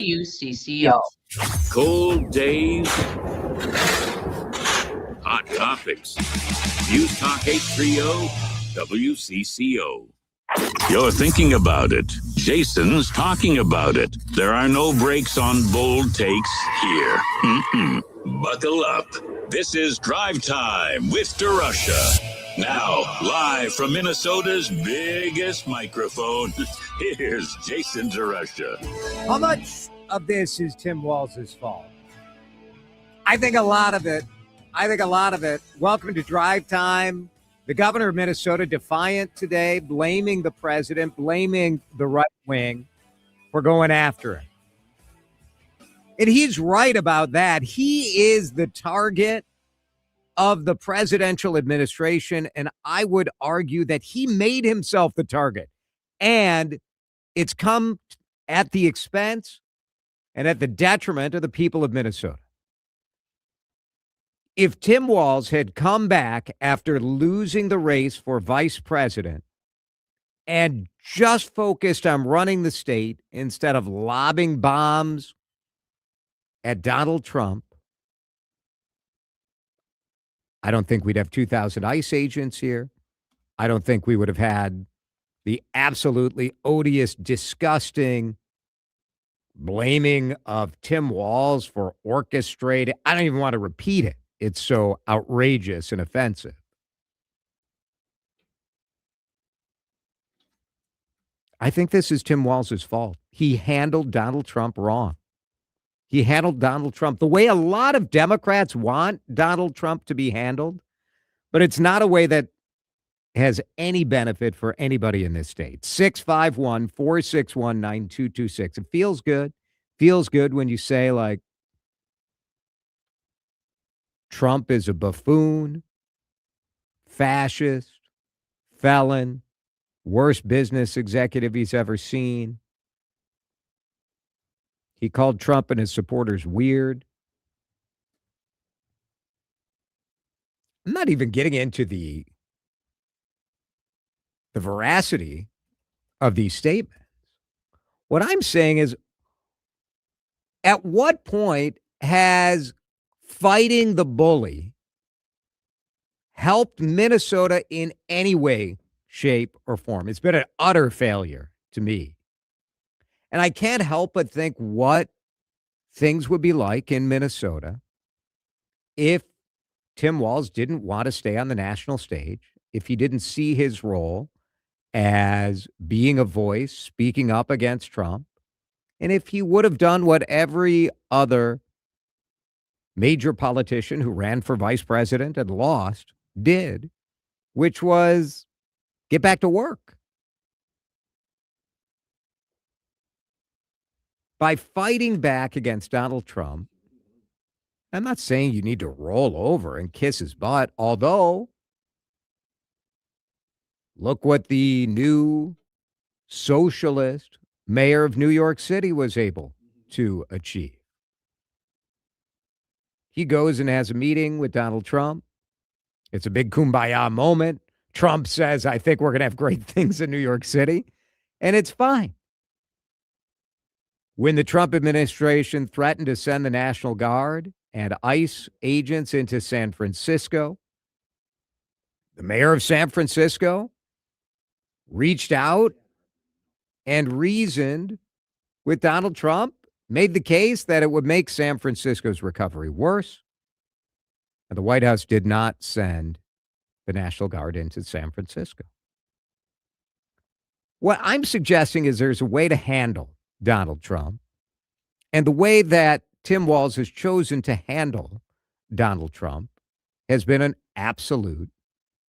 WCCO. Cold days, hot topics. News Talk 830, WCCO. You're thinking about it. Jason's talking about it. There are no breaks on bold takes here. Buckle up. This is Drive Time with DeRUSH. Now, live from Minnesota's biggest microphone, here's Jason DeRUSH. How much of this is Tim Walz's fault? I think a lot of it. Welcome to Drive Time. The governor of Minnesota defiant today, blaming the president, blaming the right wing for going after him. And he's right about that. He is the target of the presidential administration, and I would argue that he made himself the target. And it's come at the expense and at the detriment of the people of Minnesota. If Tim Walz had come back after losing the race for vice president and just focused on running the state instead of lobbing bombs at Donald Trump, I don't think we'd have 2,000 ICE agents here. I don't think we would have had the absolutely odious, disgusting blaming of Tim Walz for orchestrating. I don't even want to repeat it. It's so outrageous and offensive. I think this is Tim Walz's fault. He handled Donald Trump wrong. He handled Donald Trump the way a lot of Democrats want Donald Trump to be handled, but it's not a way that has any benefit for anybody in this state. 651-461-9226. It feels good. Feels good when you say, like, Trump is a buffoon, fascist, felon, worst business executive he's ever seen. He called Trump and his supporters weird. I'm not even getting into the veracity of these statements. What I'm saying is, at what point has fighting the bully helped Minnesota in any way, shape, or form? It's been an utter failure to me. And I can't help but think what things would be like in Minnesota if Tim Walz didn't want to stay on the national stage, if he didn't see his role as being a voice, speaking up against Trump, and if he would have done what every other major politician who ran for vice president and lost did, which was get back to work. By fighting back against Donald Trump, I'm not saying you need to roll over and kiss his butt, although look what the new socialist mayor of New York City was able to achieve. He goes and has a meeting with Donald Trump. It's a big kumbaya moment. Trump says, I think we're going to have great things in New York City, and it's fine. When the Trump administration threatened to send the National Guard and ICE agents into San Francisco, the mayor of San Francisco reached out and reasoned with Donald Trump, made the case that it would make San Francisco's recovery worse. And the White House did not send the National Guard into San Francisco. What I'm suggesting is there's a way to handle Donald Trump. And the way that Tim Walz has chosen to handle Donald Trump has been an absolute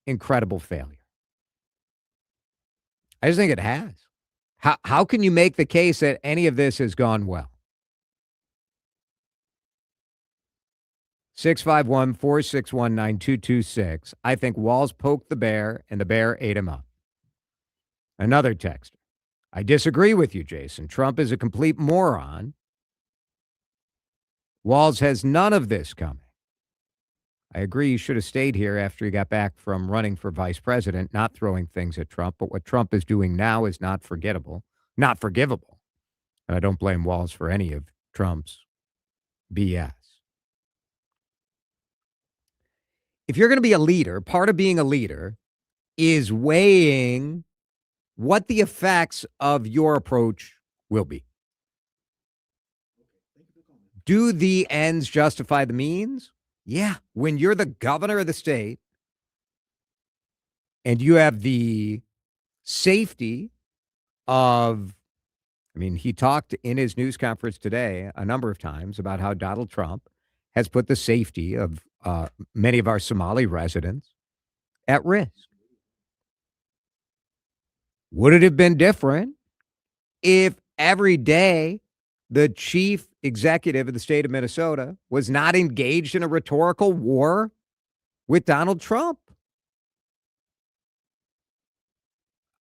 incredible failure. I just think it has. How can you make the case that any of this has gone well? 651-461-9226. I think Walz poked the bear and the bear ate him up. Another text. I disagree with you, Jason. Trump is a complete moron. Walz has none of this coming. I agree you should have stayed here after he got back from running for vice president, not throwing things at Trump. But what Trump is doing now is not forgivable. And I don't blame Walz for any of Trump's BS. If you're going to be a leader, part of being a leader is weighing what the effects of your approach will be. Do the ends justify the means? Yeah. When you're the governor of the state and you have the safety of, I mean, he talked in his news conference today a number of times about how Donald Trump has put the safety of many of our Somali residents at risk. Would it have been different if every day the chief executive of the state of Minnesota was not engaged in a rhetorical war with Donald Trump?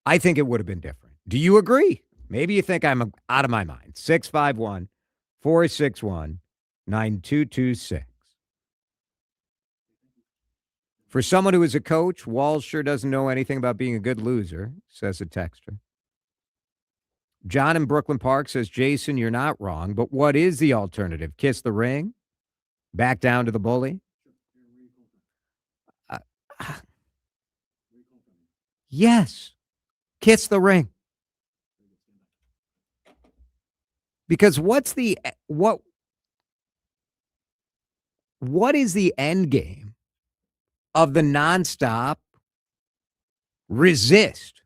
I think it would have been different. Do you agree? Maybe you think I'm out of my mind. 651-461-9226. For someone who is a coach, Walz sure doesn't know anything about being a good loser, says a texter. John in Brooklyn Park says, Jason, you're not wrong, but what is the alternative? Kiss the ring? Back down to the bully? Yes. Kiss the ring. Because what is the end game of the nonstop resist?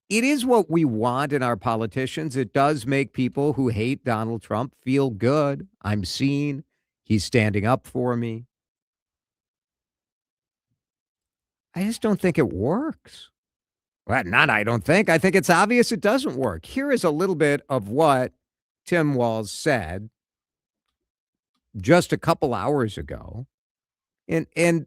It is what we want in our politicians. It does make people who hate Donald Trump feel good. I'm seen. He's standing up for me. I just don't think it works. Well, I don't think. I think it's obvious it doesn't work. Here is a little bit of what Tim Walz said just a couple hours ago. And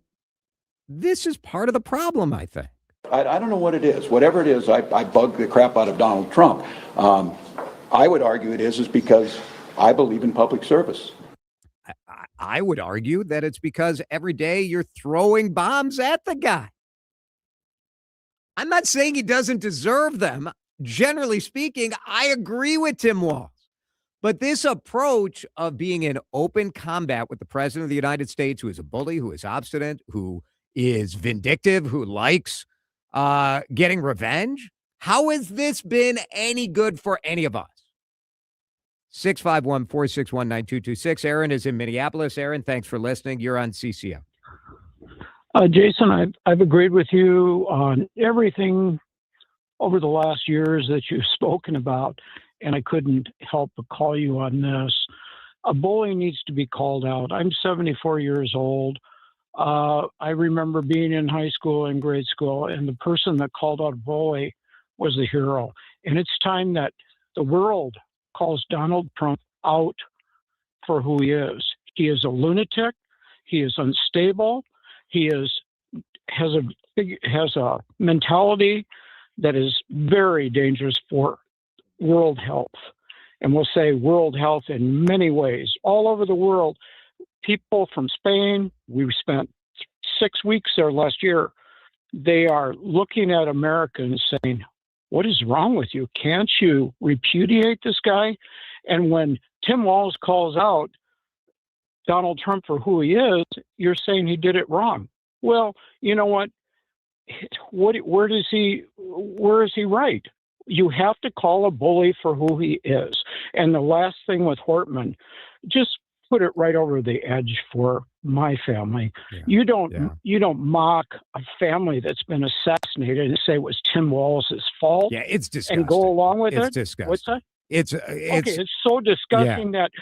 this is part of the problem, I think. I don't know what it is. Whatever it is, I bug the crap out of Donald Trump. I would argue it is because I believe in public service. I would argue that it's because every day you're throwing bombs at the guy. I'm not saying he doesn't deserve them. Generally speaking, I agree with Tim Walz. But this approach of being in open combat with the president of the United States, who is a bully, who is obstinate, who is vindictive, who likes getting revenge, how has this been any good for any of us? 651-461-9226. Aaron is in Minneapolis. Aaron, thanks for listening. You're on CCO. Jason, I've agreed with you on everything over the last years that you've spoken about, and I couldn't help but call you on this. A bully needs to be called out. I'm 74 years old. I remember being in high school and grade school, and the person that called out a bully was the hero. And it's time that the world calls Donald Trump out for who he is. He is a lunatic. He is unstable. He has a mentality that is very dangerous for world health. And we'll say world health in many ways. All over the world, people from Spain, we spent 6 weeks there last year, they are looking at America and saying, what is wrong with you? Can't you repudiate this guy? And when Tim Walz calls out Donald Trump for who he is, you're saying he did it wrong. Well, you know what? Where is he right? You have to call a bully for who he is. And the last thing with Hortman, just put it right over the edge for my family. Yeah. You don't mock a family that's been assassinated and say it was Tim Walz's fault. Yeah, it's disgusting. And go along with it. It's disgusting. What's that? It's so disgusting that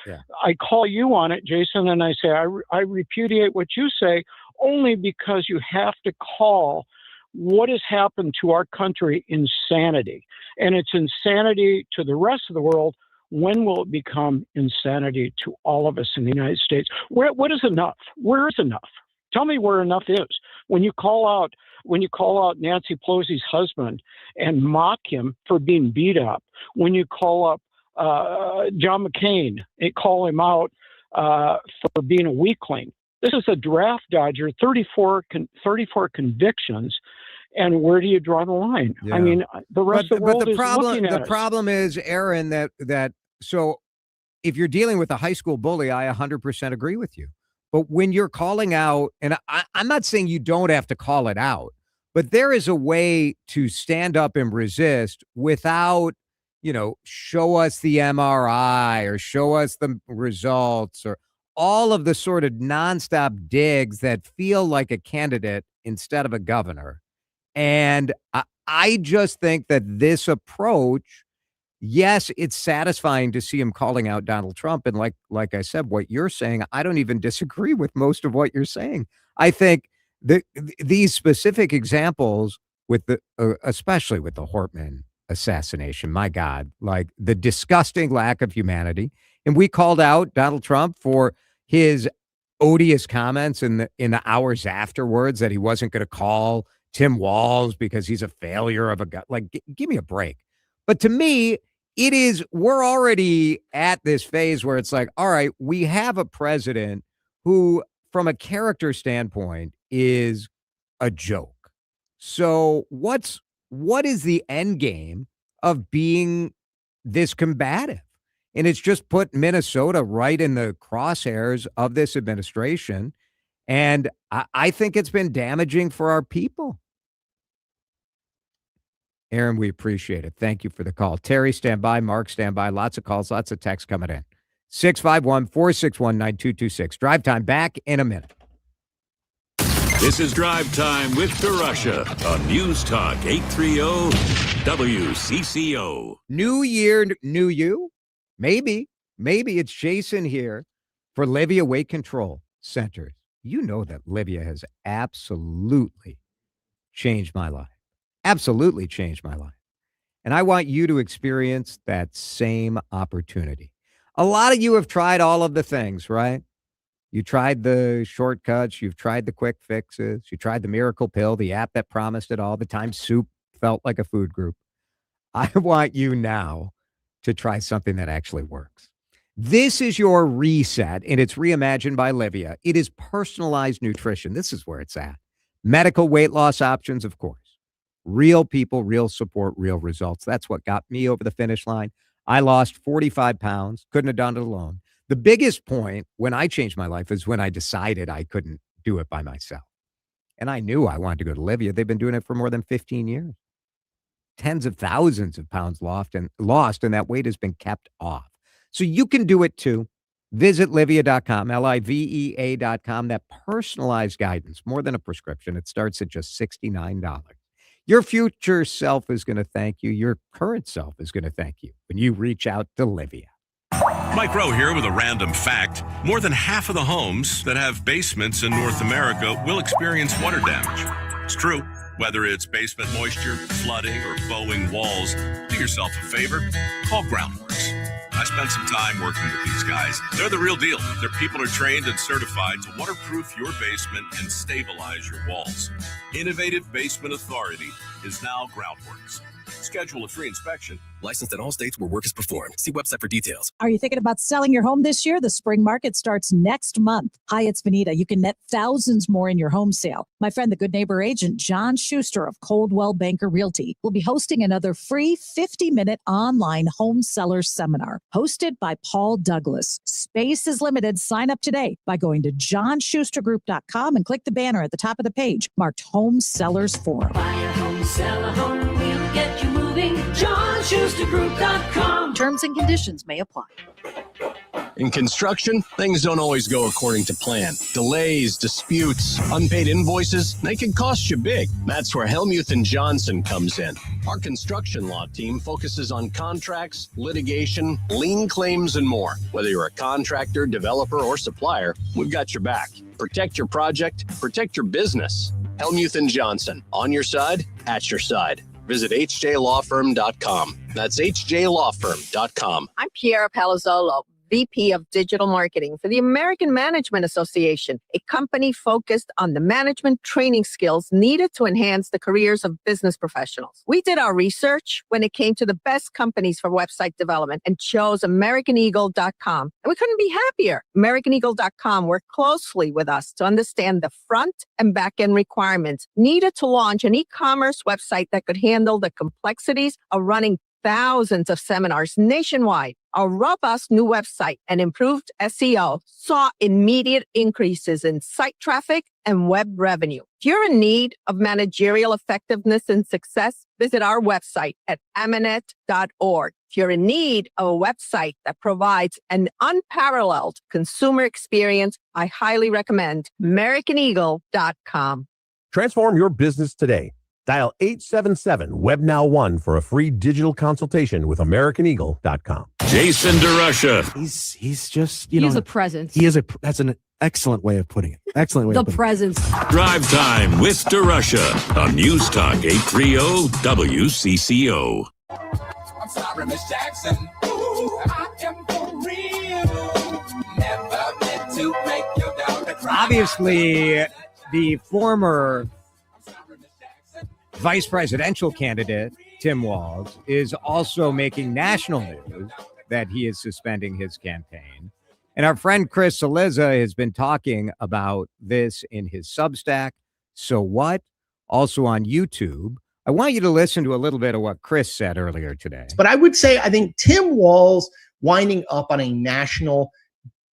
I call you on it, Jason, and I say I repudiate what you say only because you have to call what has happened to our country insanity. And it's insanity to the rest of the world. When will it become insanity to all of us in the United States? What is enough? Where is enough? Tell me where enough is. When you call out Nancy Pelosi's husband and mock him for being beat up, when you call up John McCain and call him out for being a weakling. This is a draft dodger, 34 convictions. And where do you draw the line? Yeah. I mean, the rest of the world is looking at the problem is, Aaron, that So if you're dealing with a high school bully, I 100% agree with you. But when you're calling out, and I'm not saying you don't have to call it out, but there is a way to stand up and resist without, show us the MRI or show us the results or all of the sort of nonstop digs that feel like a candidate instead of a governor. And I just think that this approach, yes, it's satisfying to see him calling out Donald Trump. And like I said, what you're saying, I don't even disagree with most of what you're saying. I think that these specific examples with especially with the Hortman assassination, my God, like the disgusting lack of humanity. And we called out Donald Trump for his odious comments in the hours afterwards that he wasn't going to call Tim Walz because he's a failure of a guy. Like, give me a break. But to me, we're already at this phase where it's like, all right, we have a president who, from a character standpoint, is a joke. So what is the end game of being this combative? And it's just put Minnesota right in the crosshairs of this administration. And I think it's been damaging for our people. Aaron, we appreciate it. Thank you for the call. Terry, stand by. Mark, stand by. Lots of calls, lots of texts coming in. 651-461-9226. Drive time back in a minute. This is Drive Time with DeRUSH on News Talk 830 WCCO. New year, new you? Maybe it's Jason here for Livia Weight Control Centers. You know that Livia has absolutely changed my life. Absolutely changed my life. And I want you to experience that same opportunity. A lot of you have tried all of the things, right? You tried the shortcuts. You've tried the quick fixes. You tried the miracle pill, the app that promised it all. The time soup felt like a food group. I want you now to try something that actually works. This is your reset, and it's reimagined by Livia. It is personalized nutrition. This is where it's at. Medical weight loss options, of course. Real people, real support, real results. That's what got me over the finish line. I lost 45 pounds. Couldn't have done it alone. The biggest point when I changed my life is when I decided I couldn't do it by myself. And I knew I wanted to go to Livia. They've been doing it for more than 15 years. Tens of thousands of pounds lost, and that weight has been kept off. So you can do it too. Visit Livia.com, Livea.com. That personalized guidance, more than a prescription. It starts at just $69. Your future self is going to thank you. Your current self is going to thank you when you reach out to Livia. Mike Rowe here with a random fact. More than half of the homes that have basements in North America will experience water damage. It's true. Whether it's basement moisture, flooding, or bowing walls, do yourself a favor. Call Groundworks. I spent some time working with these guys. They're the real deal. Their people are trained and certified to waterproof your basement and stabilize your walls. Innovative Basement Authority is now Groundworks. Schedule a free inspection. Licensed in all states where work is performed. See website for details. Are you thinking about selling your home this year? The spring market starts next month. Hi, it's Vanita. You can net thousands more in your home sale. My friend, the Good Neighbor agent, John Schuster of Coldwell Banker Realty, will be hosting another free 50-minute online home sellers seminar hosted by Paul Douglas. Space is limited. Sign up today by going to johnschustergroup.com and click the banner at the top of the page marked Home Sellers Forum. Buy a home, sell a home, we'll get you moving. JohnSchusterGroup.com. Terms and conditions may apply. In construction, things don't always go according to plan. Delays, disputes, unpaid invoices, they can cost you big. That's where Helmuth and Johnson comes in. Our construction law team focuses on contracts, litigation, lien claims, and more. Whether you're a contractor, developer, or supplier, we've got your back. Protect your project, protect your business. Helmuth and Johnson, on your side, at your side. Visit hjlawfirm.com. That's hjlawfirm.com. I'm Piera Palazzolo, VP of Digital Marketing for the American Management Association, a company focused on the management training skills needed to enhance the careers of business professionals. We did our research when it came to the best companies for website development and chose AmericanEagle.com. And we couldn't be happier. AmericanEagle.com worked closely with us to understand the front and back end requirements needed to launch an e-commerce website that could handle the complexities of running thousands of seminars nationwide. Our robust new website and improved SEO saw immediate increases in site traffic and web revenue. If you're in need of managerial effectiveness and success, visit our website at amanet.org. If you're in need of a website that provides an unparalleled consumer experience, I highly recommend AmericanEagle.com. Transform your business today. Dial 877-WEB-NOW-1 for a free digital consultation with AmericanEagle.com. Jason DeRusha. He's just, He's a presence. that's an excellent way of putting it. Excellent way The of putting presence. Drive Time with DeRusha on News Talk 830 WCCO. I'm sorry, Miss Jackson. Ooh, I am for real. Never meant to make your daughter cry. Obviously, the former vice presidential candidate, Tim Walz, is also making national news that he is suspending his campaign. And our friend Chris Cillizza has been talking about this in his Substack, So What? Also on YouTube. I want you to listen to a little bit of what Chris said earlier today. But I would say I think Tim Walz winding up on a national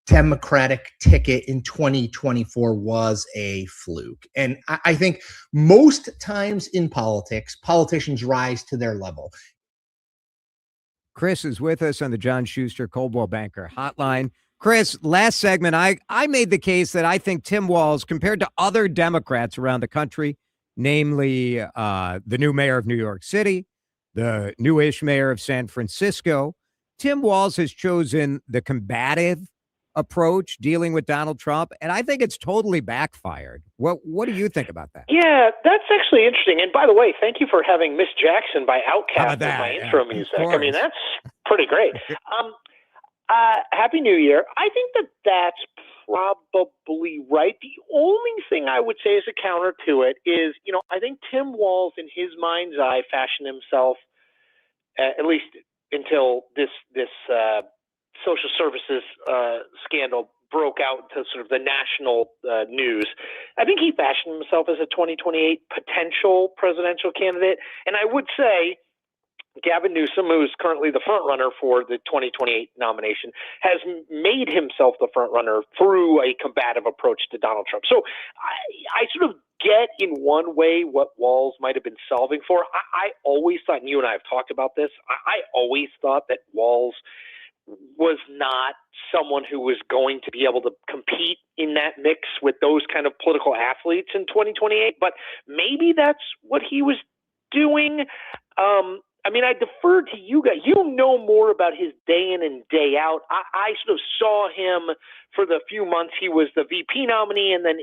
Democratic ticket in 2024 was a fluke. And I think most times in politics, politicians rise to their level. Chris is with us on the John Schuster Coldwell Banker Hotline. Chris, last segment, I made the case that I think Tim Walz, compared to other Democrats around the country, namely the new mayor of New York City, the newish mayor of San Francisco, Tim Walz has chosen the combative approach dealing with Donald Trump, and I think it's totally backfired. What do you think about that? Yeah, that's actually interesting. And by the way, thank you for having Miss Jackson by Outkast as my intro music. I mean, that's pretty great. Happy New Year. I think that's probably right. The only thing I would say as a counter to it is, I think Tim Walz, in his mind's eye, fashioned himself, at least until this social services scandal broke out to sort of the national news. I think he fashioned himself as a 2028 potential presidential candidate. And I would say Gavin Newsom, who's currently the front runner for the 2028 nomination, has made himself the front runner through a combative approach to Donald Trump. So I sort of get in one way what Walz might have been solving for. I always thought, and you and I have talked about this, I always thought that Walz was not someone who was going to be able to compete in that mix with those kind of political athletes in 2028. But maybe that's what he was doing. I mean, I defer to you guys. You know more about his day in and day out. I sort of saw him for the few months he was the VP nominee, and then,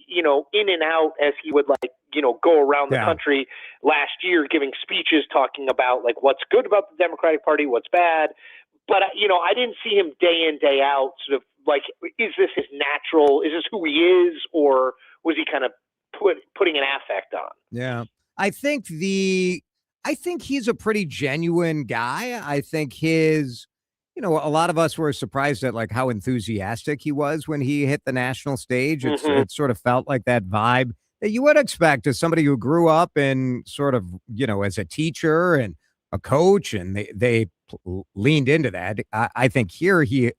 in and out as he would go around the country last year giving speeches talking about what's good about the Democratic Party, what's bad. But, I didn't see him day in, day out sort of is this his natural, is this who he is, or was he kind of putting an affect on? Yeah. I think he's a pretty genuine guy. I think a lot of us were surprised at how enthusiastic he was when he hit the national stage. It sort of felt like that vibe that you would expect as somebody who grew up in sort of, as a teacher and a coach, and they leaned into that. I think here he,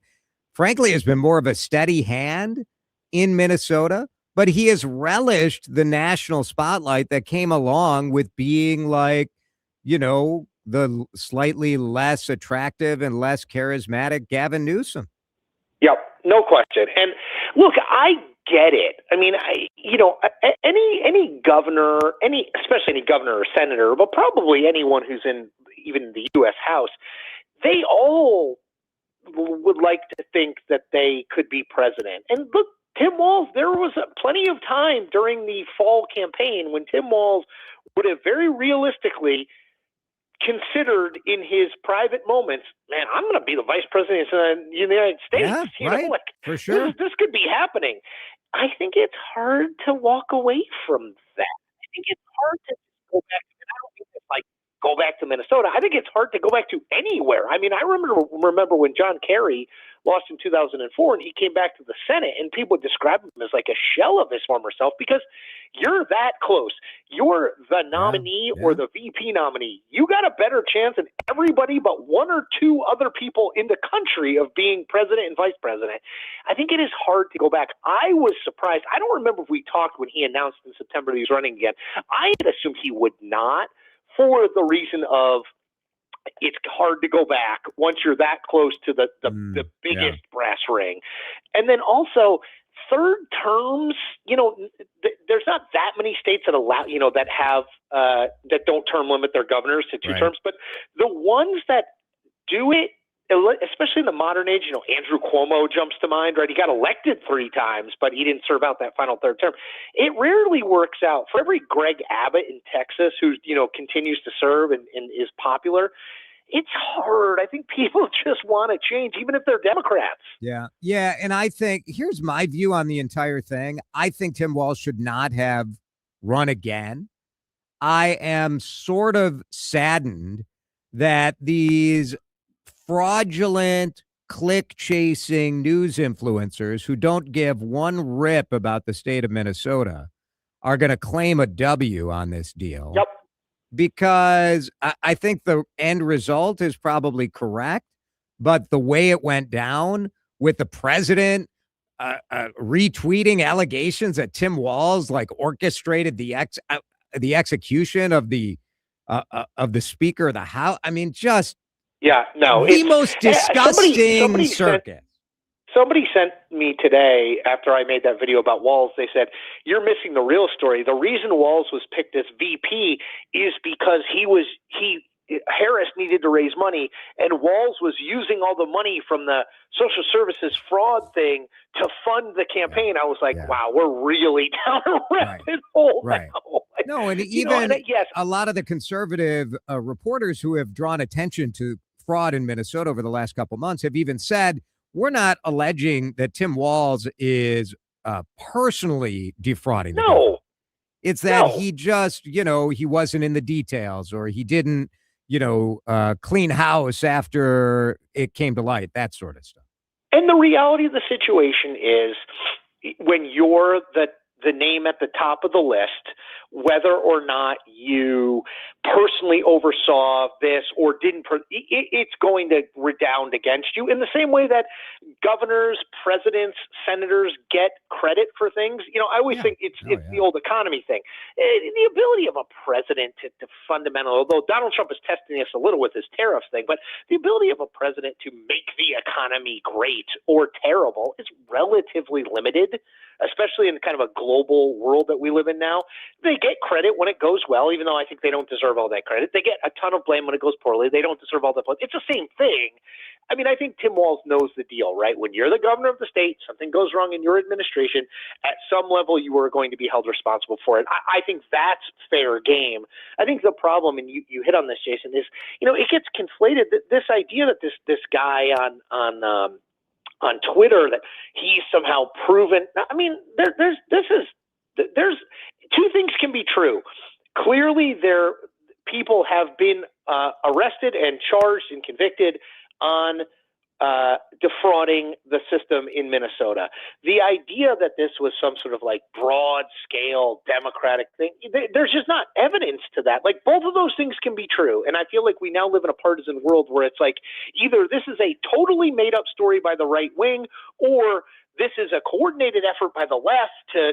frankly, has been more of a steady hand in Minnesota, but he has relished the national spotlight that came along with being the slightly less attractive and less charismatic Gavin Newsom. Yep, no question. And look, I get it. I mean, any governor, especially any governor or senator, but probably anyone who's in even the U.S. House, they all would like to think that they could be president. And look, Tim Walz, there was plenty of time during the fall campaign when Tim Walz would have very realistically considered in his private moments, man, I'm going to be the vice president of the United States. Yeah, for sure. This could be happening. I think it's hard to walk away from that. I think it's hard to go back. And I don't mean this go back to Minnesota. I think it's hard to go back to anywhere. I mean, I remember when John Kerry lost in 2004 and he came back to the Senate, and people describe him as like a shell of his former self because you're that close. You're the nominee or the VP nominee. You got a better chance than everybody but one or two other people in the country of being president and vice president. I think it is hard to go back. I was surprised. I don't remember if we talked when he announced in September that he was running again. I had assumed he would not, for the reason of it's hard to go back once you're that close to the biggest brass ring. And then also third terms, there's not that many states that allow, that have, that don't term limit their governors to two terms, but the ones that do it, especially in the modern age, Andrew Cuomo jumps to mind, right? He got elected 3 times, but he didn't serve out that final third term. It rarely works out. For every Greg Abbott in Texas who, continues to serve and is popular, it's hard. I think people just want to change, even if they're Democrats. Yeah. Yeah. And I think here's my view on the entire thing. I think Tim Walz should not have run again. I am sort of saddened that these fraudulent, click-chasing news influencers who don't give one rip about the state of Minnesota are going to claim a W on this deal. Yep. Because I think the end result is probably correct, but the way it went down with the president retweeting allegations that Tim Walz orchestrated the execution of the Speaker of the House. I mean, just the most disgusting circus. Somebody sent me today, after I made that video about Walz, they said, you're missing the real story. The reason Walz was picked as VP is because Harris needed to raise money, and Walz was using all the money from the social services fraud thing to fund the campaign. I was like, wow, we're really down a rabbit hole now. No, and even a lot of the conservative reporters who have drawn attention to fraud in Minnesota over the last couple months have even said, we're not alleging that Tim Walz is personally defrauding. No. It's that he just, he wasn't in the details, or he didn't, clean house after it came to light, that sort of stuff. And the reality of the situation is when you're the name at the top of the list, whether or not you personally oversaw this or didn't, it's going to redound against you in the same way that governors, presidents, senators get credit for things. I always think it's the old economy thing. The ability of a president to fundamentally, although Donald Trump is testing us a little with his tariffs thing, but the ability of a president to make the economy great or terrible is relatively limited, especially in kind of a global world that we live in now. They get credit when it goes well, even though I think they don't deserve all that credit. They get a ton of blame when it goes poorly. They don't deserve all the blame. It's the same thing. I mean, I think Tim Walz knows the deal, right? When you're the governor of the state, something goes wrong in your administration, at some level you are going to be held responsible for it. I think that's fair game. I think the problem, and you hit on this, Jason, is, it gets conflated, this idea that this guy on Twitter, that he's somehow proven. I mean, there's two things can be true. Clearly, people have been arrested and charged and convicted on defrauding the system in Minnesota. The idea that this was some sort of broad scale democratic thing, there's just not evidence to that. Both of those things can be true. And I feel like we now live in a partisan world where it's either this is a totally made up story by the right wing, or this is a coordinated effort by the left to,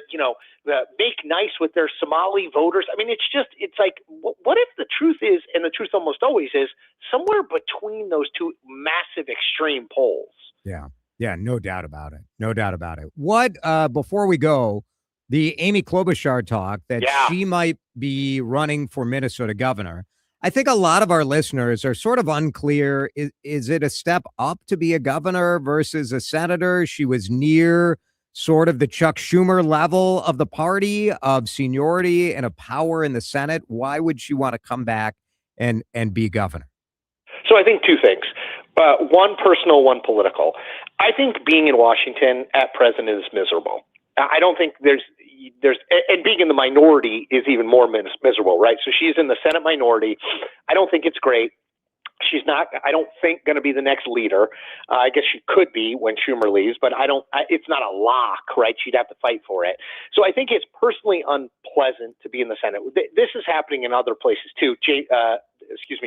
make nice with their Somali voters. I mean, it's like, what if the truth is, and the truth almost always is, somewhere between those two massive extreme poles? Yeah. Yeah. No doubt about it. No doubt about it. What, before we go, the Amy Klobuchar talk that she might be running for Minnesota governor. I think a lot of our listeners are sort of unclear. Is it a step up to be a governor versus a senator? She was near sort of the Chuck Schumer level of the party, of seniority and of power in the Senate. Why would she want to come back and be governor? So I think two things. One personal, one political. I think being in Washington at present is miserable. I don't think there's, and being in the minority is even more miserable, right? So she's in the Senate minority. I don't think it's great. She's not, I don't think, going to be the next leader. I guess she could be when Schumer leaves, but it's not a lock, right? She'd have to fight for it. So I think it's personally unpleasant to be in the Senate. This is happening in other places too.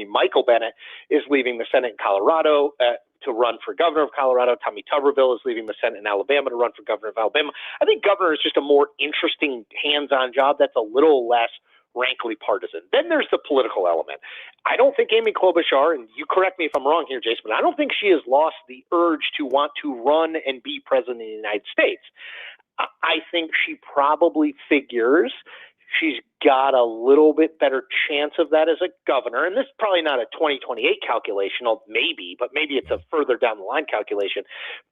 Michael Bennet is leaving the Senate in Colorado to run for governor of Colorado. Tommy Tuberville is leaving the Senate in Alabama to run for governor of Alabama. I think governor is just a more interesting hands-on job that's a little less rankly partisan. Then there's the political element. I don't think Amy Klobuchar, and you correct me if I'm wrong here, Jason, but I don't think she has lost the urge to want to run and be president of the United States. I think she probably figures she's got a little bit better chance of that as a governor. And this is probably not a 2028 calculation, or maybe it's a further down the line calculation.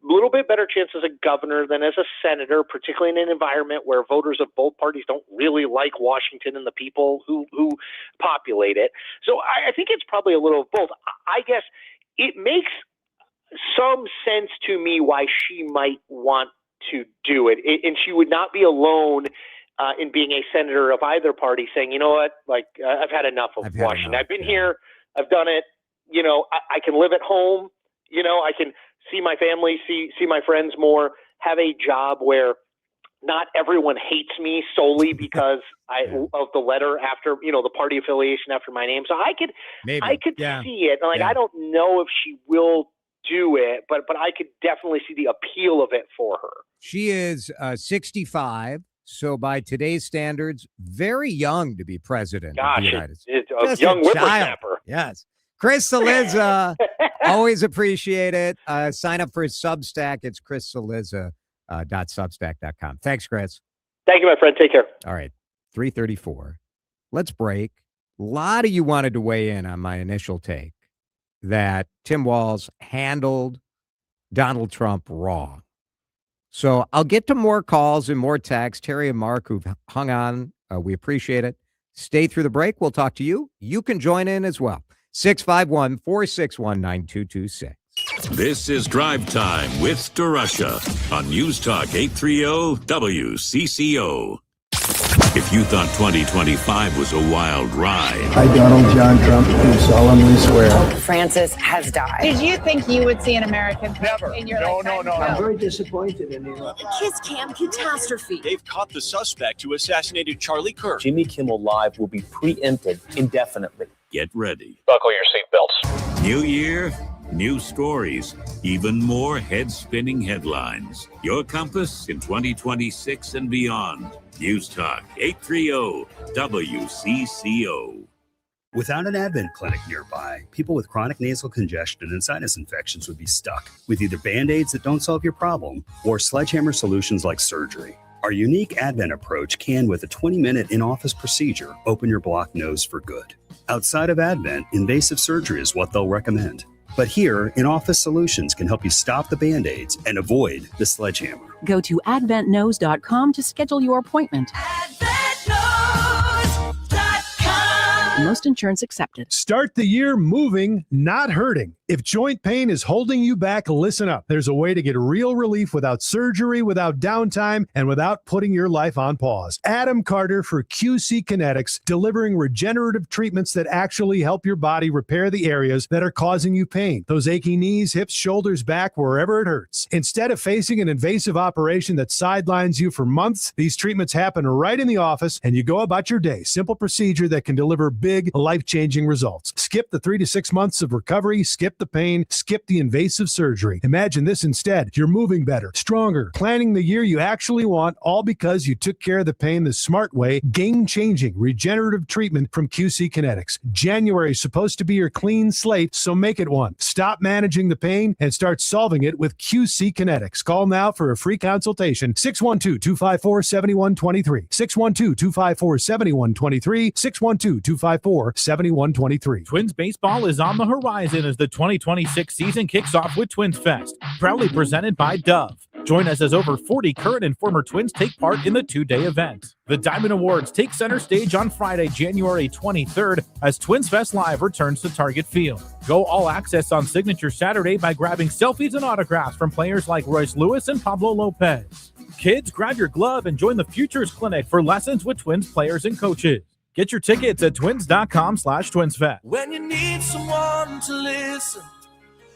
A little bit better chance as a governor than as a senator, particularly in an environment where voters of both parties don't really like Washington and the people who populate it. So I think it's probably a little of both. I guess it makes some sense to me why she might want to do it. And she would not be alone in being a senator of either party saying, you know what, I've had enough of Washington. I've been here. I've done it. I can live at home. I can see my family, see my friends more, have a job where not everyone hates me solely because of the letter after, the party affiliation after my name. So I could see it. I don't know if she will do it, but I could definitely see the appeal of it for her. She is 65. So by today's standards, very young to be president of the United States. It's a young whippersnapper. Yes. Chris Cillizza, always appreciate it. Sign up for his Substack. It's chriscillizza.substack.com. Thanks, Chris. Thank you, my friend. Take care. All right, 3:34. Let's break. A lot of you wanted to weigh in on my initial take that Tim Walz handled Donald Trump wrong. So I'll get to more calls and more texts. Terry and Mark, who've hung on, we appreciate it. Stay through the break. We'll talk to you. You can join in as well. 651-461-9226. This is Drive Time with DeRUSH on News Talk 830 WCCO. If you thought 2025 was a wild ride, I, Donald John Trump, do solemnly swear. Pope Francis has died. Did you think you would see an American in your lifetime? No. I'm very disappointed in you. Kiss cam catastrophe. They've caught the suspect who assassinated Charlie Kirk. Jimmy Kimmel Live will be preempted indefinitely. get ready. Buckle your seatbelts. New year, new stories, even more head-spinning headlines. Your compass in 2026 and beyond. News Talk 830 WCCO. Without an Advent clinic nearby, people with chronic nasal congestion and sinus infections would be stuck with either Band-Aids that don't solve your problem or sledgehammer solutions like surgery. Our unique Advent approach can, with a 20-minute in-office procedure, open your blocked nose for good. Outside of Advent, invasive surgery is what they'll recommend. But here, in-office solutions can help you stop the Band-Aids and avoid the sledgehammer. Go to adventnose.com to schedule your appointment. Most insurance accepted. Start the year moving, not hurting. If joint pain is holding you back, listen up. There's a way to get real relief without surgery, without downtime, and without putting your life on pause. Adam Carter for QC Kinetics, delivering regenerative treatments that actually help your body repair the areas that are causing you pain. Those achy knees, hips, shoulders, back, wherever it hurts. Instead of facing an invasive operation that sidelines you for months, these treatments happen right in the office, and you go about your day. Simple procedure that can deliver big, life-changing results. Skip the 3 to 6 months of recovery, skip the pain, skip the invasive surgery. Imagine this instead. You're moving better, stronger, planning the year you actually want, all because you took care of the pain the smart way. Game-changing regenerative treatment from QC Kinetics. January is supposed to be your clean slate, so make it one. Stop managing the pain and start solving it with QC Kinetics. Call now for a free consultation. 612-254-7123. 612-254-7123. 612-254-7123. Twins baseball is on the horizon as the 2026 season kicks off with Twins Fest, proudly presented by Dove. Join us as over 40 current and former Twins take part in the two-day event. The Diamond Awards take center stage on Friday, January 23rd, as Twins Fest Live returns to Target Field. Go all access on Signature Saturday by grabbing selfies and autographs from players like Royce Lewis and Pablo Lopez. Kids, grab your glove and join the Futures Clinic for lessons with Twins players and coaches. Get your tickets at twins.com/twinsfest. When you need someone to listen,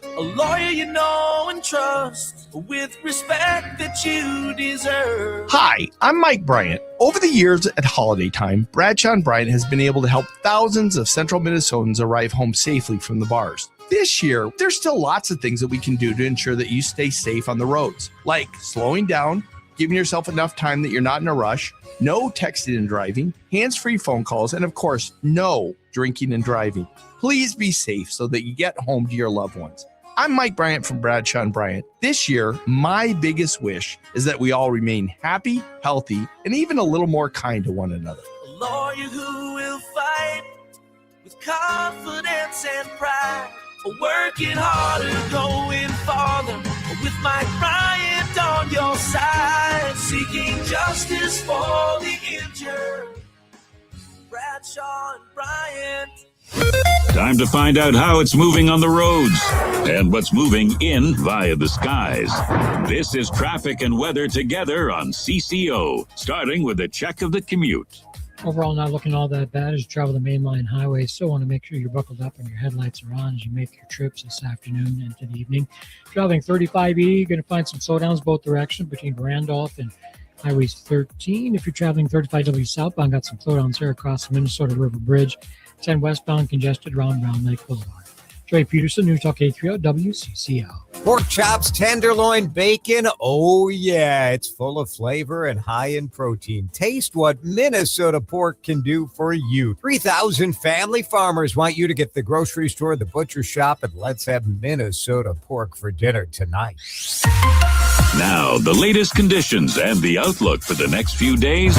a lawyer you know and trust, with respect that you deserve. Hi, I'm Mike Bryant. Over the years at holiday time, Bradshaw & Bryant has been able to help thousands of central Minnesotans arrive home safely from the bars. This year, there's still lots of things that we can do to ensure that you stay safe on the roads, like slowing down, giving yourself enough time that you're not in a rush, no texting and driving, hands-free phone calls, and of course, no drinking and driving. Please be safe so that you get home to your loved ones. I'm Mike Bryant from Bradshaw & Bryant. This year, my biggest wish is that we all remain happy, healthy, and even a little more kind to one another. A lawyer who will fight with confidence and pride, working harder, going farther, with Mike Bryant on your side, seeking justice for the injured. Bradshaw & Bryant. Time to find out how it's moving on the roads and what's moving in via the skies. This is traffic and weather together on CCO, starting with a check of the commute. Overall, not looking all that bad as you travel the mainline highway. Still want to make sure you're buckled up and your headlights are on as you make your trips this afternoon into the evening. Traveling 35E, you're going to find some slowdowns both directions between Randolph and Highway 13. If you're traveling 35W southbound, got some slowdowns there across the Minnesota River Bridge. 10 westbound congested around Round Lake Boulevard. Joey Peterson, News Talk 830 WCCO. Pork chops, tenderloin, bacon. Oh, yeah, it's full of flavor and high in protein. Taste what Minnesota pork can do for you. 3,000 family farmers want you to get the grocery store, the butcher shop, and let's have Minnesota pork for dinner tonight. Now, the latest conditions and the outlook for the next few days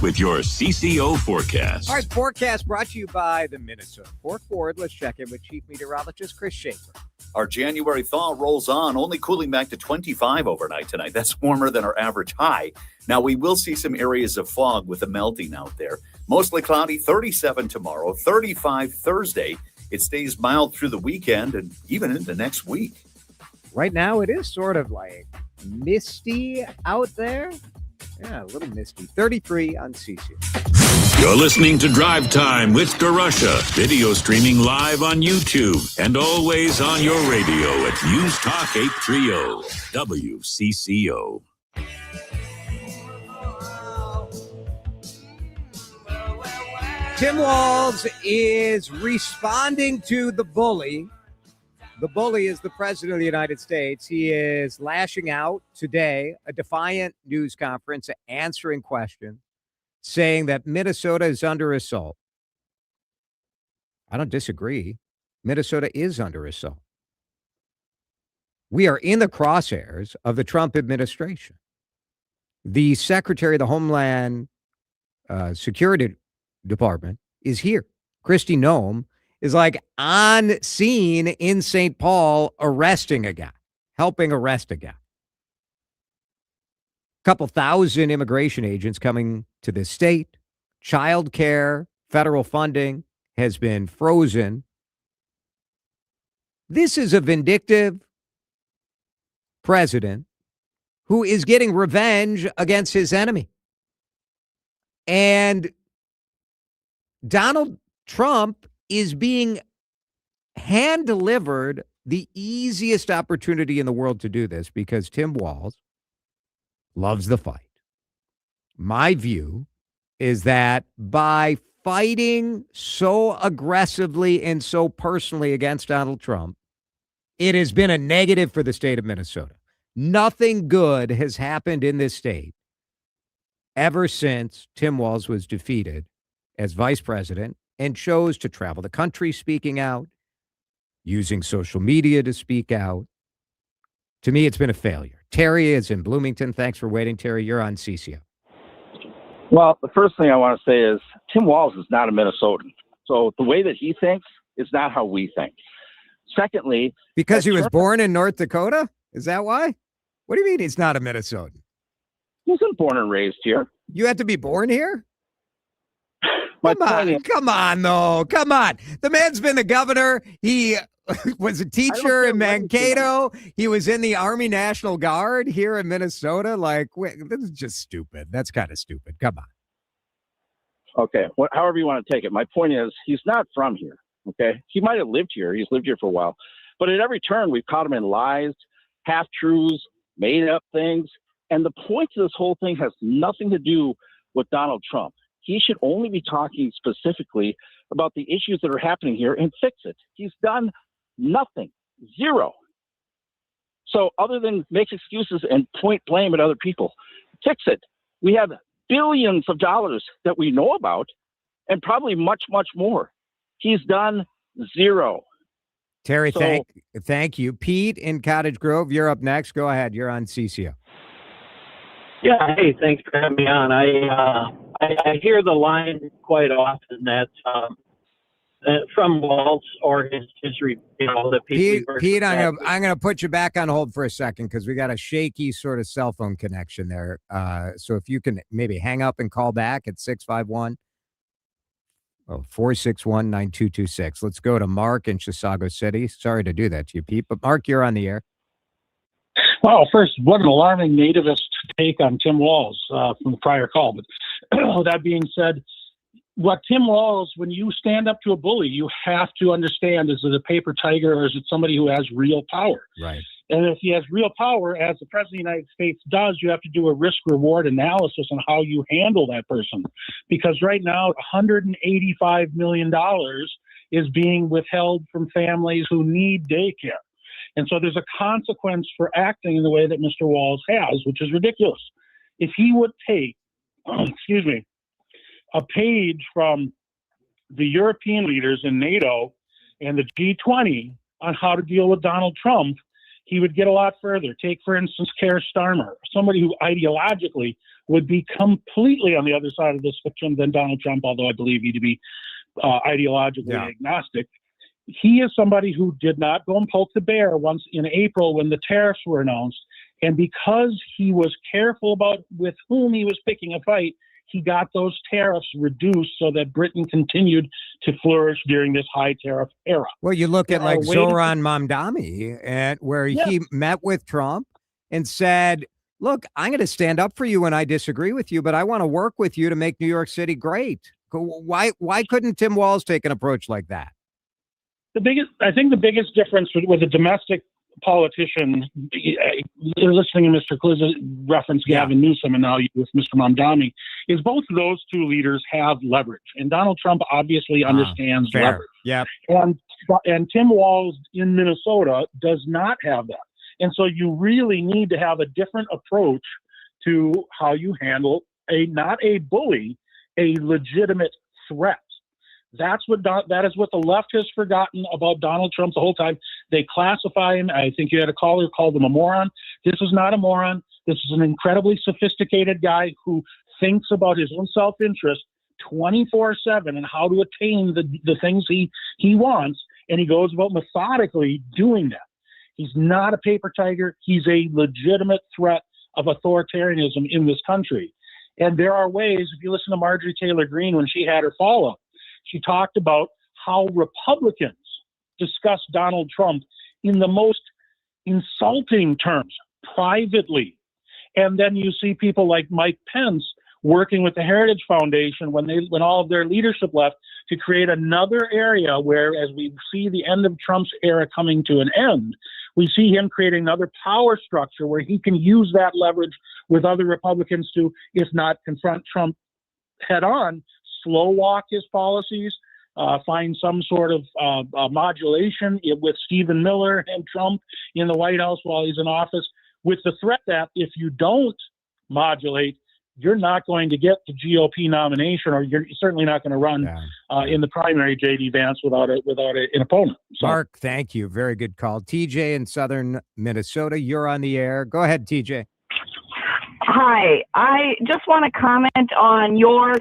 with your CCO forecast. All right, forecast brought to you by the Minnesota Pork Board. Let's check in with Chief Meteorologist Chris Schaefer. Our January thaw rolls on, only cooling back to 25 overnight tonight. That's warmer than our average high. Now, we will see some areas of fog with the melting out there. Mostly cloudy, 37 tomorrow, 35 Thursday. It stays mild through the weekend and even into next week. Right now, it is sort of like misty out there. Yeah, a little misty. 33 on CC. You're listening to Drive Time with DeRUSH, video streaming live on YouTube and always on your radio at News Talk 830 WCCO. Tim Walz is responding to the bully. The bully is the president of the United States. He is lashing out today, a defiant news conference, answering questions, saying that Minnesota is under assault. I don't disagree. Minnesota is under assault. We are in the crosshairs of the Trump administration. The Secretary of the Homeland Security Department is here. Kristi Noem is like on scene in St. Paul arresting a guy, helping arrest a guy. Couple thousand immigration agents coming to this state. Child care, federal funding has been frozen. This is a vindictive president who is getting revenge against his enemy. And Donald Trump is being hand-delivered the easiest opportunity in the world to do this because Tim Walz loves the fight. My view is that by fighting so aggressively and so personally against Donald Trump, it has been a negative for the state of Minnesota. Nothing good has happened in this state ever since Tim Walz was defeated as vice president and chose to travel the country speaking out, using social media to speak out. To me, it's been a failure. Terry is in Bloomington. Thanks for waiting, Terry. You're on CCO. Well, the first thing I want to say is Tim Walz is not a Minnesotan. So the way that he thinks is not how we think. Secondly, because he was born in North Dakota? Is that why? What do you mean he's not a Minnesotan? He wasn't born and raised here. You had to be born here? Come on, though. Come on. The man's been the governor. He was a teacher in Mankato. He was in the Army National Guard here in Minnesota. Like, wait, this is just stupid. That's kind of stupid. Come on. Okay, however you want to take it. My point is, he's not from here. Okay, he might have lived here. He's lived here for a while, but at every turn we've caught him in lies, half truths, made up things. And the point of this whole thing has nothing to do with Donald Trump. He should only be talking specifically about the issues that are happening here and fix it. He's done nothing, zero. So other than make excuses and point blame at other people, fix it. We have billions of dollars that we know about and probably much, much more. He's done zero. Terry, thank you. Pete in Cottage Grove, you're up next. Go ahead. You're on CCO. Yeah, hey, thanks for having me on. I hear the line quite often that from Walz or his the people. Pete, I'm gonna put you back on hold for a second because we got a shaky sort of cell phone connection there. So if you can maybe hang up and call back at 461-9226. Let's go to Mark in Chisago City. Sorry to do that to you, Pete, but Mark, you're on the air. Well, first, what an alarming nativist take on Tim Walz from the prior call. But that being said, what Tim Walz, when you stand up to a bully, you have to understand, is it a paper tiger or is it somebody who has real power? Right. And if he has real power, as the President of the United States does, you have to do a risk-reward analysis on how you handle that person. Because right now, $185 million is being withheld from families who need daycare. And so there's a consequence for acting in the way that Mr. Walz has, which is ridiculous. If he would take, a page from the European leaders in NATO and the G20 on how to deal with Donald Trump, he would get a lot further. Take, for instance, Keir Starmer, somebody who ideologically would be completely on the other side of the spectrum than Donald Trump, although I believe he to be ideologically agnostic. He is somebody who did not go and poke the bear once in April when the tariffs were announced. And because he was careful about with whom he was picking a fight, he got those tariffs reduced so that Britain continued to flourish during this high tariff era. Well, you look at like Zoran Mamdani, and where he met with Trump and said, look, I'm going to stand up for you when I disagree with you, but I want to work with you to make New York City great. Why couldn't Tim Walz take an approach like that? I think the biggest difference with a domestic politician, you're listening to Mr. Cillizza reference Gavin Newsom and now with Mr. Mamdani, is both of those two leaders have leverage. And Donald Trump obviously understands leverage. Yep. And Tim Walz in Minnesota does not have that. And so you really need to have a different approach to how you handle not a bully, a legitimate threat. That is what the left has forgotten about Donald Trump the whole time. They classify him. I think you had a caller called him a moron. This is not a moron. This is an incredibly sophisticated guy who thinks about his own self-interest 24/7 and how to attain the things he wants. And he goes about methodically doing that. He's not a paper tiger. He's a legitimate threat of authoritarianism in this country. And there are ways, if you listen to Marjorie Taylor Greene when she had her follow-up, she talked about how Republicans discuss Donald Trump in the most insulting terms, privately. And then you see people like Mike Pence working with the Heritage Foundation when all of their leadership left to create another area where, as we see the end of Trump's era coming to an end, we see him creating another power structure where he can use that leverage with other Republicans to, if not confront Trump head on, slow walk his policies, find some sort of modulation with Stephen Miller and Trump in the White House while he's in office, with the threat that if you don't modulate, you're not going to get the GOP nomination, or you're certainly not going to run in the primary, J.D. Vance, without an opponent. So, Mark, thank you. Very good call. TJ in southern Minnesota, you're on the air. Go ahead, TJ. Hi. I just want to comment on your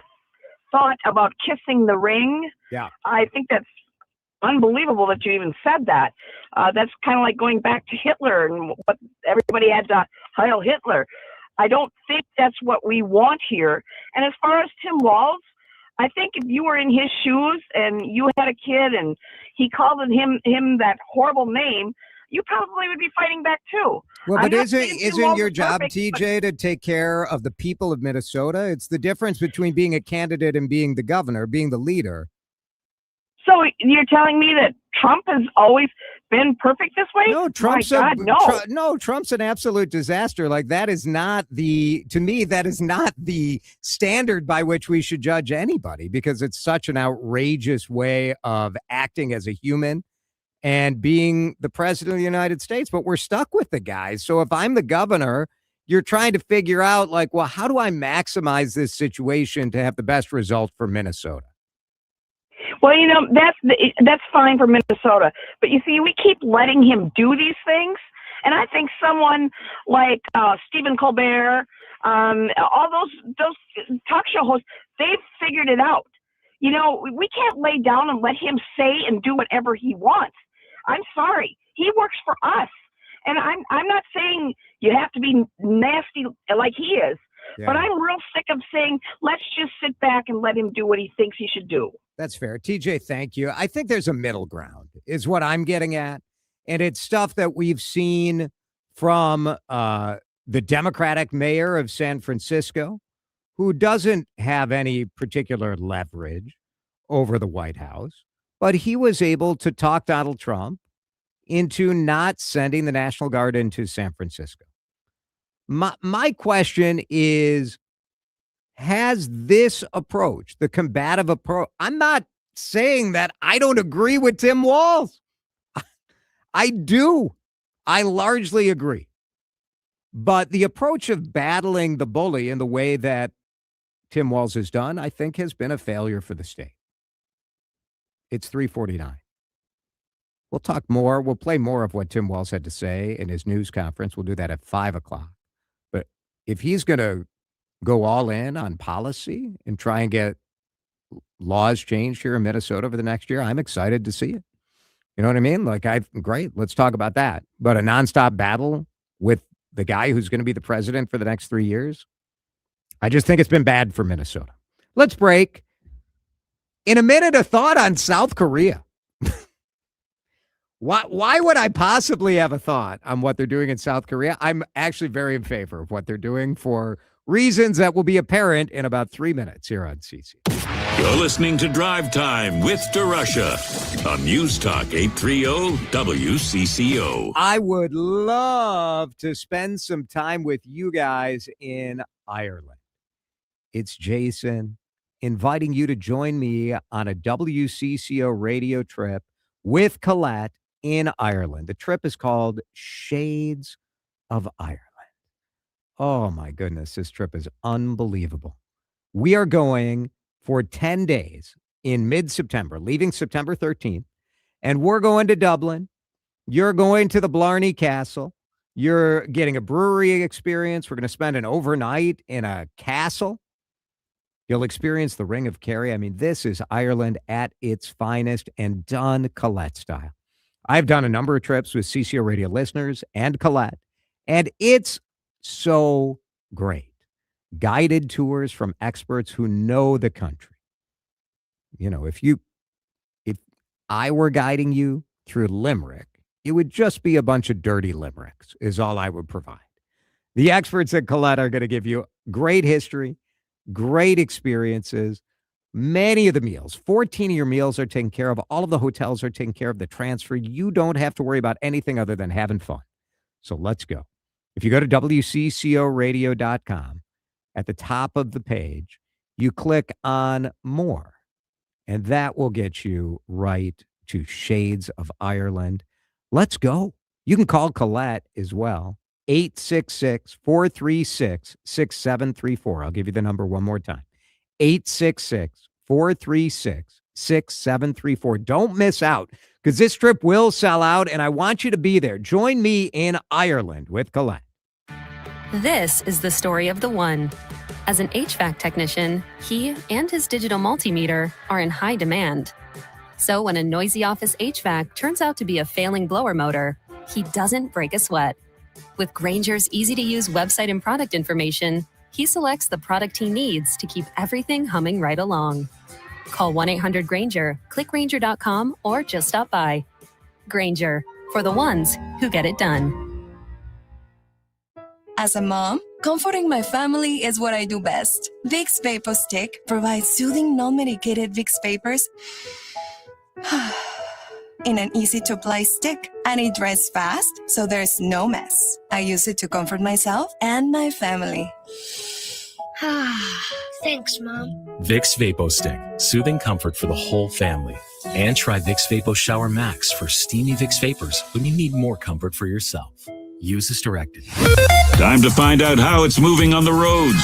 thought about kissing the ring. Yeah. I think that's unbelievable that you even said that. That's kind of like going back to Hitler and what everybody had to Heil Hitler. I don't think that's what we want here. And as far as Tim Walz, I think if you were in his shoes and you had a kid and he called him that horrible name, you probably would be fighting back too. Well, but isn't your job, perfect, TJ, to take care of the people of Minnesota? It's the difference between being a candidate and being the governor, being the leader. So you're telling me that Trump has always been perfect this way? No, Trump's Trump's an absolute disaster. Like that is not to me, that is not the standard by which we should judge anybody, because it's such an outrageous way of acting as a human and being the president of the United States. But we're stuck with the guy. So if I'm the governor, you're trying to figure out like, well, how do I maximize this situation to have the best result for Minnesota? Well, that's fine for Minnesota, but you see, we keep letting him do these things, and I think someone like Stephen Colbert, all those talk show hosts, they've figured it out. We can't lay down and let him say and do whatever he wants. I'm sorry, he works for us, and I'm not saying you have to be nasty like he is. Yeah. But I'm real sick of saying, let's just sit back and let him do what he thinks he should do. That's fair. TJ, thank you. I think there's a middle ground is what I'm getting at. And it's stuff that we've seen from the Democratic mayor of San Francisco, who doesn't have any particular leverage over the White House, but he was able to talk Donald Trump into not sending the National Guard into San Francisco. My question is, has this approach, the combative approach, I'm not saying that I don't agree with Tim Walz. I do. I largely agree. But the approach of battling the bully in the way that Tim Walz has done, I think has been a failure for the state. It's 3:49. We'll talk more. We'll play more of what Tim Walz had to say in his news conference. We'll do that at 5 o'clock. But if he's going to go all in on policy and try and get laws changed here in Minnesota over the next year, I'm excited to see it. You know what I mean? Like, great. Let's talk about that. But a nonstop battle with the guy who's going to be the president for the next 3 years, I just think it's been bad for Minnesota. Let's break. In a minute, a thought on South Korea. Why would I possibly have a thought on what they're doing in South Korea? I'm actually very in favor of what they're doing for reasons that will be apparent in about 3 minutes here on CC. You're listening to Drive Time with DeRUSH on News Talk 830 WCCO. I would love to spend some time with you guys in Ireland. It's Jason inviting you to join me on a WCCO radio trip with Colette in Ireland. The trip is called Shades of Ireland. Oh my goodness, this trip is unbelievable. We are going for 10 days in mid-September, leaving September 13th, and we're going to Dublin. You're going to the Blarney Castle. You're getting a brewery experience. We're going to spend an overnight in a castle. You'll experience the Ring of Kerry. I mean, this is Ireland at its finest and done Colette style. I've done a number of trips with CCO radio listeners and Colette, and it's so great. Guided tours from experts who know the country. You know, if I were guiding you through Limerick, it would just be a bunch of dirty limericks is all I would provide. The experts at Colette are going to give you great history, great experiences. Many of the meals, 14 of your meals are taken care of. All of the hotels are taken care of. The transfer, you don't have to worry about anything other than having fun. So let's go. If you go to WCCOradio.com, at the top of the page, you click on more, and that will get you right to Shades of Ireland. Let's go. You can call Colette as well, 866-436-6734. I'll give you the number one more time, 866-436-6734. Don't miss out, because this trip will sell out, and I want you to be there. Join me in Ireland with Colette. This is the story of the one. As an HVAC technician, he and his digital multimeter are in high demand. So when a noisy office HVAC turns out to be a failing blower motor, he doesn't break a sweat. With Grainger's easy-to-use website and product information, He selects the product he needs to keep everything humming right along. Call 1-800-GRANGER, click Grainger.com, or just stop by. Grainger, for the ones who get it done. As a mom, comforting my family is what I do best. Vicks Vapor Stick provides soothing, non-medicated Vicks vapors in an easy-to-apply stick, and it dries fast, so there's no mess. I use it to comfort myself and my family. Thanks, Mom. Vicks Vapo Stick, soothing comfort for the whole family. And try Vicks Vapo Shower Max for steamy Vicks vapors when you need more comfort for yourself. Use as directed. Time to find out how it's moving on the roads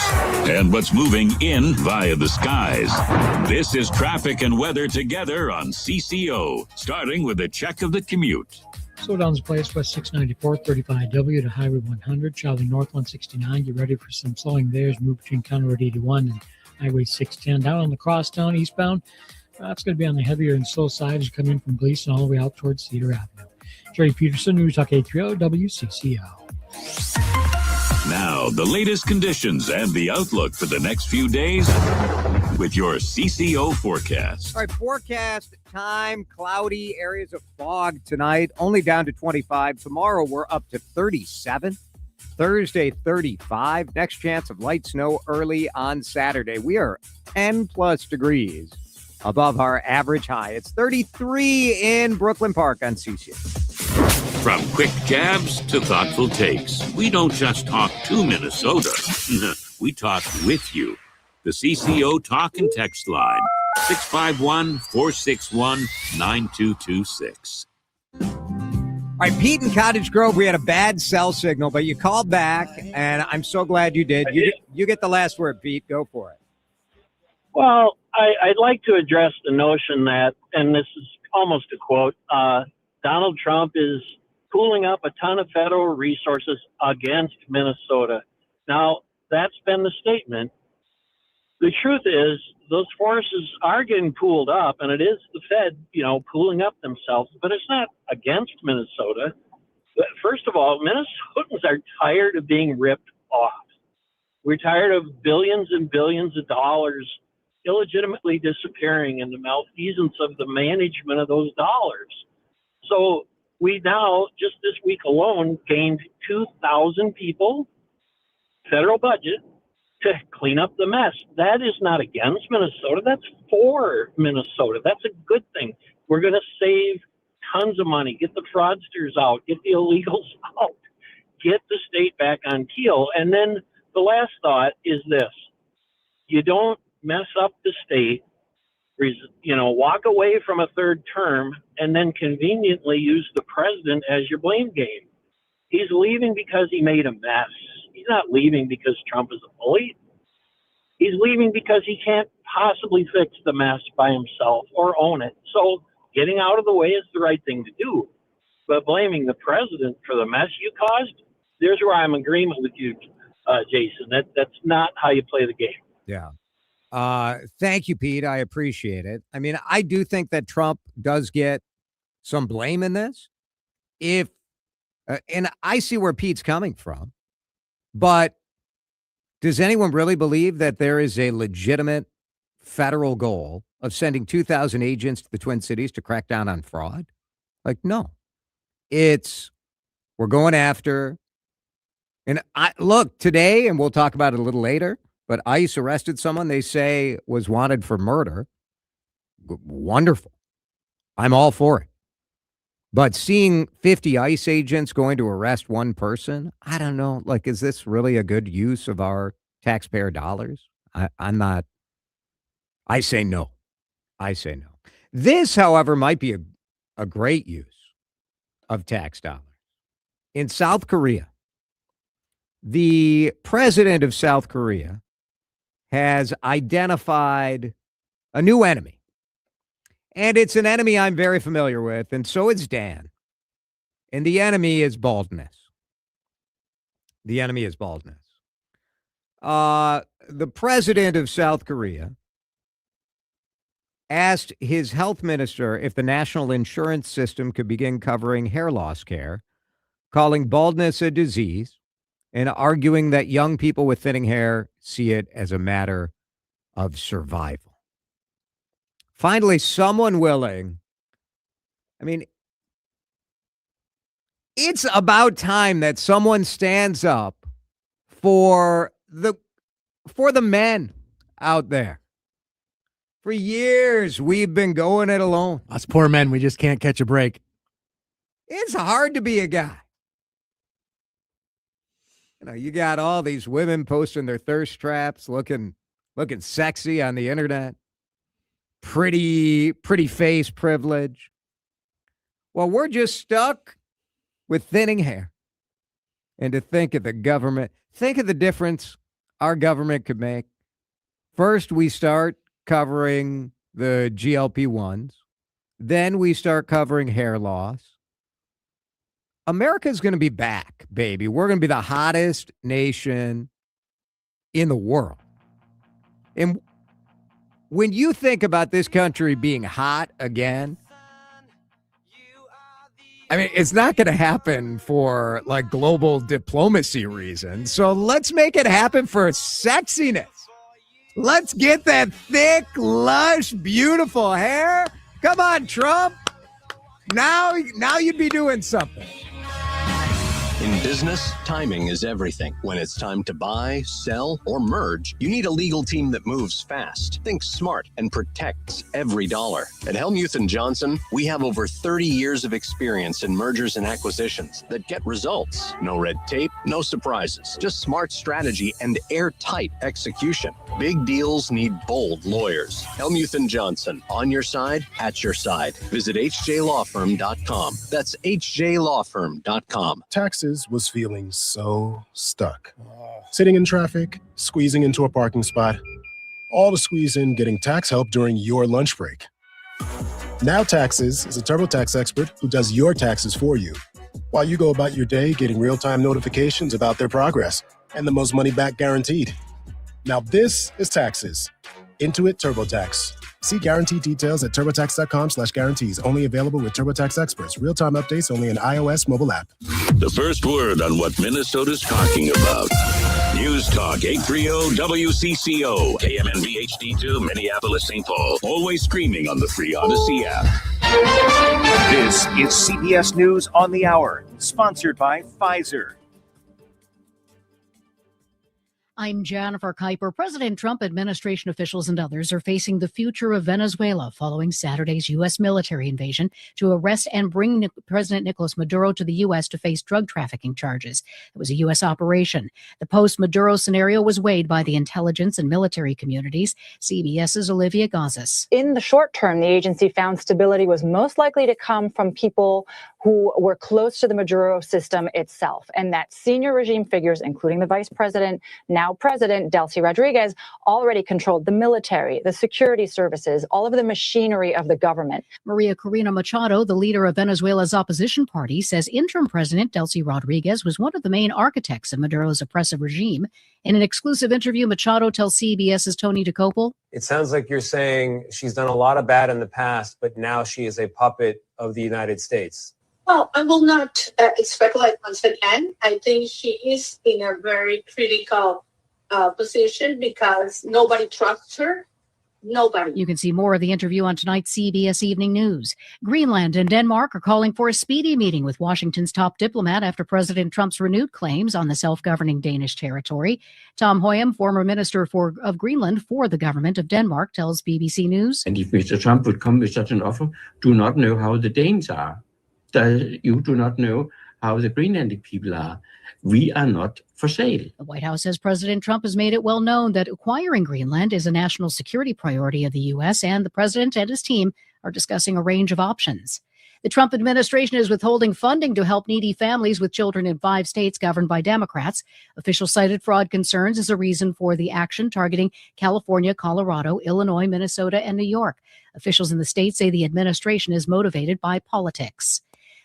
and what's moving in via the skies. This is traffic and weather together on CCO, starting with a check of the commute. Slowdowns place west 694, 35W to Highway 100, traveling north 169. Get ready for some slowing there as move between County Road 81 and Highway 610. Down on the crosstown eastbound, that's going to be on the heavier and slow side as you come in from Gleason all the way out towards Cedar Avenue. Jerry Peterson, News Talk 830 WCCO. Now, the latest conditions and the outlook for the next few days with your CCO forecast. All right, forecast time, cloudy, areas of fog tonight, only down to 25. Tomorrow, we're up to 37. Thursday, 35. Next chance of light snow early on Saturday. We are 10-plus degrees above our average high. It's 33 in Brooklyn Park on CCO. From quick jabs to thoughtful takes, we don't just talk to Minnesota. We talk with you. The CCO talk and text line, 651-461-9226. All right, Pete in Cottage Grove, we had a bad cell signal, but you called back, and I'm so glad you did. You get the last word, Pete. Go for it. Well, I'd like to address the notion that, and this is almost a quote, Donald Trump is pooling up a ton of federal resources against Minnesota. Now, that's been the statement. The truth is, those forces are getting pooled up, and it is the Fed, pooling up themselves, but it's not against Minnesota. But first of all, Minnesotans are tired of being ripped off. We're tired of billions and billions of dollars illegitimately disappearing in the malfeasance of the management of those dollars. So we now, just this week alone, gained 2,000 people, federal budget, to clean up the mess. That is not against Minnesota. That's for Minnesota. That's a good thing. We're going to save tons of money, get the fraudsters out, get the illegals out, get the state back on keel. And then the last thought is this. You don't mess up the state, walk away from a third term, and then conveniently use the president as your blame game. He's leaving because he made a mess. He's not leaving because Trump is a bully. He's leaving because he can't possibly fix the mess by himself or own it. So getting out of the way is the right thing to do. But blaming the president for the mess you caused, there's where I'm in agreement with you, Jason. That's not how you play the game. Yeah. Thank you, Pete. I appreciate it. I mean, I do think that Trump does get some blame in this. And I see where Pete's coming from, but does anyone really believe that there is a legitimate federal goal of sending 2,000 agents to the Twin Cities to crack down on fraud? Like, no. We're going after, and look, today, and we'll talk about it a little later, but ICE arrested someone they say was wanted for murder. Wonderful. I'm all for it. But seeing 50 ICE agents going to arrest one person, I don't know. Like, is this really a good use of our taxpayer dollars? I'm not. I say no. I say no. This, however, might be a great use of tax dollars. In South Korea, the president of South Korea has identified a new enemy. And it's an enemy I'm very familiar with, and so is Dan. And the enemy is baldness. The enemy is baldness. The president of South Korea asked his health minister if the national insurance system could begin covering hair loss care, calling baldness a disease and arguing that young people with thinning hair see it as a matter of survival. Finally, someone willing. I mean, it's about time that someone stands up for the men out there. For years, we've been going it alone. Us poor men, we just can't catch a break. It's hard to be a guy. You know, you got all these women posting their thirst traps, looking sexy on the internet. Pretty face privilege. Well, we're just stuck with thinning hair. And to think of the government, think of the difference our government could make. First, we start covering the GLP-1s. Then we start covering hair loss. America's going to be back, baby. We're going to be the hottest nation in the world. And when you think about this country being hot again, I mean, it's not going to happen for like global diplomacy reasons. So let's make it happen for sexiness. Let's get that thick, lush, beautiful hair. Come on, Trump. Now you'd be doing something. In business, timing is everything. When it's time to buy, sell, or merge, you need a legal team that moves fast, thinks smart, and protects every dollar. At Helmuth & Johnson, we have over 30 years of experience in mergers and acquisitions that get results. No red tape, no surprises, just smart strategy and airtight execution. Big deals need bold lawyers. Helmuth & Johnson, on your side, at your side. Visit hjlawfirm.com. That's hjlawfirm.com. Taxes was feeling so stuck. Sitting in traffic, squeezing into a parking spot, all to squeeze in getting tax help during your lunch break. Now Taxes is a TurboTax expert who does your taxes for you, while you go about your day getting real-time notifications about their progress and the most money back guaranteed. Now this is Taxes. Intuit TurboTax. See guarantee details at turbotax.com/guarantees. Only available with TurboTax experts. Real-time updates only in iOS mobile app. The first word on what Minnesota's talking about. News Talk 830 WCCO, KMNB HD2, Minneapolis, St. Paul. Always streaming on the free Odyssey app. This is CBS News on the Hour, sponsored by Pfizer. I'm Jennifer Kuiper. President Trump, administration officials, and others are facing the future of Venezuela following Saturday's U.S. military invasion to arrest and bring President Nicolas Maduro to the U.S. to face drug trafficking charges. It was a U.S. operation. The post-Maduro scenario was weighed by the intelligence and military communities. CBS's Olivia Gazis. In the short term, the agency found stability was most likely to come from people who were close to the Maduro system itself, and that senior regime figures, including the vice president, now President Delcy Rodriguez, already controlled the military, the security services, all of the machinery of the government. Maria Corina Machado, the leader of Venezuela's opposition party, says interim President Delcy Rodriguez was one of the main architects of Maduro's oppressive regime. In an exclusive interview, Machado tells CBS's Tony DeCopel, "It sounds like you're saying she's done a lot of bad in the past, but now she is a puppet of the United States." Well, I will not speculate once again. I think she is in a very critical position because nobody trusts her. Nobody. You can see more of the interview on tonight's CBS Evening News. Greenland and Denmark are calling for a speedy meeting with Washington's top diplomat after President Trump's renewed claims on the self-governing Danish territory. Tom Høyem, former minister of Greenland for the government of Denmark, tells BBC News. And if Mr. Trump would come with such an offer, do not know how the Danes are. You do not know how the Greenlandic people are. We are not for sale. The White House says President Trump has made it well known that acquiring Greenland is a national security priority of the U.S., and the president and his team are discussing a range of options. The Trump administration is withholding funding to help needy families with children in 5 states governed by Democrats. Officials cited fraud concerns as a reason for the action targeting California, Colorado, Illinois, Minnesota, and New York. Officials in the state say the administration is motivated by politics.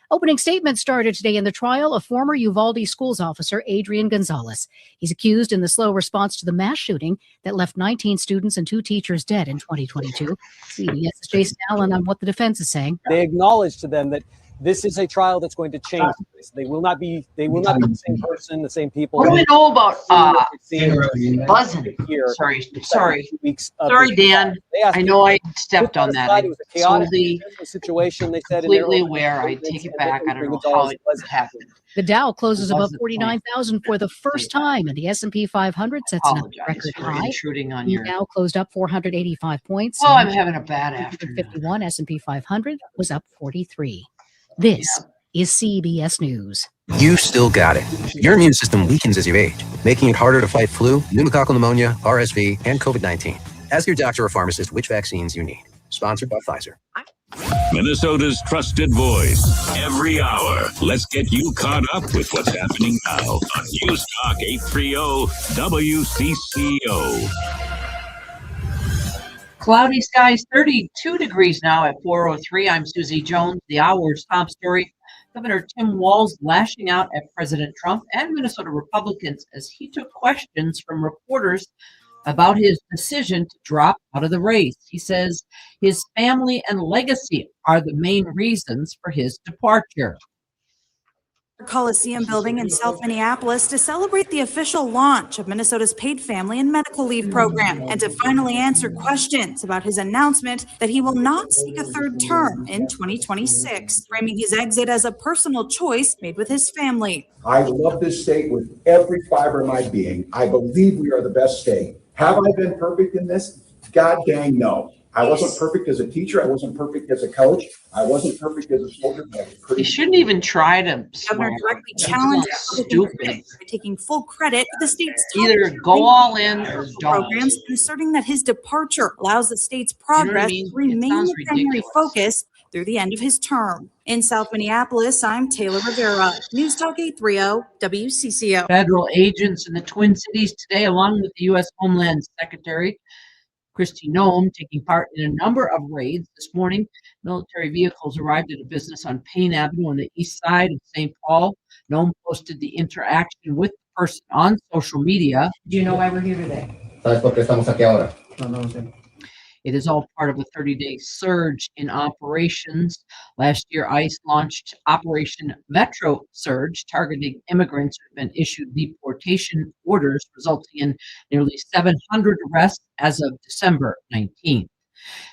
Opening statements started today in the trial of former Uvalde schools officer Adrian Gonzalez. He's accused in the slow response to the mass shooting that left 19 students and 2 teachers dead in 2022. CBS's Jason Allen on what the defense is saying. They acknowledged to them that this is a trial that's going to change this. They will not be the same person, the same people. What do we know about buzzing? Here, Sorry, weeks Dan. I know I stepped on that. It was a chaotic totally situation. They said completely aware. I take it back. I don't know how it happened. The Dow closes above 49,000 for the first time, and the S&P 500 sets another record high. Intruding on The your. Dow closed up 485 points. Oh, I'm having a bad afternoon. 51 S&P 500 was up 43. This is CBS News. You still got it. Your immune system weakens as you age, making it harder to fight flu, pneumococcal pneumonia, RSV, and COVID-19. Ask your doctor or pharmacist which vaccines you need. Sponsored by Pfizer. Minnesota's trusted voice. Every hour. Let's get you caught up with what's happening now on News Talk 830 WCCO. Cloudy skies, 32 degrees now at 4:03. I'm Susie Jones. The hour's top story. Governor Tim Walz lashing out at President Trump and Minnesota Republicans as he took questions from reporters about his decision to drop out of the race. He says his family and legacy are the main reasons for his departure. Coliseum building in South Minneapolis to celebrate the official launch of Minnesota's paid family and medical leave program and to finally answer questions about his announcement that he will not seek a third term in 2026, framing his exit as a personal choice made with his family. I love this state with every fiber of my being. I believe we are the best state. Have I been perfect in this? God dang no. I wasn't perfect as a teacher. I wasn't perfect as a coach. I wasn't perfect as a soldier. You shouldn't even try to. Governor directly challenged by taking full credit for the state's either go all in or don't. Programs and asserting that his departure allows the state's progress to remain the primary focus through the end of his term. In South Minneapolis, I'm Taylor Rivera, News Talk 830 WCCO. Federal agents in the Twin Cities today, along with the U.S. Homeland Secretary Kristi Noem, taking part in a number of raids this morning. Military vehicles arrived at a business on Payne Avenue on the east side of St. Paul. Noem posted the interaction with the person on social media. Do you know why we're here today? It is all part of a 30-day surge in operations. Last year, ICE launched Operation Metro Surge, targeting immigrants who have been issued deportation orders, resulting in nearly 700 arrests as of December 19th.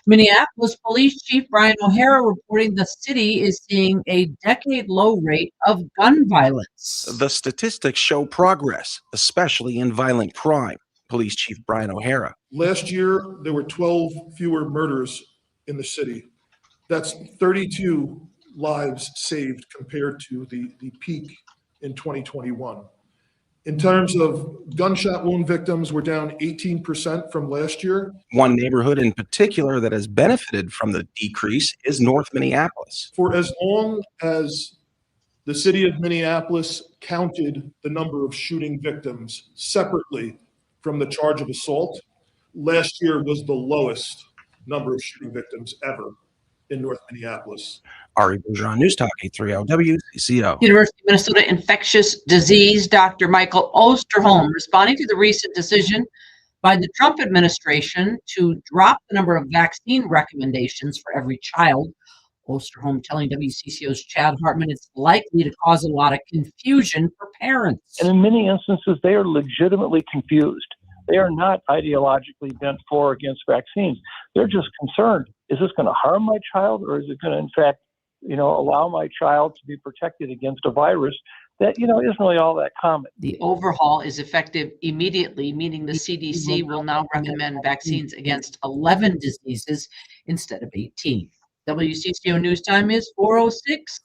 Minneapolis Police Chief Brian O'Hara reporting the city is seeing a decade-low rate of gun violence. The statistics show progress, especially in violent crime. Police Chief Brian O'Hara. Last year, there were 12 fewer murders in the city. That's 32 lives saved compared to the peak in 2021. In terms of gunshot wound victims, we're down 18% from last year. One neighborhood in particular that has benefited from the decrease is North Minneapolis. For as long as the city of Minneapolis counted the number of shooting victims separately from the charge of assault, last year was the lowest number of shooting victims ever in North Minneapolis. Ari Bergeron, News Talk 830 WCCO. University of Minnesota infectious disease Dr. Michael Osterholm responding to the recent decision by the Trump administration to drop the number of vaccine recommendations for every child. Osterholm telling WCCO's Chad Hartman it's likely to cause a lot of confusion for parents. And in many instances, they are legitimately confused. They are not ideologically bent for or against vaccines. They're just concerned. Is this going to harm my child, or is it going to, in fact, allow my child to be protected against a virus that, isn't really all that common? The overhaul is effective immediately, meaning the CDC will now recommend vaccines against 11 diseases instead of 18. WCCO News Time is 4:06.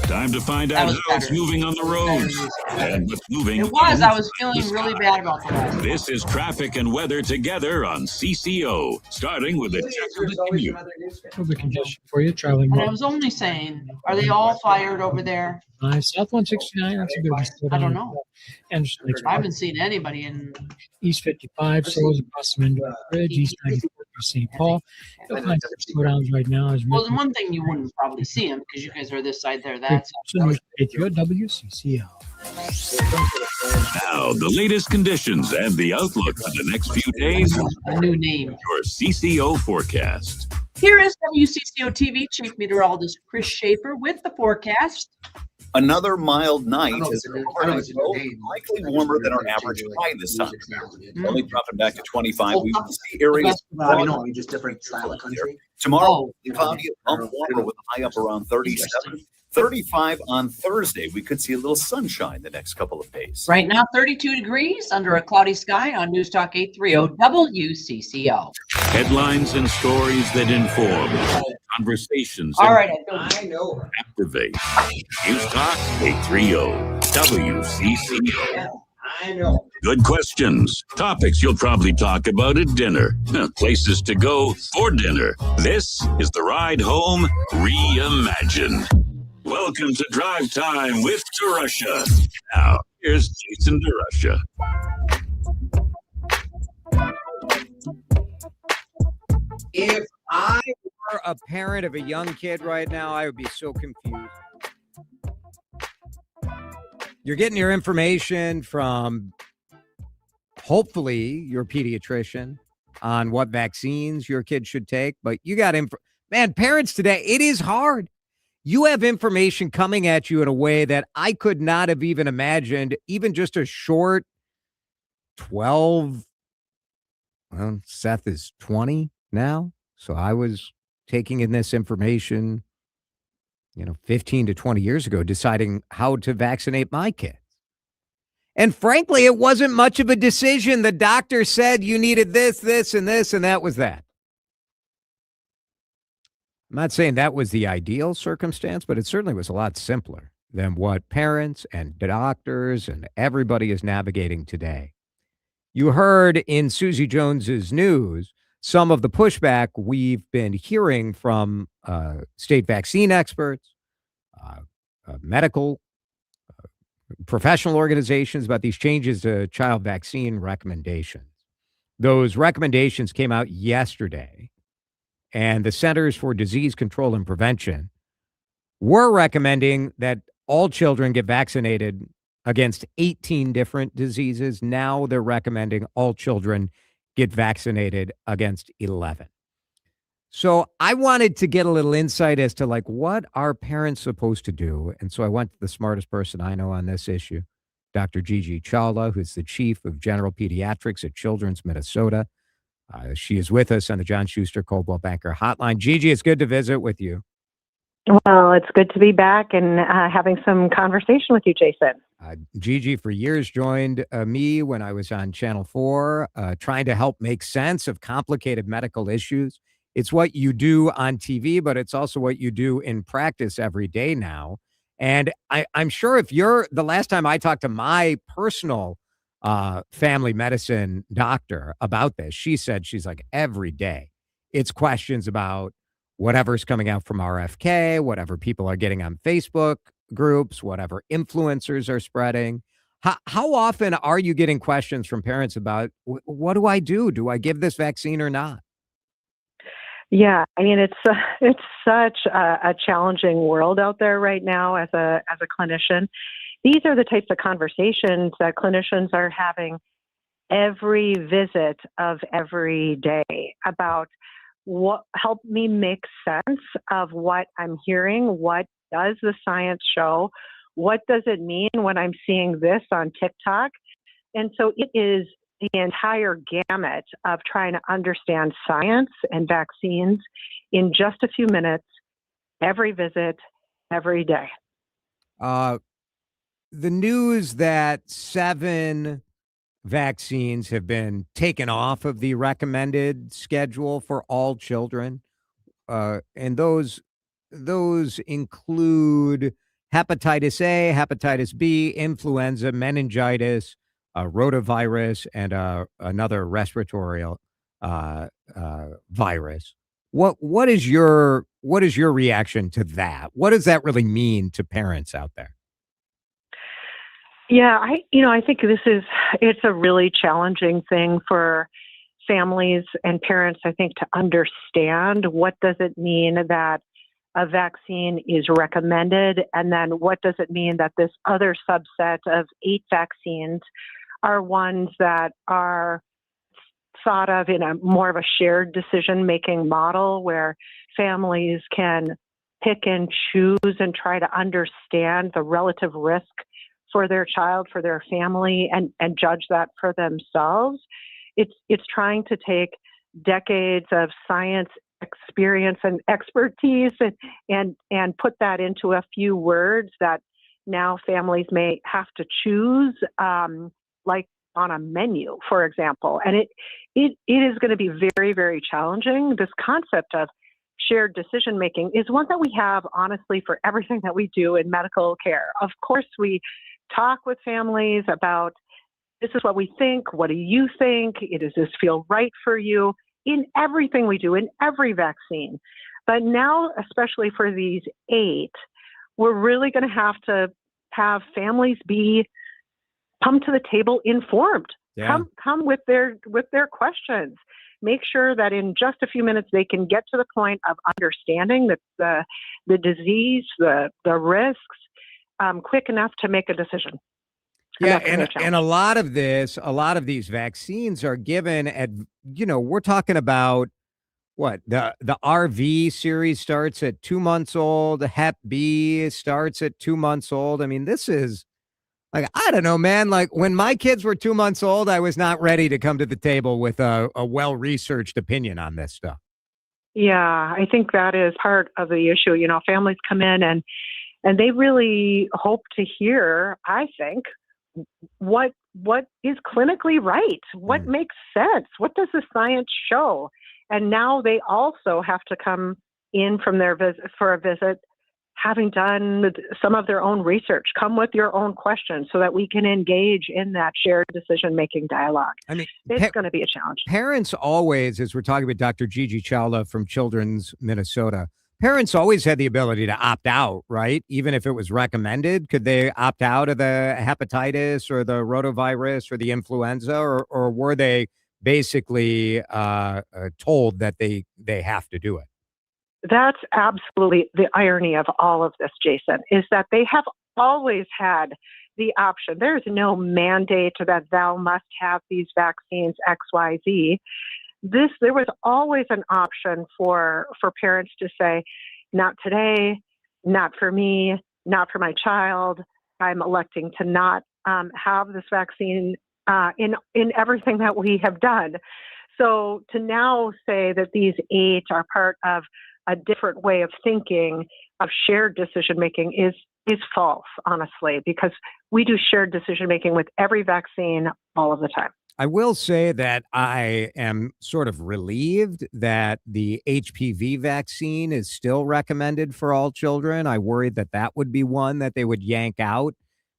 Time to find out how it's moving on the roads and what's moving. It was. I was feeling really bad about that. This is traffic and weather together on CCO, starting with a check of the commute. The congestion for you traveling. And I was only saying, are they all fired over there? South 169. That's a good one. I don't know. Anderson, I haven't seen anybody in East 55, slows across the Mendota Bridge, East 94 to St. Paul. You'll find some slowdowns right now. Well, the one thing you wouldn't probably see them because you guys are this side, there, that side. WCCO. Now, the latest conditions and the outlook for the next few days. A new name. Your CCO forecast. Here is WCCO TV Chief Meteorologist Chris Schaefer with the forecast. Another mild night as likely warmer than our average high this time. Only dropping back to 25. We will see areas. Just different style of country. Tomorrow, cloudy, warmer with a high up around 37. 35 on Thursday. We could see a little sunshine the next couple of days. Right now, 32 degrees under a cloudy sky on News Talk 830 WCCO. Headlines and stories that inform. Conversations. All right, I know. Activate. News Talk 830 WCCO. I know. Good questions. Topics you'll probably talk about at dinner. Places to go for dinner. This is the Ride Home Reimagined. Welcome to Drive Time with DeRUSH. Now, here's Jason DeRUSH. If I were a parent of a young kid right now, I would be so confused. You're getting your information from, hopefully, your pediatrician on what vaccines your kid should take, but you got man, parents today, it is hard. You have information coming at you in a way that I could not have even imagined, even just a short 12. Well, Seth is 20 now. So I was taking in this information, 15 to 20 years ago, deciding how to vaccinate my kids. And frankly, it wasn't much of a decision. The doctor said you needed this, this, and this, and that was that. I'm not saying that was the ideal circumstance, but it certainly was a lot simpler than what parents and doctors and everybody is navigating today. You heard in Susie Jones's news some of the pushback we've been hearing from state vaccine experts, medical, professional organizations about these changes to child vaccine recommendations. Those recommendations came out yesterday. And the Centers for Disease Control and Prevention were recommending that all children get vaccinated against 18 different diseases. Now they're recommending all children get vaccinated against 11. So I wanted to get a little insight as to what are parents supposed to do? And so I went to the smartest person I know on this issue, Dr. Gigi Chawla, who's the chief of general pediatrics at Children's Minnesota. She is with us on the John Schuster Coldwell Banker Hotline. Gigi, it's good to visit with you. Well, it's good to be back and having some conversation with you, Jason. Gigi, for years, joined me when I was on Channel 4, trying to help make sense of complicated medical issues. It's what you do on TV, but it's also what you do in practice every day now. And I'm sure if you're the last time I talked to my personal family medicine doctor about this, she said she's like every day it's questions about whatever's coming out from RFK, whatever people are getting on Facebook groups, whatever influencers are spreading. How often are you getting questions from parents about what do I do? Do I give this vaccine or not? Yeah, I mean, it's such a challenging world out there right now as a clinician. These are the types of conversations that clinicians are having every visit of every day about what help me make sense of what I'm hearing. What does the science show? What does it mean when I'm seeing this on TikTok? And so it is the entire gamut of trying to understand science and vaccines in just a few minutes, every visit, every day. The news that 7 vaccines have been taken off of the recommended schedule for all children, and those include hepatitis A, hepatitis B, influenza, meningitis, rotavirus, and another respiratory virus. What is your reaction to that? What does that really mean to parents out there? Yeah, I think it's a really challenging thing for families and parents, I think, to understand what does it mean that a vaccine is recommended, and then what does it mean that this other subset of 8 vaccines are ones that are thought of in a more of a shared decision-making model where families can pick and choose and try to understand the relative risk for their child, for their family, and judge that for themselves. It's trying to take decades of science experience and expertise and put that into a few words that now families may have to choose, like on a menu, for example. And it is going to be very, very challenging. This concept of shared decision making is one that we have, honestly, for everything that we do in medical care. Of course, we talk with families about, this is what we think. What do you think? Does this feel right for you? In everything we do, in every vaccine. But now, especially for these 8, we're really going to have families come to the table informed. Yeah. Come with their questions. Make sure that in just a few minutes they can get to the point of understanding the disease, the risks, quick enough to make a decision. Yeah, and a lot of these vaccines are given at, we're talking about what, the RV series starts at 2 months old, Hep B starts at 2 months old. I mean, this is like, I don't know, man. Like when my kids were 2 months old, I was not ready to come to the table with a well-researched opinion on this stuff. Yeah, I think that is part of the issue. Families come in and they really hope to hear, I think, what is clinically right, what makes sense, what does the science show. And now they also have to come in from their visit having done some of their own research. Come with your own questions so that we can engage in that shared decision-making dialogue. I mean, it's going to be a challenge. Parents always, as we're talking about Dr. Gigi Chawla from Children's Minnesota, parents always had the ability to opt out, right? Even if it was recommended, could they opt out of the hepatitis or the rotavirus or the influenza, or were they basically told that they have to do it? That's absolutely the irony of all of this, Jason, is that they have always had the option. There's no mandate that thou must have these vaccines X, Y, Z. There was always an option for parents to say, not today, not for me, not for my child. I'm electing to not have this vaccine in everything that we have done. So to now say that these 8 are part of a different way of thinking, of shared decision making, is false, honestly, because we do shared decision making with every vaccine all of the time. I will say that I am sort of relieved that the HPV vaccine is still recommended for all children. I worried that would be one that they would yank out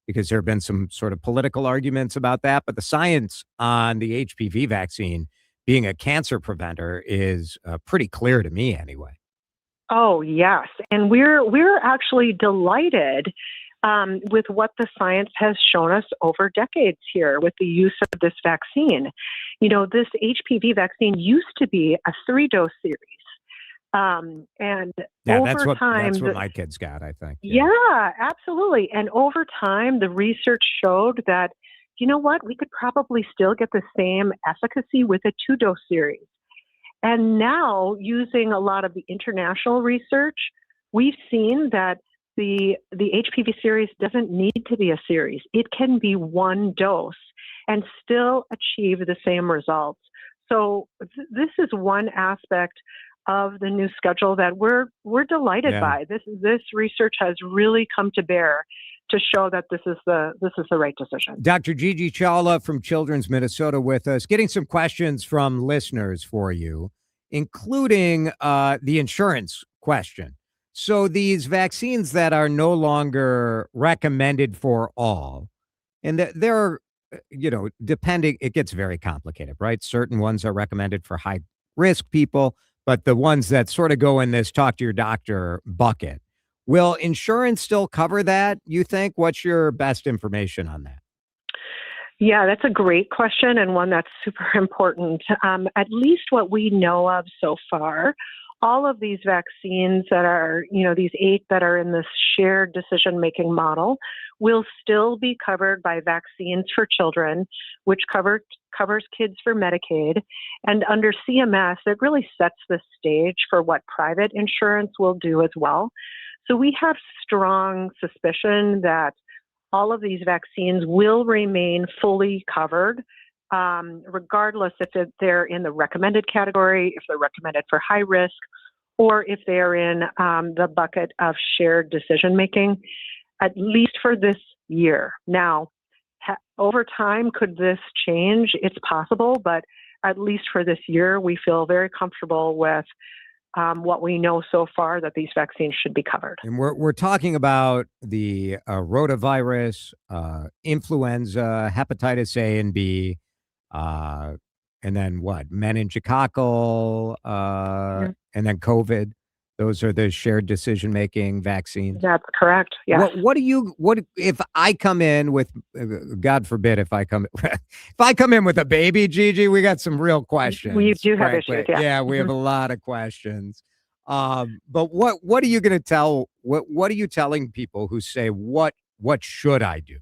because there have been some sort of political arguments about that. But the science on the HPV vaccine being a cancer preventer is pretty clear to me anyway. Oh, yes. And we're actually delighted with what the science has shown us over decades here with the use of this vaccine. This HPV vaccine used to be a 3-dose series. And over time, that's what my kids got, I think. Yeah, absolutely. And over time, the research showed that, we could probably still get the same efficacy with a 2-dose series. And now, using a lot of the international research, we've seen that the HPV series doesn't need to be a series. It can be 1 dose and still achieve the same results. So this is one aspect of the new schedule that we're delighted by. This research has really come to bear to show that this is the right decision. Dr. Gigi Chawla from Children's Minnesota with us, getting some questions from listeners for you, including the insurance question. So these vaccines that are no longer recommended for all, and they're, depending, it gets very complicated, right? Certain ones are recommended for high risk people, but the ones that sort of go in this talk to your doctor bucket, will insurance still cover that, you think? What's your best information on that? Yeah, that's a great question and one that's super important. At least what we know of so far, all of these vaccines that are, these 8 that are in this shared decision-making model will still be covered by Vaccines for Children, which covers covers kids for Medicaid. And under CMS, it really sets the stage for what private insurance will do as well. So we have strong suspicion that all of these vaccines will remain fully covered, regardless if they're in the recommended category, if they're recommended for high risk, or if they're in the bucket of shared decision making, at least for this year. Now, over time, could this change? It's possible, but at least for this year, we feel very comfortable with what we know so far, that these vaccines should be covered. And we're talking about the rotavirus, influenza, hepatitis A and B, and then what? Meningococcal, and then COVID. Those are the shared decision-making vaccines. That's correct. Yeah. What if I come in with, God forbid, if I come in with a baby, Gigi, we got some real questions. We do have frankly. issues. Yeah. Yeah, we have a lot of questions. But what are you going to tell? What are you telling people who say, what should I do?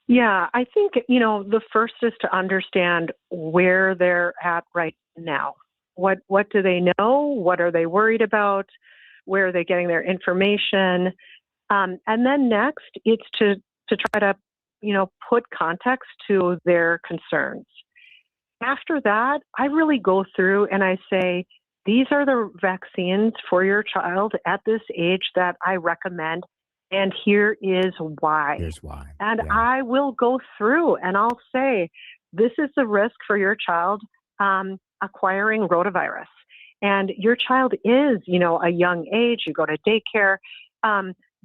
Yeah, I think, the first is to understand where they're at right now. What do they know? What are they worried about? Where are they getting their information? And then next, it's to try to, put context to their concerns. After that, I really go through and I say, these are the vaccines for your child at this age that I recommend, and here is why. Here's why. And I will go through and I'll say, this is the risk for your child acquiring rotavirus. And your child is, a young age, you go to daycare.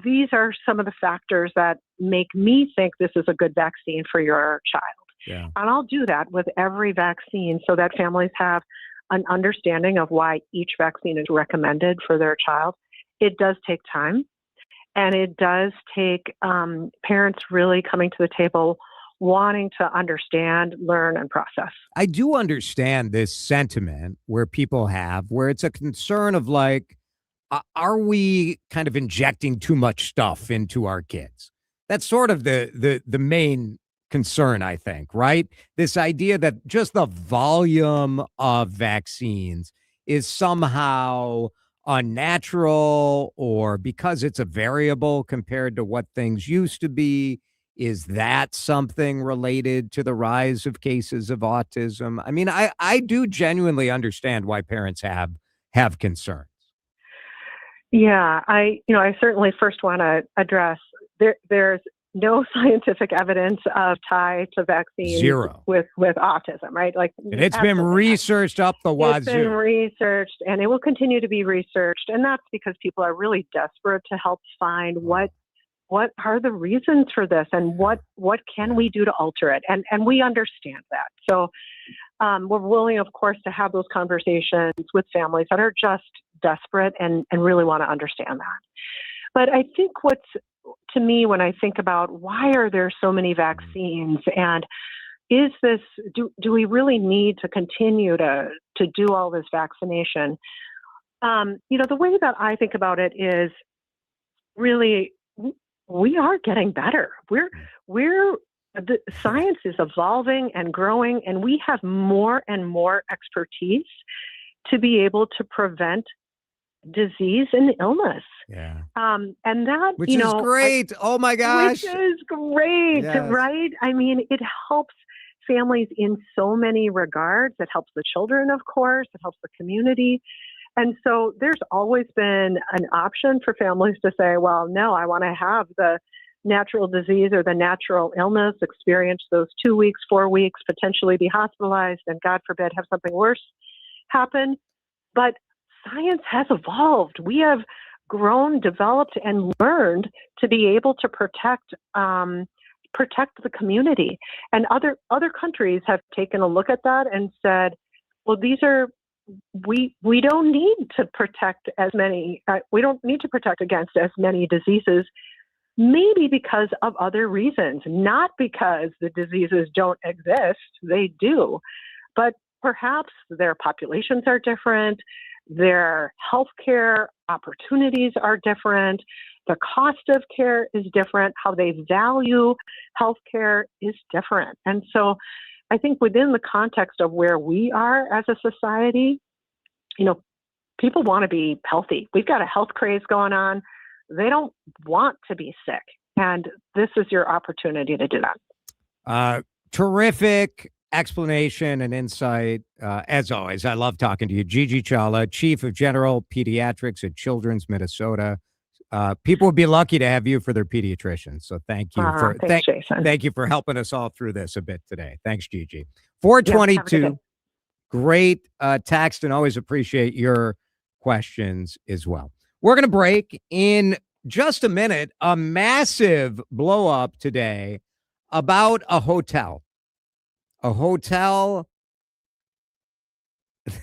These are some of the factors that make me think this is a good vaccine for your child. Yeah. And I'll do that with every vaccine so that families have an understanding of why each vaccine is recommended for their child. It does take time, and it does take parents really coming to the table, wanting to understand, learn, and process. I do understand this sentiment where it's a concern of like, are we kind of injecting too much stuff into our kids? That's sort of the main concern, I think, right? This idea that just the volume of vaccines is somehow unnatural, or because it's a variable compared to what things used to be. Is that something related to the rise of cases of autism? I mean, I do genuinely understand why parents have concerns. Yeah, I certainly first want to address there's no scientific evidence of tie to vaccines Zero. with autism, right? Like, And it's been researched up the wazoo. It's been researched, and it will continue to be researched, and that's because people are really desperate to help find what are the reasons for this, and what can we do to alter it, and we understand that. So we're willing, of course, to have those conversations with families that are just desperate and really want to understand that. But I think to me, when I think about why are there so many vaccines, and is this, do we really need to continue to do all this vaccination? The way that I think about it is really, we are getting better. The science is evolving and growing, and we have more and more expertise to be able to prevent disease and illness. Yeah. And that, Which is great. Oh my gosh. Which is great, Yes. right? I mean, it helps families in so many regards. It helps the children, of course. It helps the community. And so there's always been an option for families to say, well, no, I want to have the natural disease or the natural illness, experience those 2 weeks, 4 weeks, potentially be hospitalized, and God forbid have something worse happen. But science has evolved. We have grown, developed, and learned to be able to protect the community. And other countries have taken a look at that and said, well, we don't need to protect as many. We don't need to protect against as many diseases. Maybe because of other reasons, not because the diseases don't exist. They do, but perhaps their populations are different. Their healthcare opportunities are different. The cost of care is different. How they value healthcare is different. And so I think within the context of where we are as a society, you know, people want to be healthy. We've got a health craze going on. They don't want to be sick. And this is your opportunity to do that. Terrific explanation and insight. As always, I love talking to you. Gigi Chawla, Chief of General Pediatrics at Children's Minnesota. People would be lucky to have you for their pediatricians. So thank you thanks, Jason. Thank you for helping us all through this a bit today. Thanks, Gigi. 422. Yeah, great text, and always appreciate your questions as well. We're going to break in just a minute. A massive blow up today about a hotel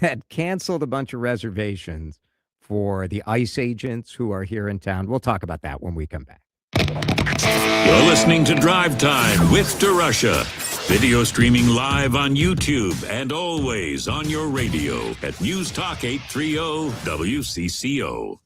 that canceled a bunch of reservations for the ICE agents who are here in town. We'll talk about that when we come back. You're listening to Drive Time with DeRUSH. Video streaming live on YouTube and always on your radio at News Talk 830 WCCO.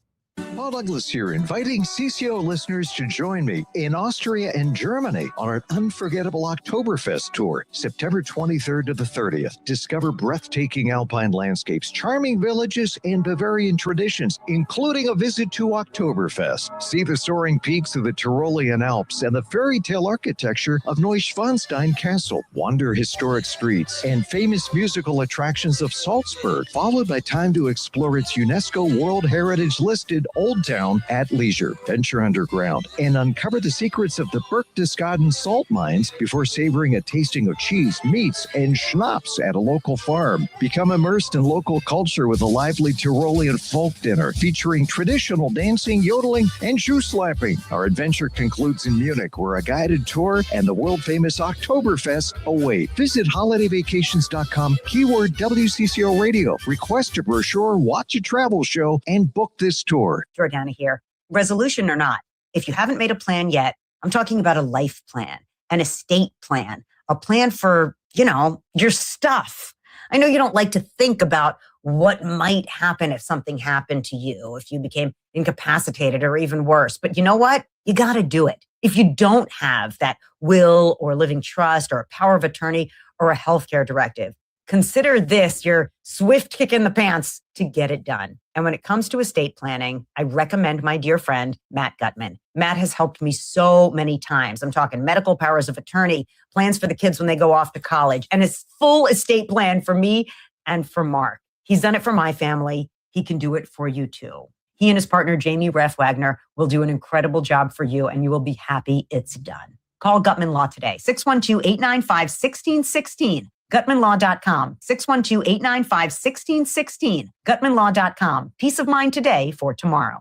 Paul Douglas here, inviting CCO listeners to join me in Austria and Germany on an unforgettable Oktoberfest tour, September 23rd to the 30th. Discover breathtaking alpine landscapes, charming villages, and Bavarian traditions, including a visit to Oktoberfest. See the soaring peaks of the Tyrolean Alps and the fairy tale architecture of Neuschwanstein Castle. Wander historic streets and famous musical attractions of Salzburg, followed by time to explore its UNESCO World Heritage listed Old Town at leisure. Venture underground and uncover the secrets of the Berchtesgaden salt mines before savoring a tasting of cheese, meats, and schnapps at a local farm. Become immersed in local culture with a lively Tyrolean folk dinner featuring traditional dancing, yodeling, and shoe slapping. Our adventure concludes in Munich, where a guided tour and the world-famous Oktoberfest await. Visit holidayvacations.com, keyword WCCO radio. Request a brochure, watch a travel show, and book this tour. Jordana here. Resolution or not, if you haven't made a plan yet, I'm talking about a life plan, an estate plan, a plan for, your stuff. I know you don't like to think about what might happen if something happened to you, if you became incapacitated or even worse. But you know what? You got to do it. If you don't have that will or living trust or a power of attorney or a healthcare directive, consider this your swift kick in the pants to get it done. And when it comes to estate planning, I recommend my dear friend, Matt Gutman. Matt has helped me so many times. I'm talking medical powers of attorney, plans for the kids when they go off to college, and his full estate plan for me and for Mark. He's done it for my family. He can do it for you too. He and his partner, Jamie Reff Wagner, will do an incredible job for you, and you will be happy it's done. Call Gutman Law today, 612-895-1616. GutmanLaw.com, 612-895-1616. GutmanLaw.com. Peace of mind today for tomorrow.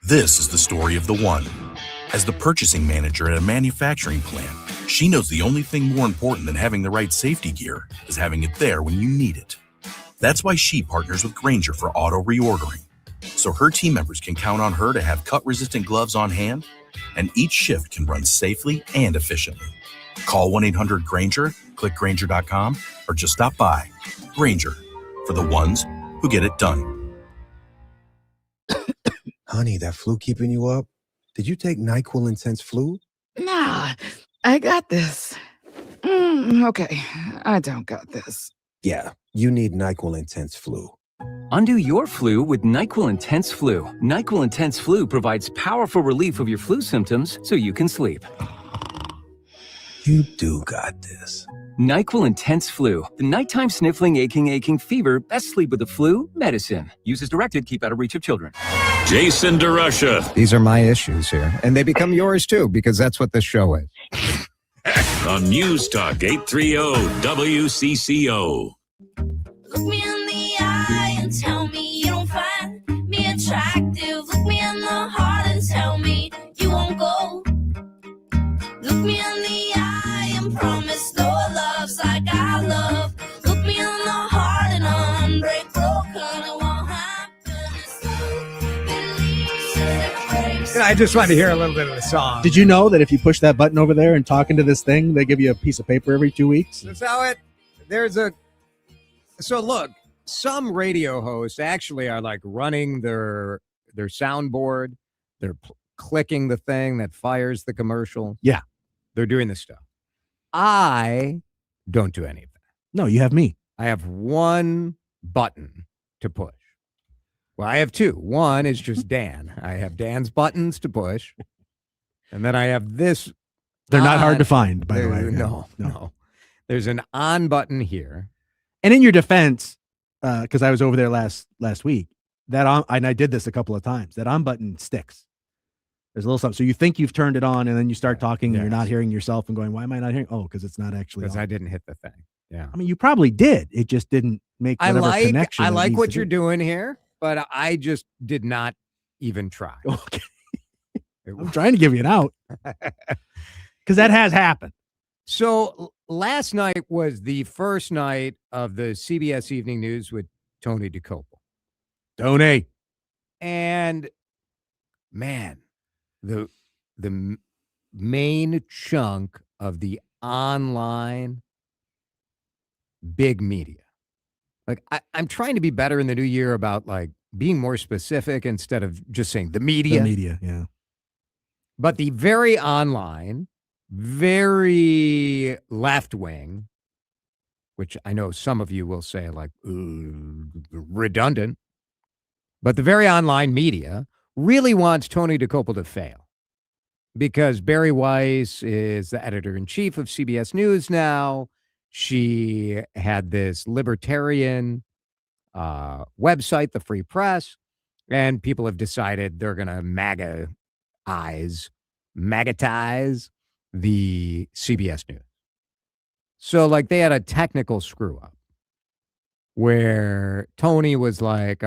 This is the story of the one. As the purchasing manager at a manufacturing plant, she knows the only thing more important than having the right safety gear is having it there when you need it. That's why she partners with Grainger for auto reordering, so her team members can count on her to have cut-resistant gloves on hand, and each shift can run safely and efficiently. Call 1-800-GRAINGER, click Grainger.com, or just stop by. Grainger, for the ones who get it done. Honey, that flu keeping you up? Did you take NyQuil Intense Flu? Nah, I got this. Okay, I don't got this. Yeah, you need NyQuil Intense Flu. Undo your flu with NyQuil Intense Flu. NyQuil Intense Flu provides powerful relief of your flu symptoms so you can sleep. You do got this. NyQuil Intense Flu. The nighttime sniffling, aching fever. Best sleep with the flu medicine. Use as directed. Keep out of reach of children. Jason DeRUSH. These are my issues here, and they become yours too, because that's what this show is. On News Talk 830 WCCO. Look me in the eye and tell me you don't find me attractive. Look me in the heart and tell me you won't go. Look me in the eye and promise no love's like I love. Look me in the heart and unbreak broken. It won't happen. I just wanted to hear a little bit of the song. Did you know that if you push that button over there and talk into this thing, they give you a piece of paper every 2 weeks? That's how it. So look, some radio hosts actually are like running their soundboard. They're clicking the thing that fires the commercial. Yeah. They're doing this stuff. I don't do any of that. No, you have me. I have one button to push. Well, I have two. One is just Dan. I have Dan's buttons to push. And then I have this. They're not hard to find, by the way. No. There's an on button here. And in your defense, because I was over there last week, that on, and I did this a couple of times, that on button sticks. There's a little something. So you think you've turned it on, and then you start talking, and you're not hearing yourself and going, why am I not hearing? Oh, because it's not actually Because on. I didn't hit the thing. Yeah. I mean, you probably did. It just didn't make whatever connection. I it like needs what to you're do. doing here, but I just did not even try. Okay. I'm trying to give you an out. Because that has happened. So last night was the first night of the CBS Evening News with Tony DeCopel. Tony. And man, the main chunk of the online big media. Like I'm trying to be better in the new year about like being more specific instead of just saying the media. The media, yeah. But the very online, very left wing, which I know some of you will say like redundant, but the very online media really wants Tony DeCopel to fail because Barry Weiss is the editor-in-chief of CBS News now. She had this libertarian website, the Free Press, and people have decided they're going to magatize the CBS News. So, like, they had a technical screw up where Tony was like,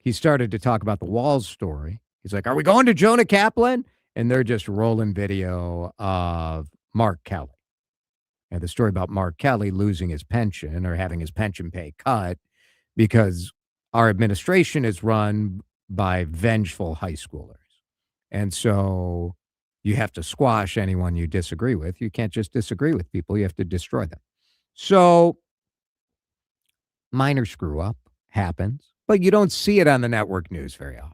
he started to talk about the Walz story. He's like, are we going to Jonah Kaplan? And they're just rolling video of Mark Kelly. And the story about Mark Kelly losing his pension or having his pension pay cut because our administration is run by vengeful high schoolers. And so you have to squash anyone you disagree with. You can't just disagree with people. You have to destroy them. So minor screw up happens, but you don't see it on the network news very often.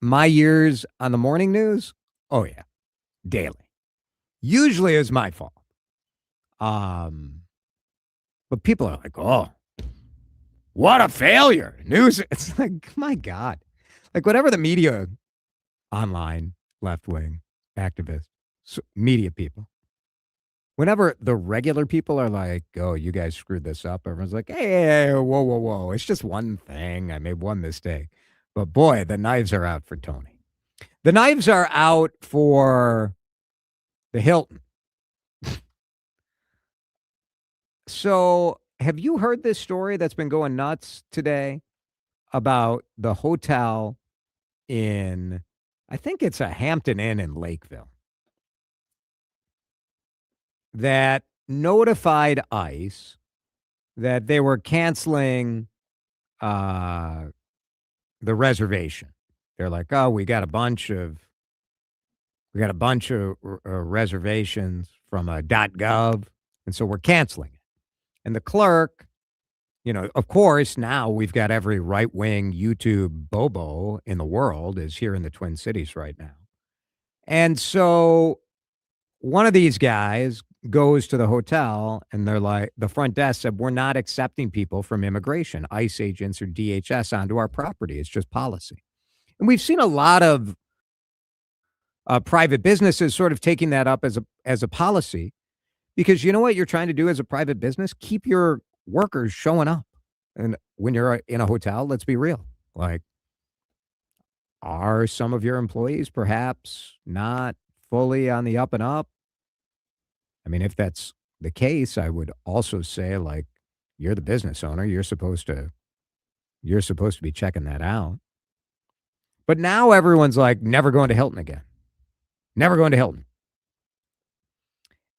My years on the morning news, oh yeah, daily. Usually it's my fault. But people are like, oh, what a failure. News. It's like, my God. Like whatever the media, online, left-wing, activists, media people, whenever the regular people are like, oh, you guys screwed this up, everyone's like, hey, whoa. It's just one thing. I made one mistake. But boy, the knives are out for Tony. The knives are out for the Hilton. So have you heard this story that's been going nuts today about the hotel in, I think it's a Hampton Inn in Lakeville, that notified ICE that they were canceling the reservation. They're like, oh, we got a bunch of reservations from .gov, and so we're canceling it. And the clerk, of course, now we've got every right-wing YouTube bobo in the world is here in the Twin Cities right now. And so one of these guys goes to the hotel and they're like, the front desk said, we're not accepting people from immigration, ICE agents or DHS onto our property. It's just policy. And we've seen a lot of private businesses sort of taking that up as a policy. Because you know what you're trying to do as a private business? Keep your workers showing up. And when you're in a hotel, let's be real. Like, are some of your employees perhaps not fully on the up and up? I mean, if that's the case, I would also say, like, you're the business owner. You're supposed to be checking that out. But now everyone's like, never going to Hilton again. Never going to Hilton.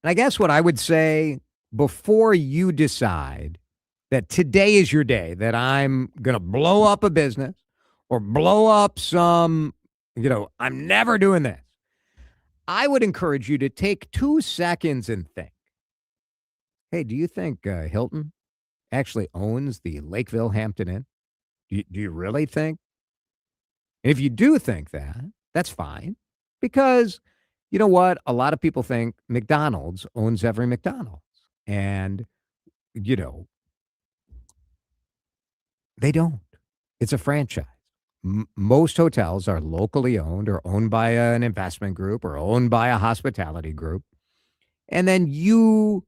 And I guess what I would say before you decide that today is your day, that I'm going to blow up a business or blow up some, I'm never doing this. I would encourage you to take 2 seconds and think, hey, do you think Hilton actually owns the Lakeville Hampton Inn? Do you really think? And if you do think that, that's fine. Because you know what? A lot of people think McDonald's owns every McDonald's. And, you know, they don't. It's a franchise. Most hotels are locally owned or owned by an investment group or owned by a hospitality group. And then you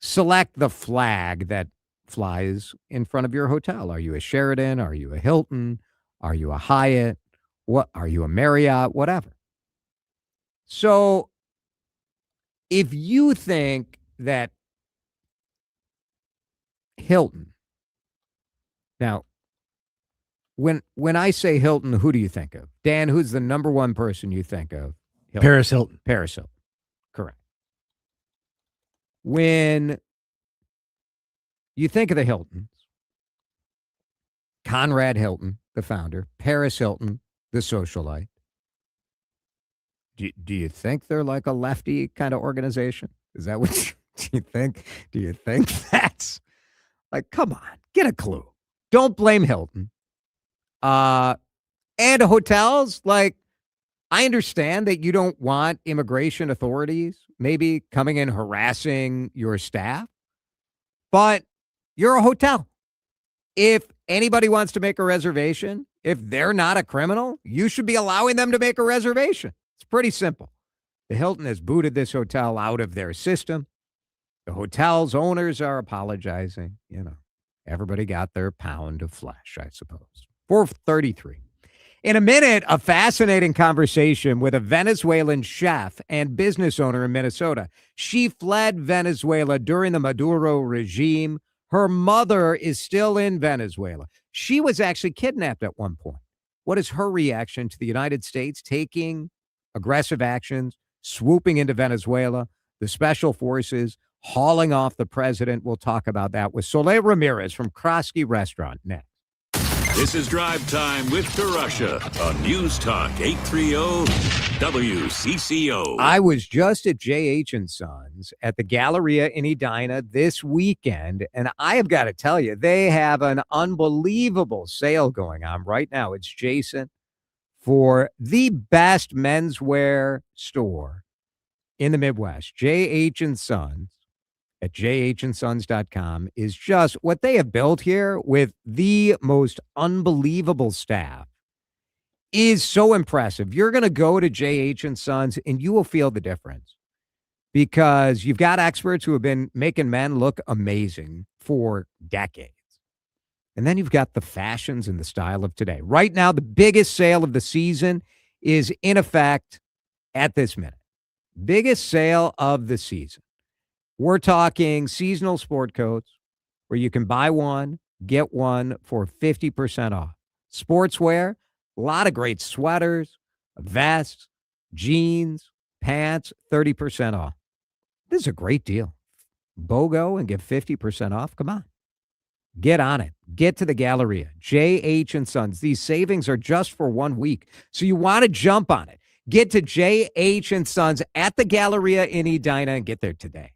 select the flag that flies in front of your hotel. Are you a Sheraton? Are you a Hilton? Are you a Hyatt? What are you, a Marriott? Whatever. So if you think that Hilton, now when I say Hilton, who do you think of? Dan, who's the number one person you think of? Hilton. Paris Hilton. Paris Hilton. Correct. When you think of the Hiltons, Conrad Hilton, the founder, Paris Hilton, the socialite, do you think they're like a lefty kind of organization? Is that what do you think? Do you think that's like, come on, get a clue. Don't blame Hilton. And hotels, like, I understand that you don't want immigration authorities maybe coming in harassing your staff, but you're a hotel. If anybody wants to make a reservation, if they're not a criminal, you should be allowing them to make a reservation. It's pretty simple. The Hilton has booted this hotel out of their system. The hotel's owners are apologizing. You know, everybody got their pound of flesh, I suppose. 433. In a minute, a fascinating conversation with a Venezuelan chef and business owner in Minnesota. She fled Venezuela during the Maduro regime. Her mother is still in Venezuela. She was actually kidnapped at one point. What is her reaction to the United States taking aggressive actions, swooping into Venezuela, the special forces, hauling off the president? We'll talk about that with Soleil Ramirez from Krosky Restaurant next. This is Drive Time with DeRUSH on News Talk 830 WCCO. I was just at J.H. & Sons at the Galleria in Edina this weekend, and I have got to tell you, they have an unbelievable sale going on right now. It's Jason for the best menswear store in the Midwest. J.H. & Sons at jhandsons.com is just what they have built here with the most unbelievable staff is so impressive. You're going to go to J.H. & Sons and you will feel the difference because you've got experts who have been making men look amazing for decades. And then you've got the fashions and the style of today. Right now, the biggest sale of the season is in effect at this minute. Biggest sale of the season. We're talking seasonal sport coats where you can buy one, get one for 50% off. Sportswear, a lot of great sweaters, vests, jeans, pants, 30% off. This is a great deal. BOGO and get 50% off. Come on. Get on it. Get to the Galleria. J.H. & Sons. These savings are just for 1 week. So you want to jump on it. Get to J.H. & Sons at the Galleria in Edina and get there today.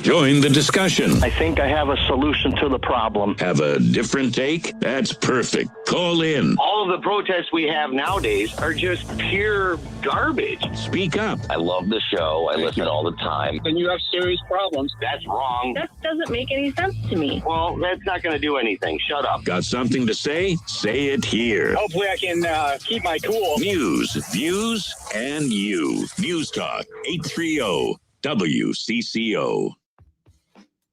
Join the discussion. I think I have a solution to the problem. Have a different take? That's perfect. Call in. All of the protests we have nowadays are just pure garbage. Speak up. I love the show. I listen all the time. When you have serious problems, that's wrong. That doesn't make any sense to me. Well, that's not going to do anything. Shut up. Got something to say? Say it here. Hopefully I can keep my cool. News, views, and you. News Talk 830 WCCO.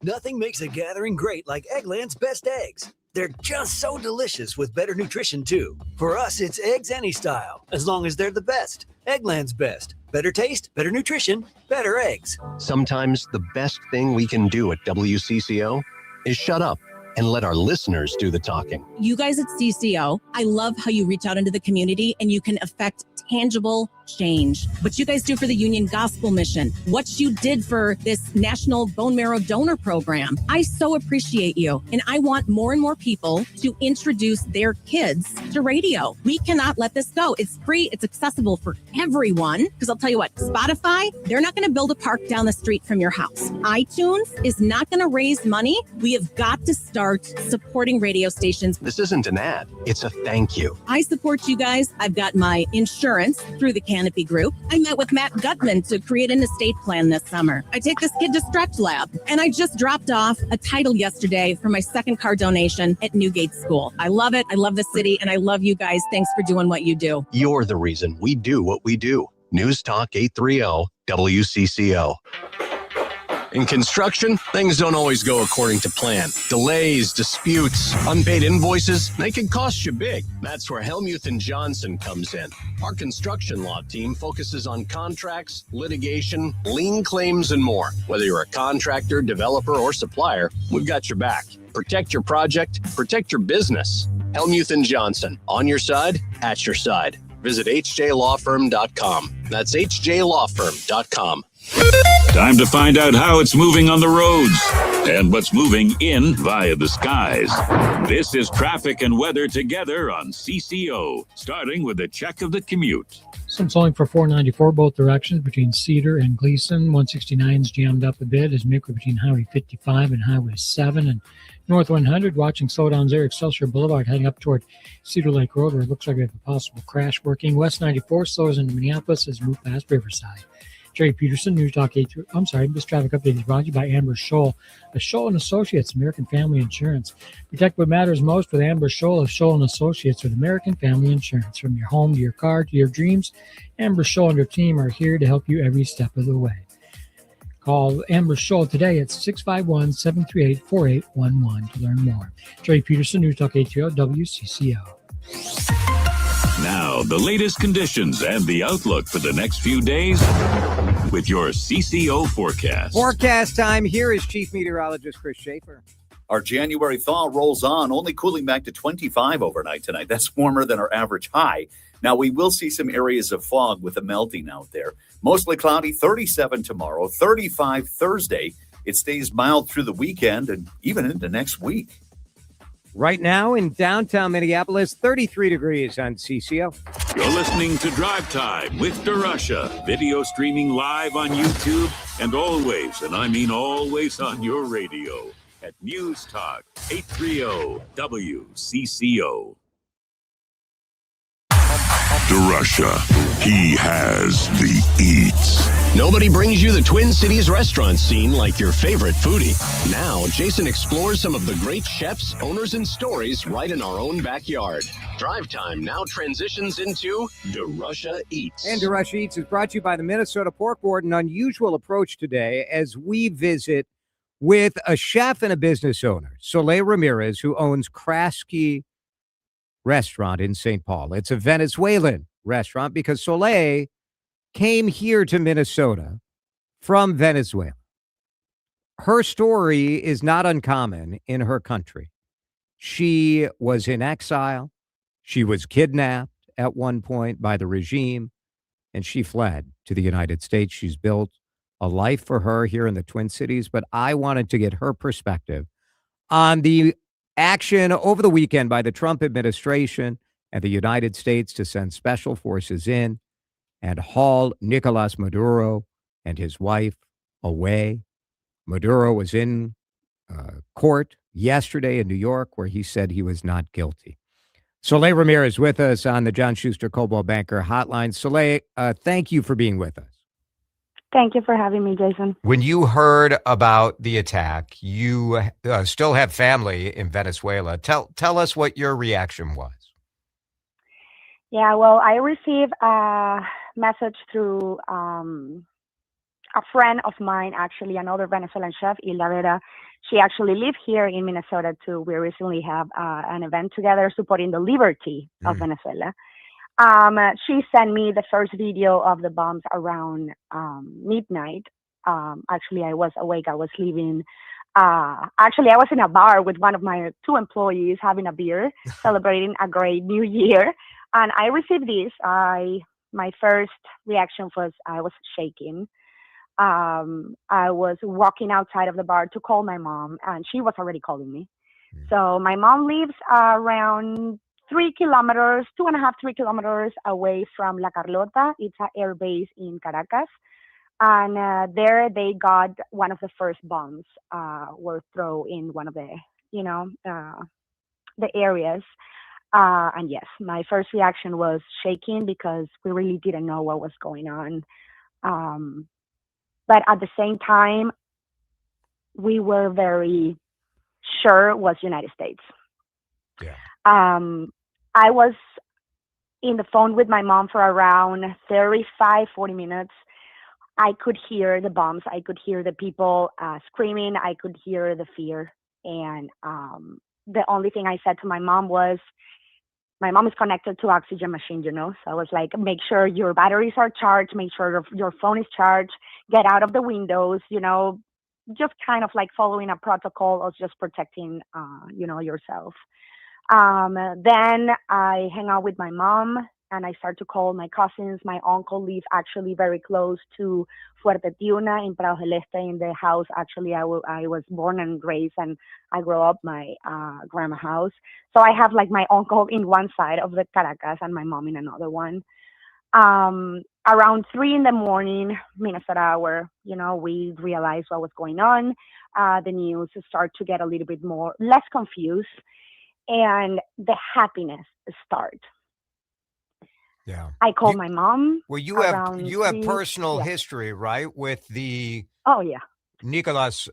Nothing makes a gathering great like Eggland's Best Eggs. They're just so delicious with better nutrition, too. For us, it's eggs any style, as long as they're the best. Eggland's Best. Better taste, better nutrition, better eggs. Sometimes the best thing we can do at WCCO is shut up and let our listeners do the talking. You guys at CCO, I love how you reach out into the community and you can affect tangible change, what you guys do for the Union Gospel Mission, what you did for this National Bone Marrow Donor Program. I so appreciate you. And I want more and more people to introduce their kids to radio. We cannot let this go. It's free. It's accessible for everyone. Because I'll tell you what, Spotify, they're not going to build a park down the street from your house. iTunes is not going to raise money. We have got to start supporting radio stations. This isn't an ad. It's a thank you. I support you guys. I've got my insurance through the Canopy Group. I met with Matt Gutman to create an estate plan this summer. I take this kid to Stretch Lab. And I just dropped off a title yesterday for my second car donation at Newgate School. I love it. I love the city. And I love you guys. Thanks for doing what you do. You're the reason we do what we do. News Talk 830 WCCO. In construction, things don't always go according to plan. Delays, disputes, unpaid invoices, they can cost you big. That's where Helmuth & Johnson comes in. Our construction law team focuses on contracts, litigation, lien claims, and more. Whether you're a contractor, developer, or supplier, we've got your back. Protect your project, protect your business. Helmuth & Johnson, on your side, at your side. Visit hjlawfirm.com. That's hjlawfirm.com. Time to find out how it's moving on the roads and what's moving in via the skies. This is traffic and weather together on CCO, starting with a check of the commute. Some slowing for 494 both directions between Cedar and Gleason. 169's jammed up a bit as make way between Highway 55 and Highway 7. And North 100 watching slowdowns there. Excelsior Boulevard heading up toward Cedar Lake Road where it looks like we have a possible crash working. West 94 slows into Minneapolis as we move past Riverside. Jerry Peterson, News Talk 8. This traffic update is brought to you by Amber Scholl. Scholl and Associates, American Family Insurance. Protect what matters most with Amber Scholl of Scholl and Associates with American Family Insurance. From your home to your car to your dreams, Amber Scholl and her team are here to help you every step of the way. Call Amber Scholl today at 651-738-4811 to learn more. Jerry Peterson, News Talk 830 WCCO. Now, the latest conditions and the outlook for the next few days with your CCO forecast. Forecast time. Here is Chief Meteorologist Chris Schaefer. Our January thaw rolls on, only cooling back to 25 overnight tonight. That's warmer than our average high. Now, we will see some areas of fog with the melting out there. Mostly cloudy, 37 tomorrow, 35 Thursday. It stays mild through the weekend and even into next week. Right now in downtown Minneapolis, 33 degrees on CCO. You're listening to Drive Time with DeRUSH Hour, video streaming live on YouTube and always, and I mean always, on your radio at News Talk 830 WCCO. DeRUSH Hour, he has the eats. Nobody brings you the Twin Citeis restaurant scene like your favorite foodie. Now, Jason explores some of the great chefs, owners, and stories right in our own backyard. Drive Time now transitions into DeRUSH Eats. And DeRUSH Eats is brought to you by the Minnesota Pork Board. An unusual approach today as we visit with a chef and a business owner, Soleil Ramirez, who owns Kraski Restaurant in St. Paul. It's a Venezuelan restaurant because Soleil came here to Minnesota from Venezuela. Her story is not uncommon in her country. She was in exile. She was kidnapped at one point by the regime, and she fled to the United States. She's built a life for her here in the Twin Cities, but I wanted to get her perspective on the action over the weekend by the Trump administration and the United States to send special forces in and haul Nicolas Maduro and his wife away. Maduro was in court yesterday in New York where he said he was not guilty. Soleil Ramirez with us on the John Schuster Coldwell Banker Hotline. Soleil, thank you for being with us. Thank you for having me, Jason. When you heard about the attack, you still have family in Venezuela. Tell us what your reaction was. Yeah, well, I received a message through a friend of mine, actually, another Venezuelan chef, Hilda Vera. She actually lives here in Minnesota, too. We recently have an event together supporting the liberty of Venezuela. She sent me the first video of the bombs around midnight. Actually, I was awake. I was leaving. Actually, I was in a bar with one of my two employees having a beer, celebrating a great new year. And I received this. I My first reaction was I was shaking. I was walking outside of the bar to call my mom, and she was already calling me. So my mom lives around 3 kilometers, 2.5, 3 kilometers away from La Carlota. It's an air base in Caracas. And there they got one of the first bombs were thrown in one of the, the areas. And yes, my first reaction was shaking because we really didn't know what was going on. But at the same time, we were very sure it was United States. Yeah. I was in the phone with my mom for around 35, 40 minutes. I could hear the bombs. I could hear the people screaming. I could hear the fear. And the only thing I said to my mom was, my mom is connected to oxygen machine, So I was like, make sure your batteries are charged, make sure your phone is charged, get out of the windows, just kind of like following a protocol of just protecting, yourself. Then I hang out with my mom and I start to call my cousins. My uncle lives actually very close to Fuerte Tiuna in Prado del Este, in the house. Actually, I was born and raised, and I grew up my grandma house. So I have like my uncle in one side of the Caracas and my mom in another one. Around 3 a.m, Minnesota hour, we realized what was going on. The news start to get a little bit less confused, and the happiness start. Yeah. I called my mom. Well, you have personal history, right, with the Nicolas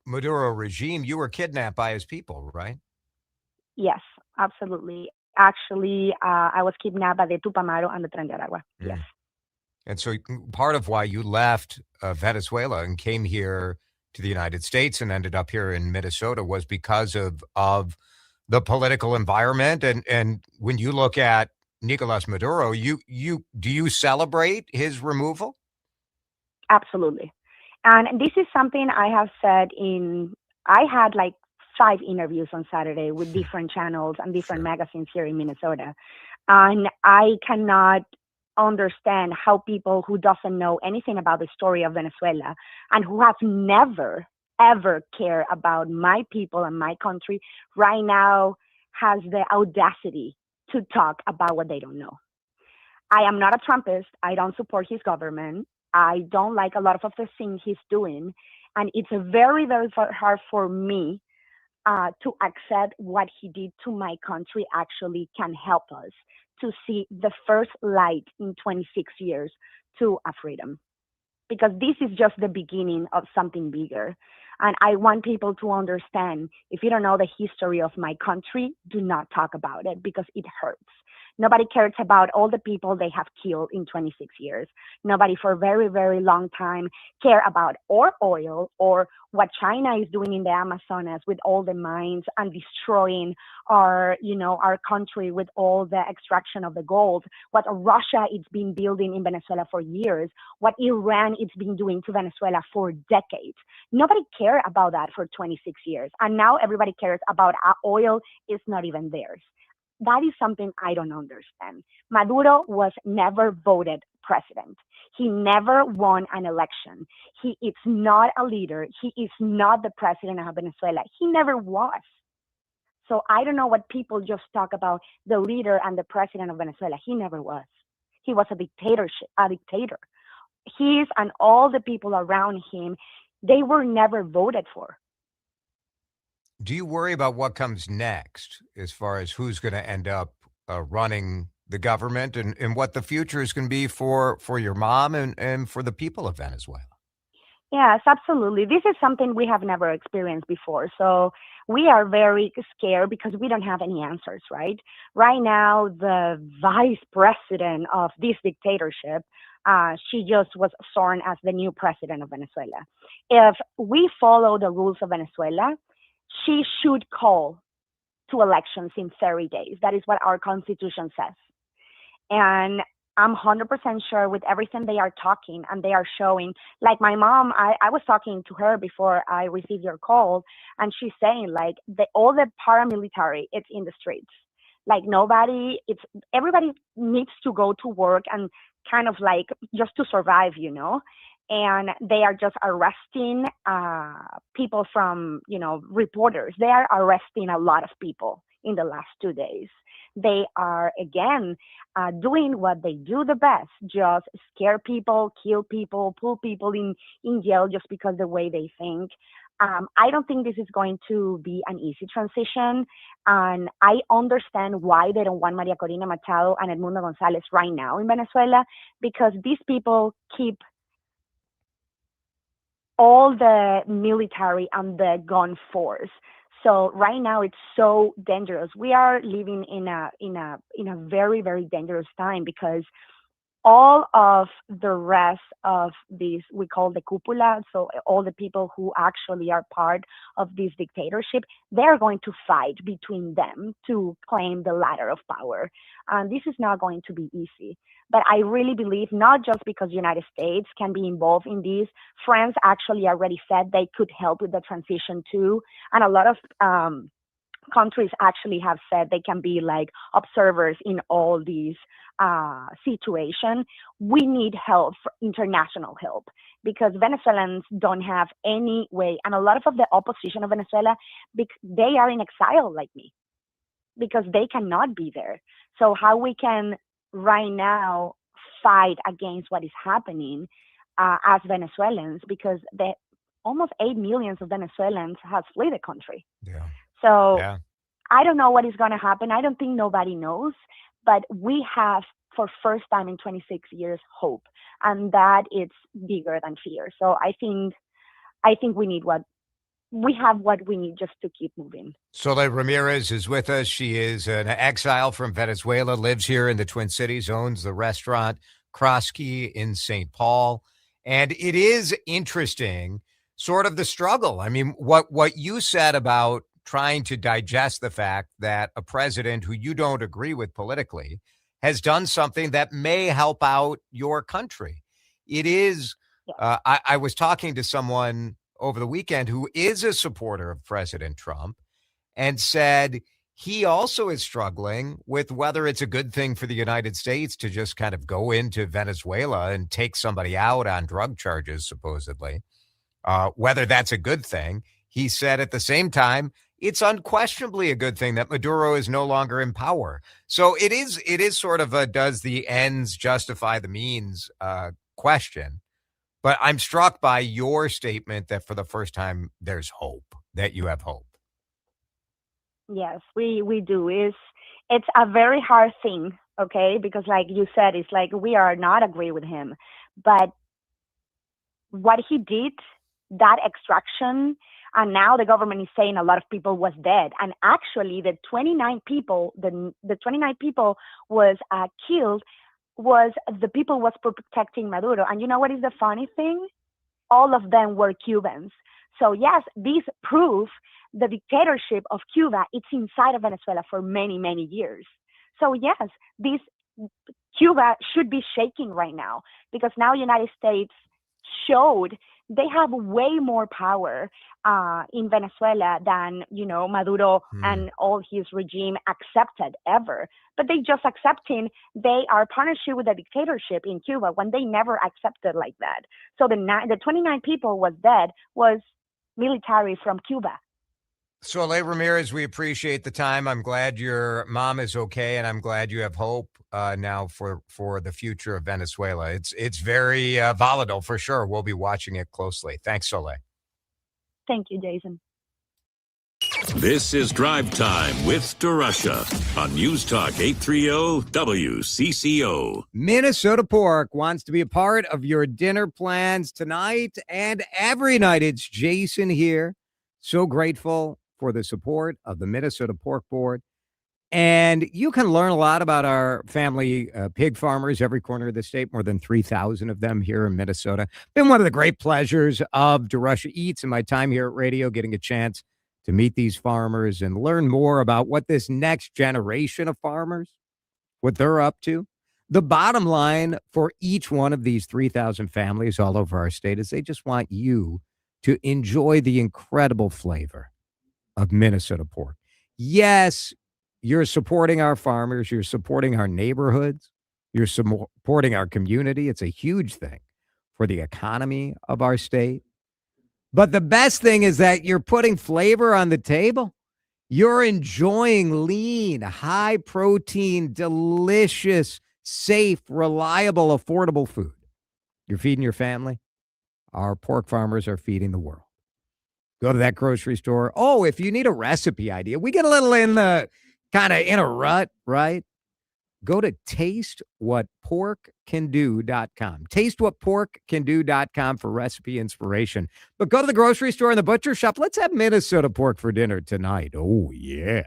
Maduro regime. You were kidnapped by his people, right? Yes, absolutely. Actually, I was kidnapped by the Tupamaro and the Tren de Aragua. Yes. And so part of why you left Venezuela and came here to the United States and ended up here in Minnesota was because of the political environment. And when you look at Nicolas Maduro, do you celebrate his removal? Absolutely. And this is something I have said I had like 5 interviews on Saturday with different channels and different magazines here in Minnesota. And I cannot understand how people who doesn't know anything about the story of Venezuela and who have never, ever cared about my people and my country right now has the audacity to talk about what they don't know. I am not a Trumpist. I don't support his government. I don't like a lot of the things he's doing. And it's very, very hard for me to accept what he did to my country actually can help us to see the first light in 26 years to a freedom. Because this is just the beginning of something bigger. And I want people to understand, if you don't know the history of my country, do not talk about it because it hurts. Nobody cares about all the people they have killed in 26 years. Nobody for a very, very long time care about our oil or what China is doing in the Amazonas with all the mines and destroying our country with all the extraction of the gold, what Russia is been building in Venezuela for years, what Iran is been doing to Venezuela for decades. Nobody cared about that for 26 years. And now everybody cares about our oil is not even theirs. That is something I don't understand. Maduro was never voted president. He never won an election. He is not a leader. He is not the president of Venezuela. He never was. So I don't know what people just talk about the leader and the president of Venezuela. He never was. He was a dictator. He and all the people around him, they were never voted for. Do you worry about what comes next as far as who's going to end up running the government and what the future is going to be for your mom and for the people of Venezuela? Yes, absolutely. This is something we have never experienced before. So we are very scared because we don't have any answers, right? Right now, the vice president of this dictatorship, she just was sworn as the new president of Venezuela. If we follow the rules of Venezuela, she should call to elections in 30 days. That is what our constitution says. And I'm 100% sure with everything they are talking and they are showing, like my mom, I was talking to her before I received your call, and she's saying like all the paramilitary, it's in the streets. Like everybody needs to go to work and kind of like just to survive, and they are just arresting people from, reporters. They are arresting a lot of people in the last 2 days. They are, again, doing what they do the best, just scare people, kill people, pull people in jail just because the way they think. I don't think this is going to be an easy transition. And I understand why they don't want Maria Corina Machado and Edmundo Gonzalez right now in Venezuela, because these people keep all the military and the gun force. So right now it's so dangerous. We are living in a very, very dangerous time, because all of the rest of these, we call the cúpula, so all the people who actually are part of this dictatorship, they're going to fight between them to claim the ladder of power. And this is not going to be easy. But I really believe, not just because the United States can be involved in this, France actually already said they could help with the transition too. And a lot of countries actually have said they can be like observers in all these situation. We need help, international help, because Venezuelans don't have any way, and a lot of the opposition of Venezuela, they are in exile like me, because they cannot be there. So how we can right now fight against what is happening as Venezuelans, because almost 8 million of Venezuelans have fled the country. Yeah. So yeah. I don't know what is going to happen. I don't think nobody knows. But we have, for first time in 26 years, hope, and that it's bigger than fear. So I think we have what we need just to keep moving. Soleil Ramirez is with us. She is an exile from Venezuela, lives here in the Twin Cities, owns the restaurant Krosky in St. Paul. And it is interesting, sort of the struggle. I mean, what you said about trying to digest the fact that a president who you don't agree with politically has done something that may help out your country. It is, I was talking to someone over the weekend who is a supporter of President Trump and said he also is struggling with whether it's a good thing for the United States to just kind of go into Venezuela and take somebody out on drug charges, supposedly, whether that's a good thing. He said at the same time, it's unquestionably a good thing that Maduro is no longer in power. So it is sort of a does the ends justify the means question. But I'm struck by your statement that for the first time there's hope, that you have hope. Yes, we do. It's a very hard thing, okay? Because like you said, it's like we are not agree with him. But what he did, that extraction, and now the government is saying a lot of people was dead. And actually the 29 people, the 29 people was killed, was the people was protecting Maduro. And you know what is the funny thing? All of them were Cubans. So yes, this proof the dictatorship of Cuba, it's inside of Venezuela for many, many years. So yes, this Cuba should be shaking right now, because now United States showed they have way more power in Venezuela than, Maduro and all his regime accepted ever. But they just accepting they are partnership with the dictatorship in Cuba when they never accepted like that. So the 29 people was dead was military from Cuba. Soleil Ramirez, we appreciate the time. I'm glad your mom is okay, and I'm glad you have hope now for the future of Venezuela. It's very volatile for sure. We'll be watching it closely. Thanks, Soleil. Thank you, Jason. This is Drive Time with DeRUSH on News Talk 830 WCCO. Minnesota Pork wants to be a part of your dinner plans tonight and every night. It's Jason here. So grateful for the support of the Minnesota Pork Board. And you can learn a lot about our family pig farmers every corner of the state, more than 3,000 of them here in Minnesota. Been one of the great pleasures of DeRUSH Eats in my time here at radio, getting a chance to meet these farmers and learn more about what this next generation of farmers, what they're up to. The bottom line for each one of these 3,000 families all over our state is they just want you to enjoy the incredible flavor of Minnesota pork. Yes, You're supporting our farmers. You're supporting our neighborhoods. You're supporting our community. It's a huge thing for the economy of our state. But the best thing is that you're putting flavor on the table. You're enjoying lean, high protein, delicious, safe, reliable, affordable food. You're feeding your family. Our pork farmers are feeding the world. Go to that grocery store. Oh, if you need a recipe idea, we get a little in the kind of in a rut, right? Go to tastewhatporkcando.com. Tastewhatporkcando.com for recipe inspiration. But go to the grocery store and the butcher shop. Let's have Minnesota pork for dinner tonight. Oh, yeah.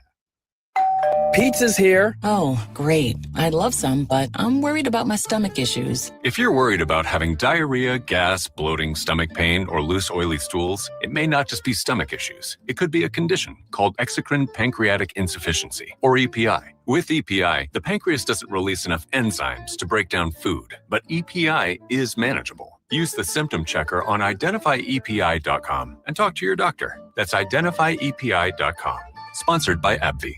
Pizza's here. Oh, great. I'd love some, but I'm worried about my stomach issues. If you're worried about having diarrhea, gas, bloating, stomach pain, or loose, oily stools, it may not just be stomach issues. It could be a condition called exocrine pancreatic insufficiency, or EPI. With EPI, the pancreas doesn't release enough enzymes to break down food, but EPI is manageable. Use the symptom checker on identifyepi.com and talk to your doctor. That's identifyepi.com. Sponsored by AbbVie.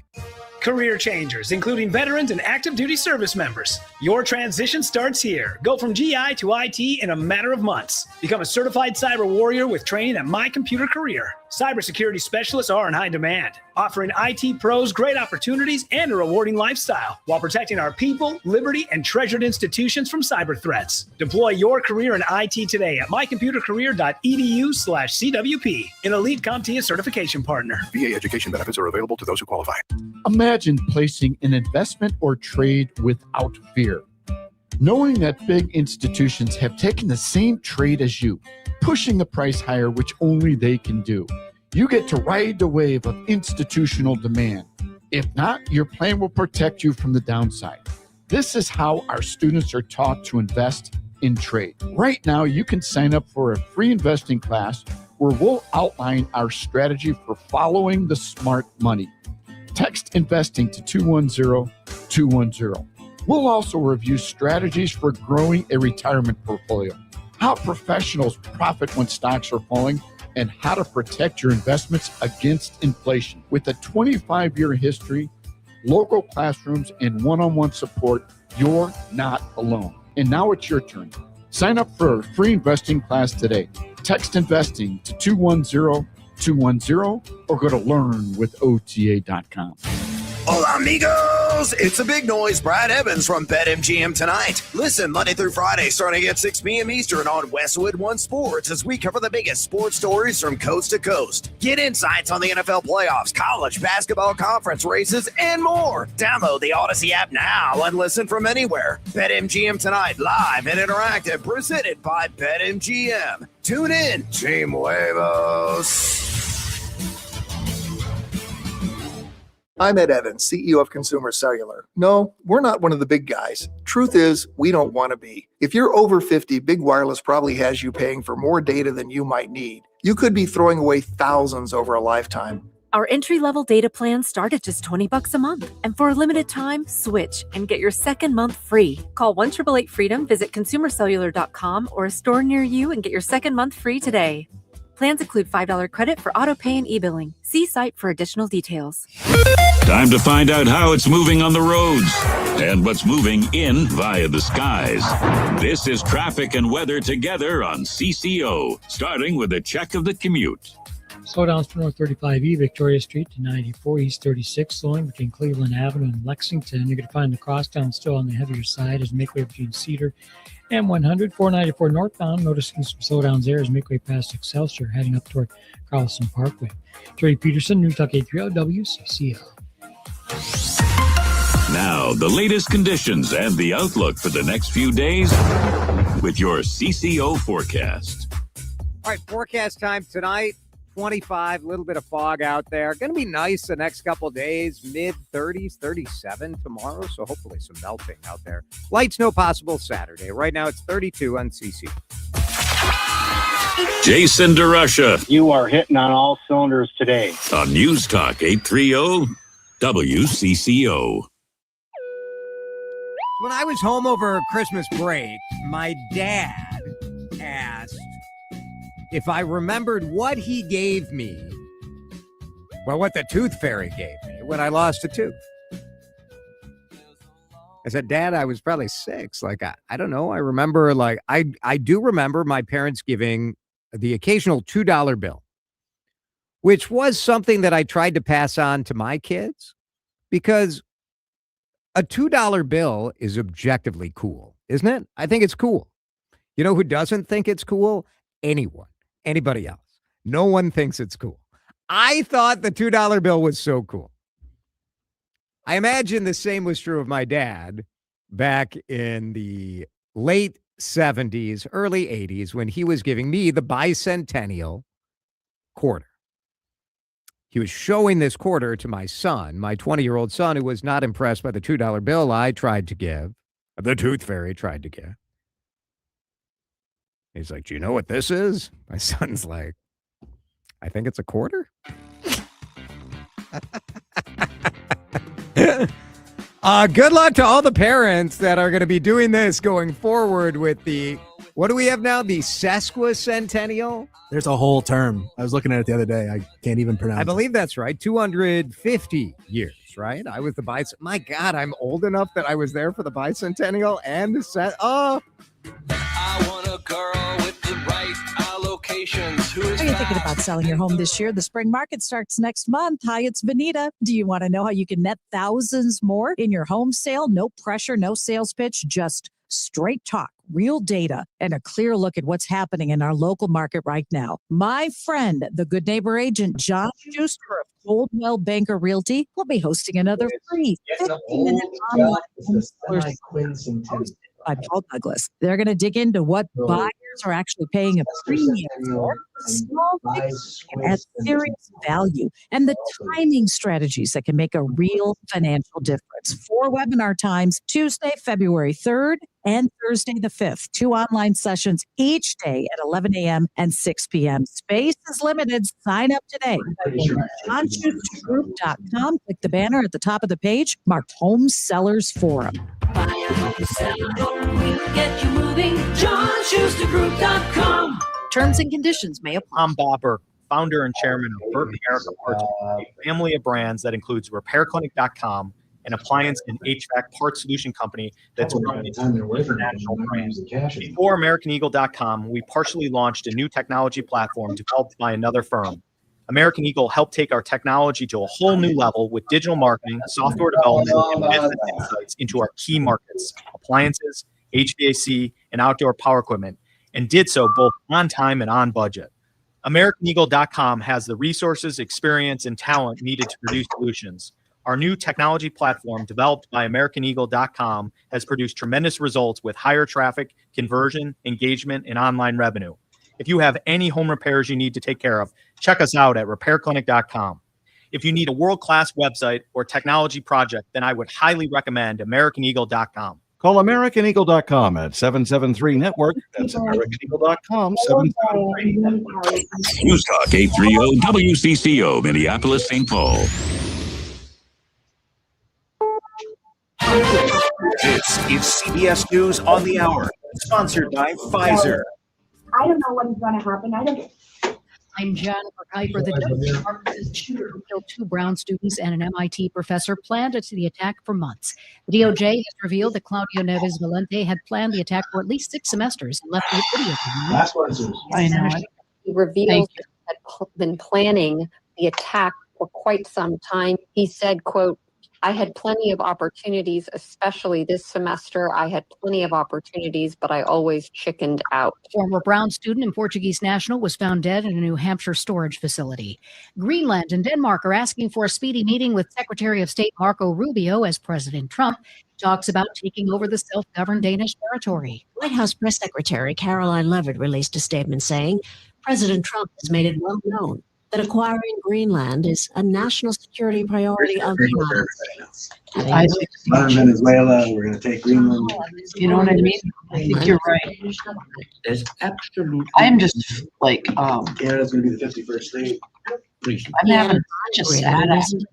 Career changers, including veterans and active duty service members. Your transition starts here. Go from GI to IT in a matter of months. Become a certified cyber warrior with training at My Computer Career. Cybersecurity specialists are in high demand, offering IT pros great opportunities and a rewarding lifestyle while protecting our people, liberty, and treasured institutions from cyber threats. Deploy your career in IT today at mycomputercareer.edu/CWP, an elite CompTIA certification partner. VA education benefits are available to those who qualify. Imagine placing an investment or trade without fear. Knowing that big institutions have taken the same trade as you, pushing the price higher, which only they can do. You get to ride the wave of institutional demand. If not, your plan will protect you from the downside. This is how our students are taught to invest in trade. Right now, you can sign up for a free investing class where we'll outline our strategy for following the smart money. Text investing to 210-210. We'll also review strategies for growing a retirement portfolio, how professionals profit when stocks are falling, and how to protect your investments against inflation. With a 25-year history, local classrooms, and one-on-one support, you're not alone. And now it's your turn. Sign up for a free investing class today. Text investing to 210-210 or go to learnwithota.com. Hola, amigos! It's a big noise. Brad Evans from BetMGM tonight. Listen Monday through Friday starting at 6 p.m. Eastern on Westwood One Sports as we cover the biggest sports stories from coast to coast. Get insights on the NFL playoffs, college basketball conference races, and more. Download the Odyssey app now and listen from anywhere. BetMGM tonight, live and interactive, presented by BetMGM. Tune in, Team Huevos. I'm Ed Evans, CEO of Consumer Cellular. No, we're not one of the big guys. Truth is, we don't want to be. If you're over 50, Big Wireless probably has you paying for more data than you might need. You could be throwing away thousands over a lifetime. Our entry-level data plans start at just $20 a month. And for a limited time, switch and get your second month free. Call 1-888-FREEDOM, visit consumercellular.com or a store near you and get your second month free today. Plans include $5 credit for auto pay and e-billing. See site for additional details. Time to find out how it's moving on the roads and what's moving in via the skies. This is traffic and weather together on CCO, starting with a check of the commute. Slowdowns for North 35E, Victoria Street to 94, East 36, slowing between Cleveland Avenue and Lexington. You're going to find the crosstown still on the heavier side as make way between Cedar and 100. 494 northbound, noticing some slowdowns there as make way past Excelsior, heading up toward Carlson Parkway. Terry Peterson, News Talk 830 WCCO. Now, the latest conditions and the outlook for the next few days with your CCO forecast. All right, forecast time tonight. 25, a little bit of fog out there. Going to be nice the next couple days, mid-30s, 37 tomorrow, so hopefully some melting out there. Light snow possible Saturday. Right now it's 32 on CC. Jason DeRusha. You are hitting on all cylinders today. On News Talk 830 WCCO. When I was home over Christmas break, my dad asked if I remembered what he gave me, well, what the tooth fairy gave me when I lost a tooth. I said, Dad, I was probably 6. Like, I don't know. I remember, like, I do remember my parents giving the occasional $2 bill, which was something that I tried to pass on to my kids because a $2 bill is objectively cool, isn't it? I think it's cool. You know who doesn't think it's cool? Anyone, anybody else. No one thinks it's cool. I thought the $2 bill was so cool. I imagine the same was true of my dad back in the late 70s, early 80s, when he was giving me the bicentennial quarter. He was showing this quarter to my son, my 20-year-old son, who was not impressed by the $2 bill I tried to give, the Tooth Fairy tried to give. He's like, do you know what this is? My son's like, I think it's a quarter. Good luck to all the parents that are going to be doing this going forward with the, what do we have now? The sesquicentennial? There's a whole term. I was looking at it the other day. I can't even pronounce it. I believe that's right. 250 years, right? I was the my God, I'm old enough that I was there for the bicentennial and the I want a girl with the right allocations. Are you thinking about selling your home this year? The spring market starts next month. Hi, it's Benita. Do you want to know how you can net thousands more in your home sale? No pressure, no sales pitch, just straight talk, real data, and a clear look at what's happening in our local market right now. My friend, the Good Neighbor agent, John Schuster of Coldwell Banker Realty, will be hosting another free 15-minute online by Paul Douglas. They're going to dig into what buyers are actually paying a premium for, small things at serious value, and the timing strategies that can make a real financial difference. 4 webinar times, Tuesday, February 3rd and Thursday the 5th. 2 online sessions each day at 11 a.m. and 6 p.m. Space is limited. Sign up today. JohnSchusterGroup.com. Click the banner at the top of the page marked Home Sellers Forum. Get you moving. JohnSchusterGroup.com. Terms and conditions may apply. I'm Bob Burke, founder and chairman of Burke America Parts, a family of brands that includes RepairClinic.com, an appliance and HVAC part solution company that's run international brands. Before AmericanEagle.com, we partially launched a new technology platform developed by another firm. American Eagle helped take our technology to a whole new level with digital marketing, software development, and business insights into our key markets, appliances, HVAC, and outdoor power equipment, and did so both on time and on budget. AmericanEagle.com has the resources, experience, and talent needed to produce solutions. Our new technology platform, developed by AmericanEagle.com, has produced tremendous results with higher traffic, conversion, engagement, and online revenue. If you have any home repairs you need to take care of, check us out at RepairClinic.com. If you need a world-class website or technology project, then I would highly recommend AmericanEagle.com. Call AmericanEagle.com at 773-NETWORK. That's AmericanEagle.com, 773-NETWORK. News Talk 830 WCCO, Minneapolis, St. Paul. This is CBS News on the Hour, sponsored by Pfizer. I don't know what is going to happen. I'm Jennifer Kuiper. The Justice Department says the shooter who killed 2 Brown students and an MIT professor planned the attack for months. The DOJ has revealed that Claudio Neves Valente had planned the attack for at least 6 semesters and left the video. That's what it is. I know. He revealed he had been planning the attack for quite some time. He said, quote, I had plenty of opportunities, especially this semester. I had plenty of opportunities, but I always chickened out. Former Brown student and Portuguese national was found dead in a New Hampshire storage facility. Greenland and Denmark are asking for a speedy meeting with Secretary of State Marco Rubio as President Trump talks about taking over the self-governed Danish territory. White House Press Secretary Caroline Levitt released a statement saying President Trump has made it well known that acquiring Greenland is a national security priority of the United States. Out of Venezuela, we're going to take Greenland. You know what I mean? I think you're right. There's absolutely. I'm just like, Canada's going to be the 51st state. I'm having such a sad option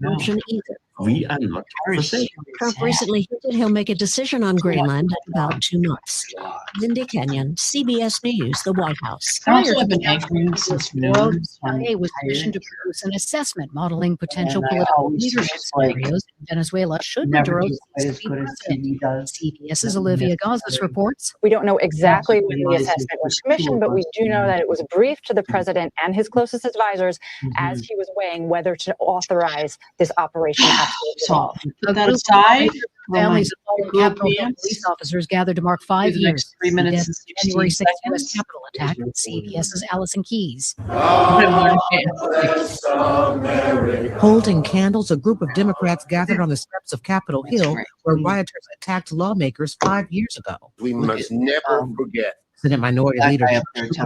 either. We are not for sale. Trump recently hinted he'll make a decision on Greenland in about 2 months. Linda Kenyon, CBS News, the White House. Also, I've been anchoring since noon. Walz Defiant was commissioned to produce an assessment modeling potential political leadership scenarios in Venezuela should Maduro cease to be president. CBS's Olivia Gazas reports. We don't know exactly when the assessment was commissioned, but we do know that it was briefed to the president and his closest advisors as he was weighing whether to authorize this operation. So put that aside. Families of former Capitol Hill police officers gathered to mark 5 years. 3 minutes and 16 January 6th seconds. U.S. Capitol attack. CBS's Allison Keys. Holding candles, a group of Democrats gathered on the steps of Capitol Hill, where rioters attacked lawmakers 5 years ago. We must never forget. Senate Minority Leader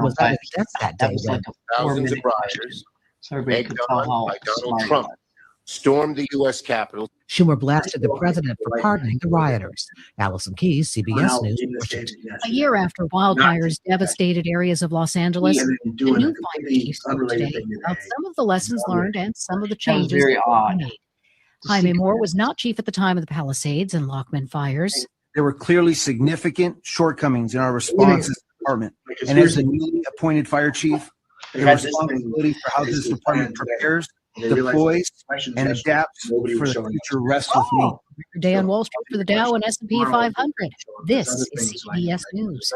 was that at his desk that day. was like a 4 Thousands minute of rioters, so everybody egged could tell on how by Donald smart he Trump, was. stormed the U.S. Capitol. Schumer blasted the president for pardoning the rioters. Allison Keys, CBS News, Washington. A year after wildfires devastated areas of Los Angeles, the new fire chief spoke today about some of the lessons learned and some of the changes very that were odd. made. Jaime Moore was not chief at the time of the Palisades and Lockman fires. There were clearly significant shortcomings in our response as a department. And as the newly appointed fire chief, the responsibility for how this department prepares, deploys, and adapts for the future rests with me. Day on Wall Street for the Dow and S&P 500. This is CBS News.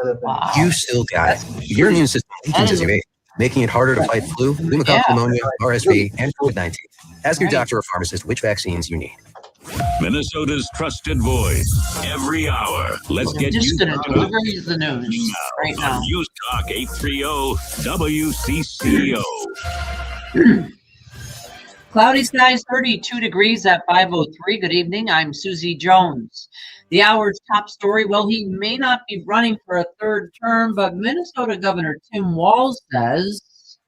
You still got it. Your immune system weakens as you age, making it harder to fight flu, pneumococcal pneumonia, RSV, and COVID-19. Ask your doctor or pharmacist which vaccines you need. Minnesota's trusted voice every hour. Let's get Just you gonna caught deliver up. you the news right now. On News Talk 830 WCCO. Cloudy skies, 32 degrees at 5:03. Good evening. I'm Susie Jones. The hour's top story. Well, he may not be running for a third term, but Minnesota Governor Tim Walz says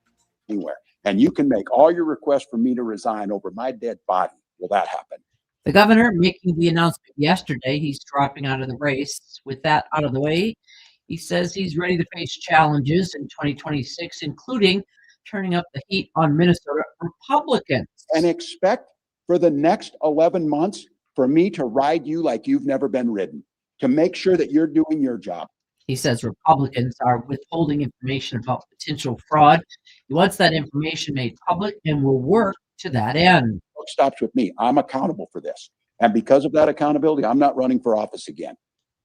anywhere. And you can make all your requests for me to resign over my dead body. Will that happen? the governor making the announcement yesterday. He's dropping out of the race. With that out of the way, he says he's ready to face challenges in 2026, including turning up the heat on Minnesota Republicans. And expect for the next 11 months for me to ride you like you've never been ridden, to make sure that you're doing your job. He says Republicans are withholding information about potential fraud. He wants that information made public and will work to that end. It stops with me. I'm accountable for this. And because of that accountability, I'm not running for office again.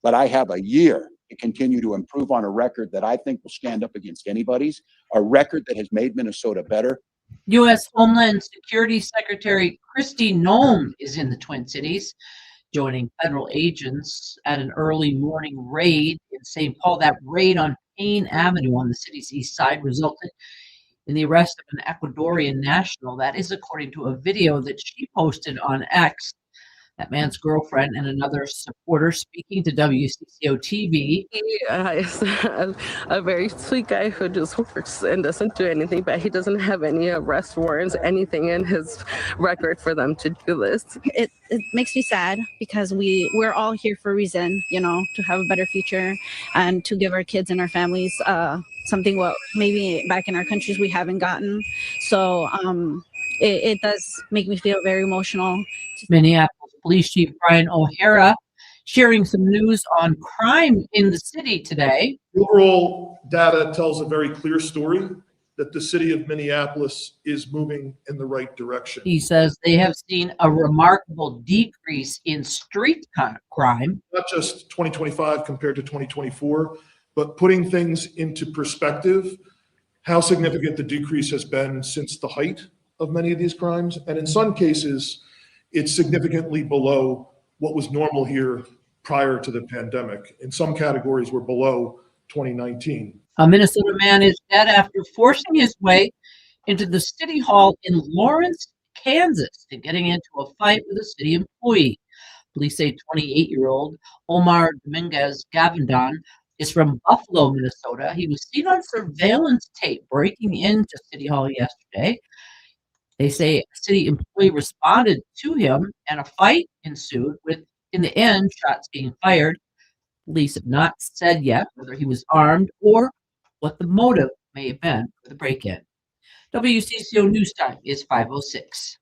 But I have a year to continue to improve on a record that I think will stand up against anybody's, a record that has made Minnesota better. U.S. Homeland Security Secretary Kristi Noem is in the Twin Cities, joining federal agents at an early morning raid in St. Paul. That raid on Payne Avenue on the city's east side resulted in the arrest of an Ecuadorian national. That is according to a video that she posted on X. That man's girlfriend and another supporter speaking to WCCO TV. He is a very sweet guy who just works and doesn't do anything, but he doesn't have any arrest warrants, anything in his record for them to do this. It makes me sad because we're all here for a reason, you know, to have a better future and to give our kids and our families something what maybe back in our countries we haven't gotten. So it does make me feel very emotional. Minneapolis Police Chief Brian O'Hara sharing some news on crime in the city today. Overall data tells a very clear story that the city of Minneapolis is moving in the right direction. He says they have seen a remarkable decrease in street crime. Not just 2025 compared to 2024, but putting things into perspective, how significant the decrease has been since the height of many of these crimes. And in some cases, it's significantly below what was normal here prior to the pandemic. In some categories, we're below 2019. A Minnesota man is dead after forcing his way into the city hall in Lawrence, Kansas, and getting into a fight with a city employee. Police say 28-year-old Omar Dominguez Gavindon is from Buffalo, Minnesota. He was seen on surveillance tape breaking into City Hall yesterday. They say a city employee responded to him and a fight ensued with, in the end, shots being fired. Police have not said yet whether he was armed or what the motive may have been for the break-in. WCCO News Time is 5:06.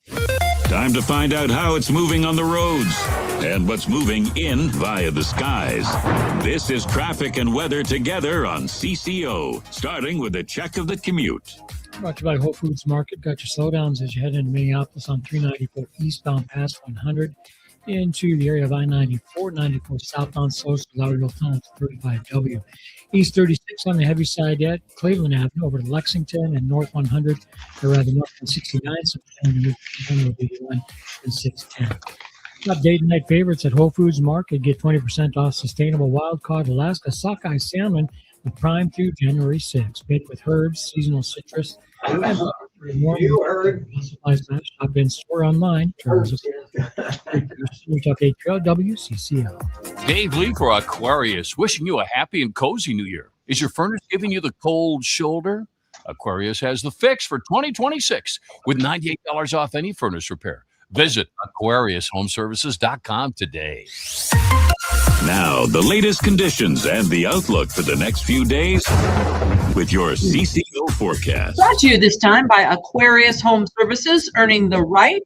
Time to find out how it's moving on the roads and what's moving in via the skies. This is traffic and weather together on CCO, starting with a check of the commute. Brought to you by Whole Foods Market. Got your slowdowns as you head into Minneapolis on 394 eastbound past 100 into the area of I-94, 94 southbound slows to Lauderdale Tunnel to 35W. East 36 on the heavy side at Cleveland Avenue over to Lexington and North 100, or rather North 169, so will be 1 and 610. Top date and night favorites at Whole Foods Market. Get 20% off sustainable wild-caught Alaska sockeye salmon with Prime through January 6th. Baked with herbs, seasonal citrus, and you heard. Shop in store online. We talk ATL WCCO. Dave Lee for Aquarius, wishing you a happy and cozy new year. Is your furnace giving you the cold shoulder? Aquarius has the fix for 2026 with $98 off any furnace repair. Visit AquariusHomeservices.com today. Now, the latest conditions and the outlook for the next few days with your CCO forecast. Brought to you this time by Aquarius Home Services, earning the right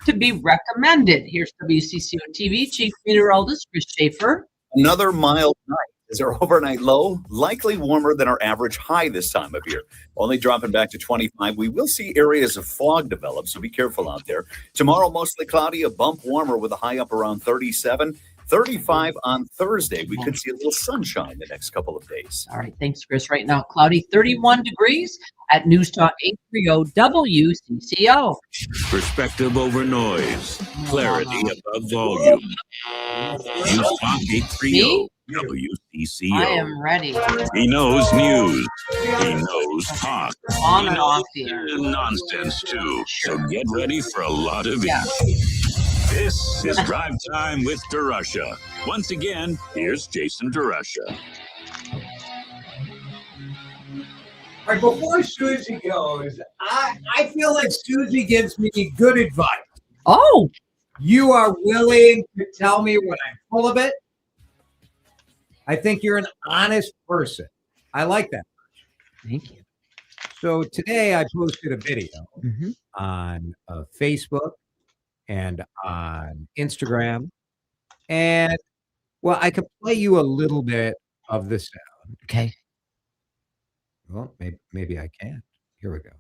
to be recommended. Here's WCCO TV Chief Meteorologist Chris Schaefer. Another mild night is our overnight low, likely warmer than our average high this time of year. Only dropping back to 25. We will see areas of fog develop, so be careful out there. Tomorrow, mostly cloudy, a bump warmer with a high up around 37. 35 on Thursday. We could see a little sunshine the next couple of days. All right, thanks, Chris. Right now, cloudy, 31 degrees at News Talk 830 WCCO. Perspective over noise. Clarity above volume. News Talk 830 WCCO. I am ready. He knows news. He knows talk. On and off here. Nonsense, too. So get ready for a lot of it. This is Drive Time with DeRUSH. Once again, here's Jason DeRUSH. All right, before Susie goes, I feel like Susie gives me good advice. Oh. You are willing to tell me when I'm full of it. I think you're an honest person. I like that. Thank you. So today I posted a video on Facebook and on Instagram. And, well, I could play you a little bit of the sound. Okay. Well, maybe I can. Here we go.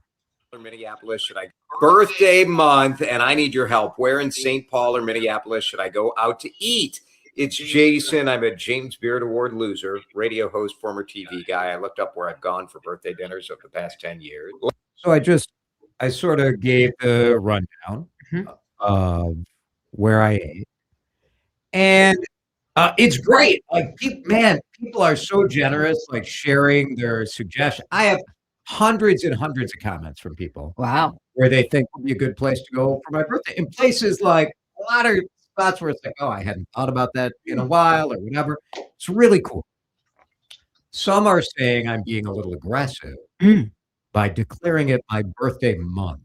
Minneapolis, should I birthday month, and I need your help. Where in St. Paul or Minneapolis should I go out to eat? It's Jason. I'm a James Beard Award loser, radio host, former TV guy. I looked up where I've gone for birthday dinners over the past 10 years. So I sort of gave the rundown of where I ate. And it's great. Like, people are so generous, like sharing their suggestions. I have hundreds and hundreds of comments from people. Wow. Where they think would be a good place to go for my birthday. In places like a lot of spots where it's like, oh, I hadn't thought about that in a while or whatever. It's really cool. Some are saying I'm being a little aggressive by declaring it my birthday month.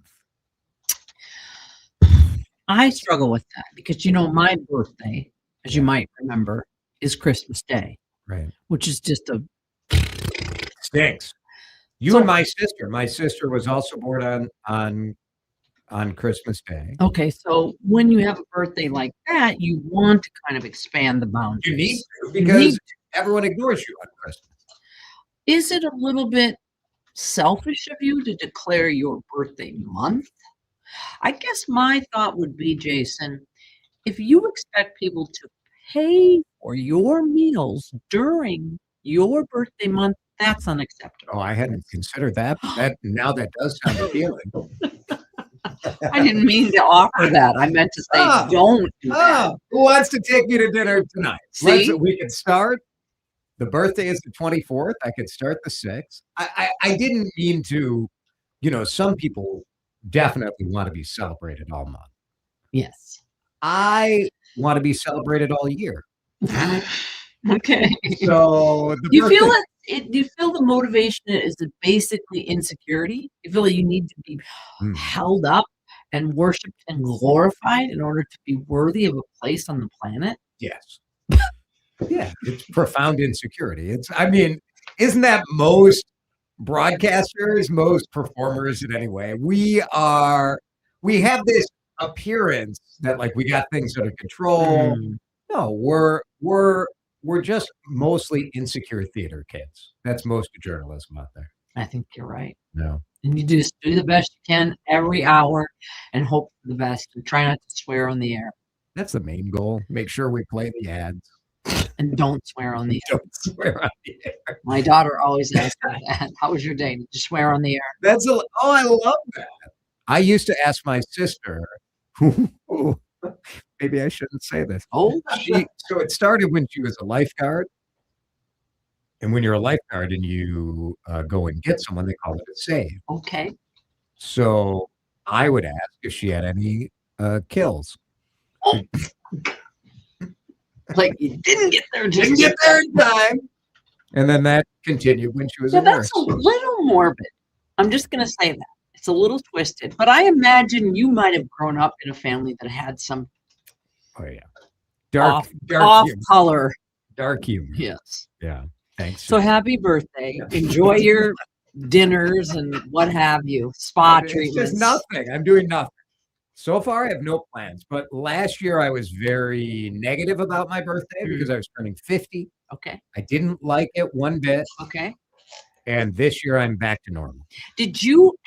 I struggle with that because, my birthday, as you might remember, is Christmas Day. Right. Which is just a... Stinks. You and my sister was also born on Christmas Day. Okay, so when you have a birthday like that, you want to kind of expand the boundaries. You need to, because everyone ignores you on Christmas. Is it a little bit selfish of you to declare your birthday month? I guess my thought would be, Jason, if you expect people to pay for your meals during your birthday month, that's unacceptable. Oh, I hadn't considered that. Now that does sound appealing. I didn't mean to offer that. I meant to say, don't do that. Who wants to take me to dinner tonight? See? We can start. The birthday is the 24th. I could start the 6th. I didn't mean to, some people definitely want to be celebrated all month. Yes. I want to be celebrated all year. Okay. So do you feel the motivation is basically insecurity? You feel like you need to be held up and worshipped and glorified in order to be worthy of a place on the planet? Yes. Yeah, it's profound insecurity. Isn't that most broadcasters, most performers in any way? We have this appearance that like we got things under control. No, we're just mostly insecure theater kids. That's most of journalism out there. I think you're right. No. And you just do the best you can every hour and hope for the best and try not to swear on the air. That's the main goal. Make sure we play the ads. And don't swear on the air. Don't swear on the air. My daughter always asks me that. How was your day? Did you swear on the air? I love that. I used to ask my sister, maybe I shouldn't say this. Oh, so it started when she was a lifeguard. And when you're a lifeguard and you go and get someone, they call it a save. Okay. So I would ask if she had any kills. Like you didn't get there. Didn't get there in time. And then that continued when she was a nurse. That's a little morbid. I'm just going to say that. It's a little twisted. But I imagine you might have grown up in a family that had some dark off humor. color. Dark humor. Yes. Yeah. Thanks. So happy birthday. Enjoy your dinners and what have you. Spa It's treatments. just nothing. I'm doing nothing. So far, I have no plans. But last year, I was very negative about my birthday because I was turning 50. Okay. I didn't like it one bit. Okay. And this year, I'm back to normal.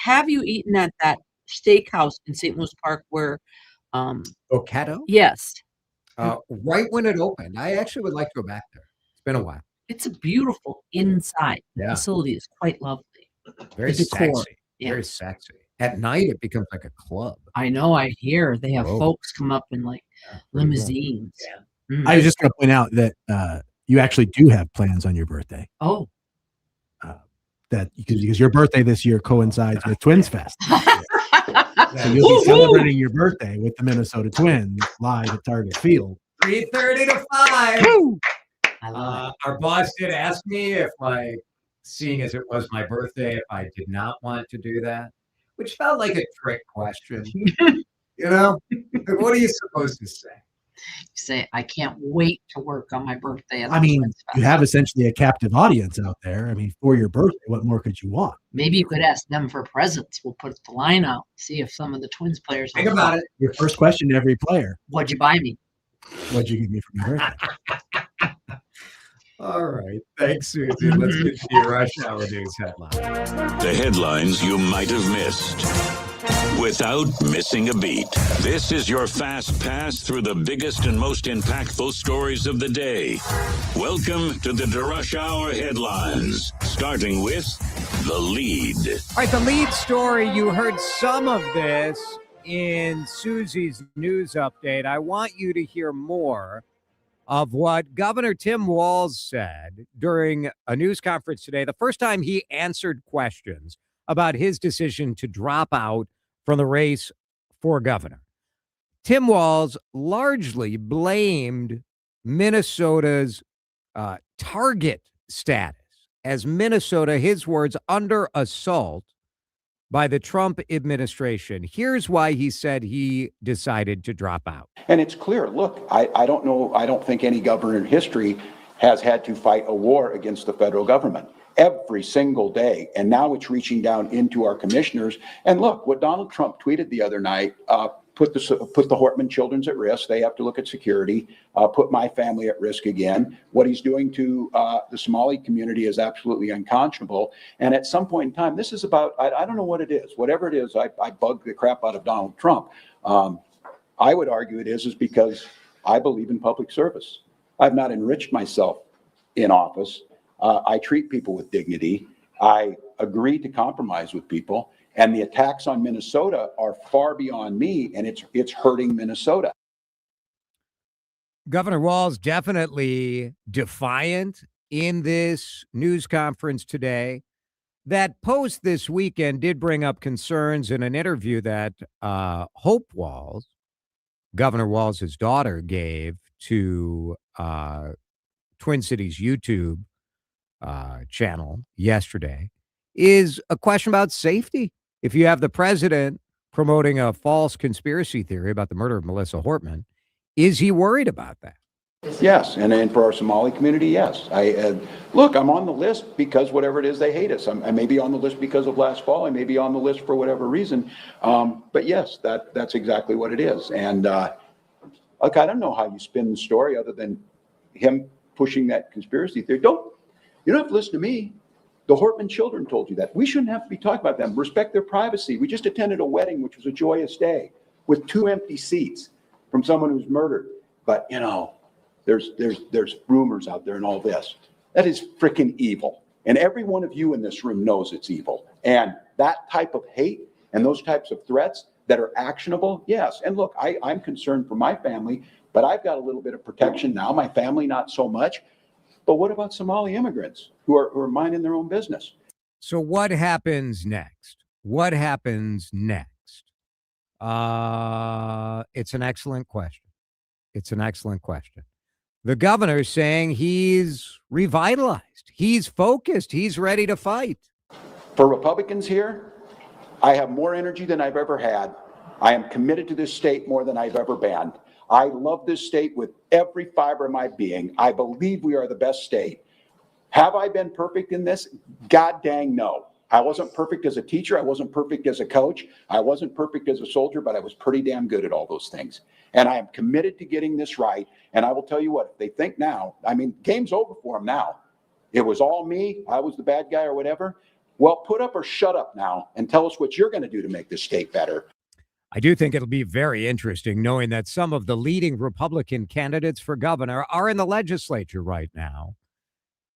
Have you eaten at that steakhouse in St. Louis Park where Ocado? Yes. Right when it opened. I actually would like to go back there. It's been a while. It's a beautiful inside. The Yeah. facility is quite lovely. Very The decor. sexy. Yeah. Very sexy. At night, it becomes like a club. I know. I hear they have Oh. folks come up in like limousines. Mm. I was just going to point out that you actually do have plans on your birthday. Oh, That because your birthday this year coincides with Twins Fest. So you'll be celebrating your birthday with the Minnesota Twins live at Target Field. 3:30 to 5. I love Our boss did ask me if, like, seeing as it was my birthday, if I did not want to do that, which felt like a trick question. You know, what are you supposed to say? You say, I can't wait to work on my birthday. At I the mean, Twins Fest." you have essentially a captive audience out there. I mean, for your birthday, what more could you want? Maybe you could ask them for presents. We'll put the line out, see if some of the Twins players Think about it. Your first question to every player: What'd you buy me? What'd you give me for my birthday? All right. Thanks, Susie. Let's get to your Rush Hour News headline. The headlines you might have missed without missing a beat. This is your fast pass through the biggest and most impactful stories of the day. Welcome to the DeRUSH Hour headlines, starting with the lead. All right, the lead story, you heard some of this in Susie's news update. I want you to hear more of what Governor Tim Walz said during a news conference today, the first time he answered questions about his decision to drop out from the race for governor. Tim Walz largely blamed Minnesota's target status as Minnesota, his words, under assault by the Trump administration. Here's why he said he decided to drop out. And it's clear, look, I don't know, I don't think any governor in history has had to fight a war against the federal government every single day. And now it's reaching down into our commissioners. And look, what Donald Trump tweeted the other night, put the Hortman children's at risk. They have to look at security, put my family at risk again. What he's doing to the Somali community is absolutely unconscionable. And at some point in time, this is about, I don't know what it is. Whatever it is, I bug the crap out of Donald Trump. I would argue it is because I believe in public service. I've not enriched myself in office. I treat people with dignity. I agree to compromise with people. And the attacks on Minnesota are far beyond me, and it's hurting Minnesota. Governor Walz definitely defiant in this news conference today. That post this weekend did bring up concerns in an interview that Hope Walz, Governor Walz's daughter, gave to Twin Citeis YouTube channel yesterday, is a question about safety. If you have the president promoting a false conspiracy theory about the murder of Melissa Hortman, is he worried about that? Yes, and for our Somali community, yes. Look, I'm on the list because whatever it is, they hate us. I may be on the list because of last fall. I may be on the list for whatever reason. But yes, that's exactly what it is. And look, I don't know how you spin the story other than him pushing that conspiracy theory. You don't have to listen to me. The Hortman children told you that. We shouldn't have to be talking about them. Respect their privacy. We just attended a wedding, which was a joyous day, with 2 empty seats from someone who's murdered. But, you know, there's rumors out there and all this. That is freaking evil. And every one of you in this room knows it's evil. And that type of hate and those types of threats that are actionable, yes. And look, I'm concerned for my family, but I've got a little bit of protection now. My family, not so much. But what about Somali immigrants who are minding their own business? So what happens next? What happens next? It's an excellent question. It's an excellent question. The governor's saying he's revitalized. He's focused. He's ready to fight. For Republicans here, I have more energy than I've ever had. I am committed to this state more than I've ever been. I love this state with every fiber of my being. I believe we are the best state. Have I been perfect in this? God dang no. I wasn't perfect as a teacher. I wasn't perfect as a coach. I wasn't perfect as a soldier, but I was pretty damn good at all those things. And I am committed to getting this right. And I will tell you what, if they think now, I mean, game's over for them now. It was all me. I was the bad guy or whatever. Well, put up or shut up now and tell us what you're going to do to make this state better. I do think it'll be very interesting knowing that some of the leading Republican candidates for governor are in the legislature right now.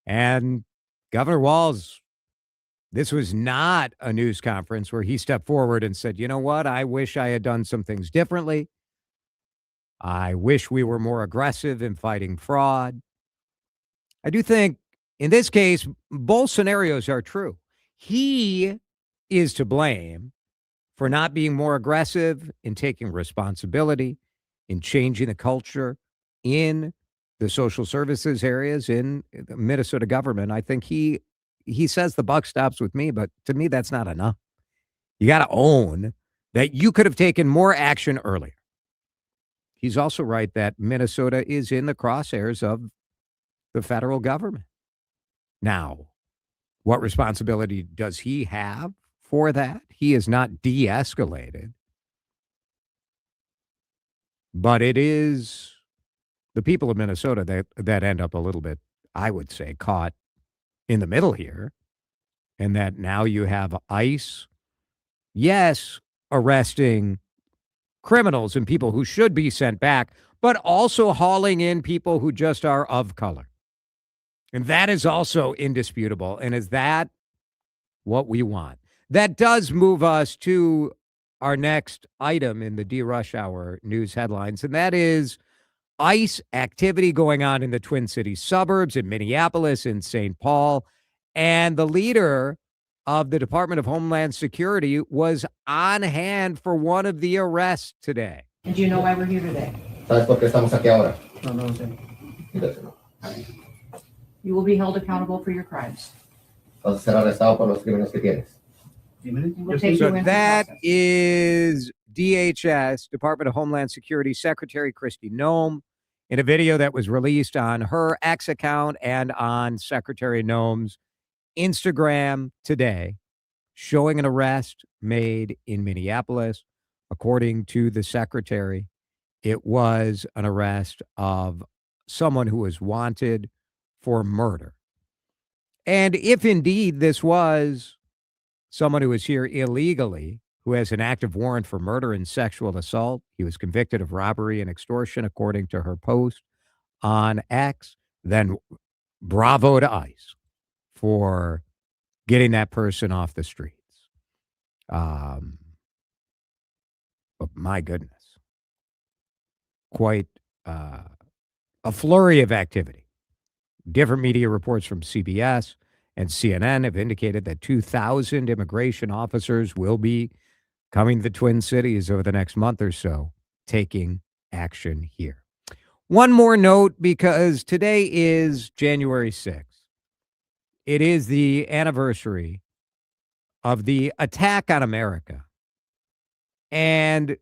And Governor Walz, this was not a news conference where he stepped forward and said, you know what, I wish I had done some things differently. I wish we were more aggressive in fighting fraud. I do think in this case, both scenarios are true. He is to blame for not being more aggressive in taking responsibility, in changing the culture in the social services areas in the Minnesota government. I think he says the buck stops with me, but to me, that's not enough. You got to own that you could have taken more action earlier. He's also right that Minnesota is in the crosshairs of the federal government. Now, what responsibility does he have for that? He is not de-escalated. But it is the people of Minnesota that end up a little bit, I would say, caught in the middle here. And that now you have ICE, yes, arresting criminals and people who should be sent back, but also hauling in people who just are of color. And that is also indisputable. And is that what we want? That does move us to our next item in the DeRUSH Hour news headlines, and that is ICE activity going on in the Twin Citeis suburbs, in Minneapolis, in St. Paul. And the leader of the Department of Homeland Security was on hand for one of the arrests today. And do you know why we're here today? ¿Sabes por qué estamos aquí ahora? No, no lo sé. You will be held accountable for your crimes. Vas a ser arrestado por los crímenes que tienes. So that is DHS, Department of Homeland Security Secretary Kristi Noem, in a video that was released on her X account and on Secretary Noem's Instagram today, showing an arrest made in Minneapolis. According to the secretary, it was an arrest of someone who was wanted for murder. And if indeed this was someone who was here illegally, who has an active warrant for murder and sexual assault, he was convicted of robbery and extortion, according to her post on X, then bravo to ICE for getting that person off the streets. But my goodness, quite a flurry of activity. Different media reports from CBS and CNN have indicated that 2,000 immigration officers will be coming to the Twin Cities over the next month or so, taking action here. One more note, because today is January 6th. It is the anniversary of the attack on America. And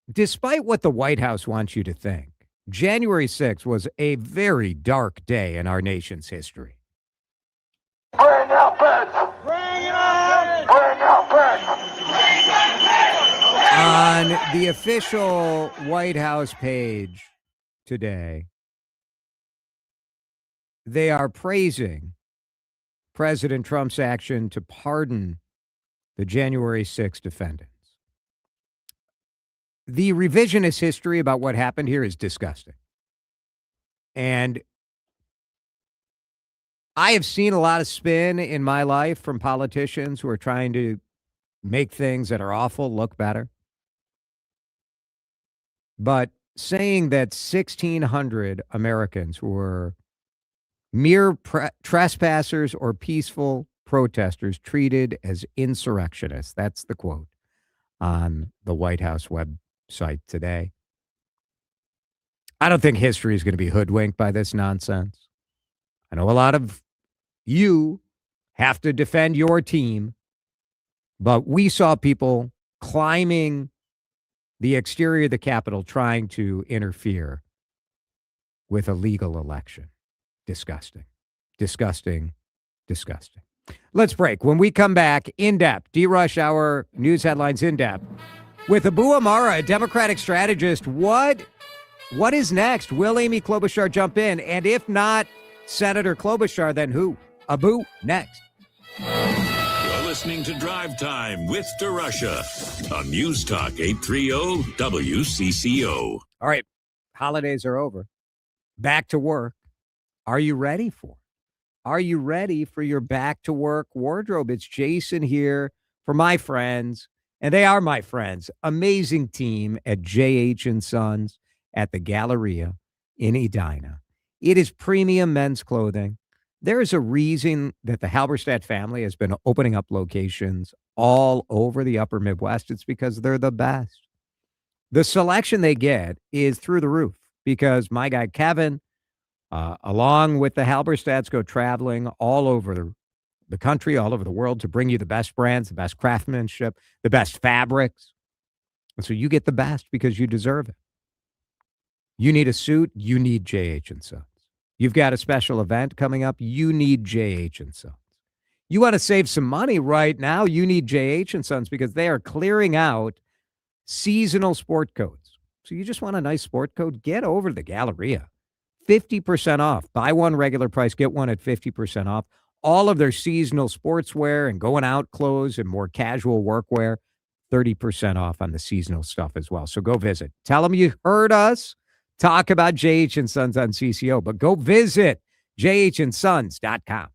despite what the White House wants you to think, January 6th was a very dark day in our nation's history. Bring out beds! Bring out beds! Bring out beds! On the official White House page today, they are praising President Trump's action to pardon the January 6th defendants. The revisionist history about what happened here is disgusting. And I have seen a lot of spin in my life from politicians who are trying to make things that are awful look better. But saying that 1,600 Americans who were mere trespassers or peaceful protesters treated as insurrectionists, that's the quote on the White House website today. I don't think history is going to be hoodwinked by this nonsense. I know a lot of you have to defend your team, but we saw people climbing the exterior of the Capitol trying to interfere with a legal election. Disgusting, disgusting, disgusting. Let's break. When we come back, in depth, DeRUSH Hour news headlines in depth with Abou Amara, a Democratic strategist. What is next? Will Amy Klobuchar jump in? And if not Senator Klobuchar, then who? Abou, next. You're listening to Drive Time with DeRusha on News Talk 830 WCCO. All right, holidays are over. Back to work. Are you ready for it? Are you ready for your back to work wardrobe? It's Jason here for my friends, and they are my friends. Amazing team at J.H. & Sons at the Galleria in Edina. It is premium men's clothing. There is a reason that the Halberstadt family has been opening up locations all over the upper Midwest. It's because they're the best. The selection they get is through the roof because my guy Kevin, along with the Halberstadts, go traveling all over the country, all over the world to bring you the best brands, the best craftsmanship, the best fabrics. And so you get the best because you deserve it. You need a suit, you need J.H. & Sons. You've got a special event coming up, you need J.H. & Sons. You want to save some money right now, you need J.H. & Sons because they are clearing out seasonal sport coats. So you just want a nice sport coat? Get over to the Galleria. 50% off. Buy one regular price, get one at 50% off. All of their seasonal sportswear and going out clothes and more casual workwear, 30% off on the seasonal stuff as well. So go visit. Tell them you heard us talk about J.H. & Sons on CCO, but go visit jhsons.com.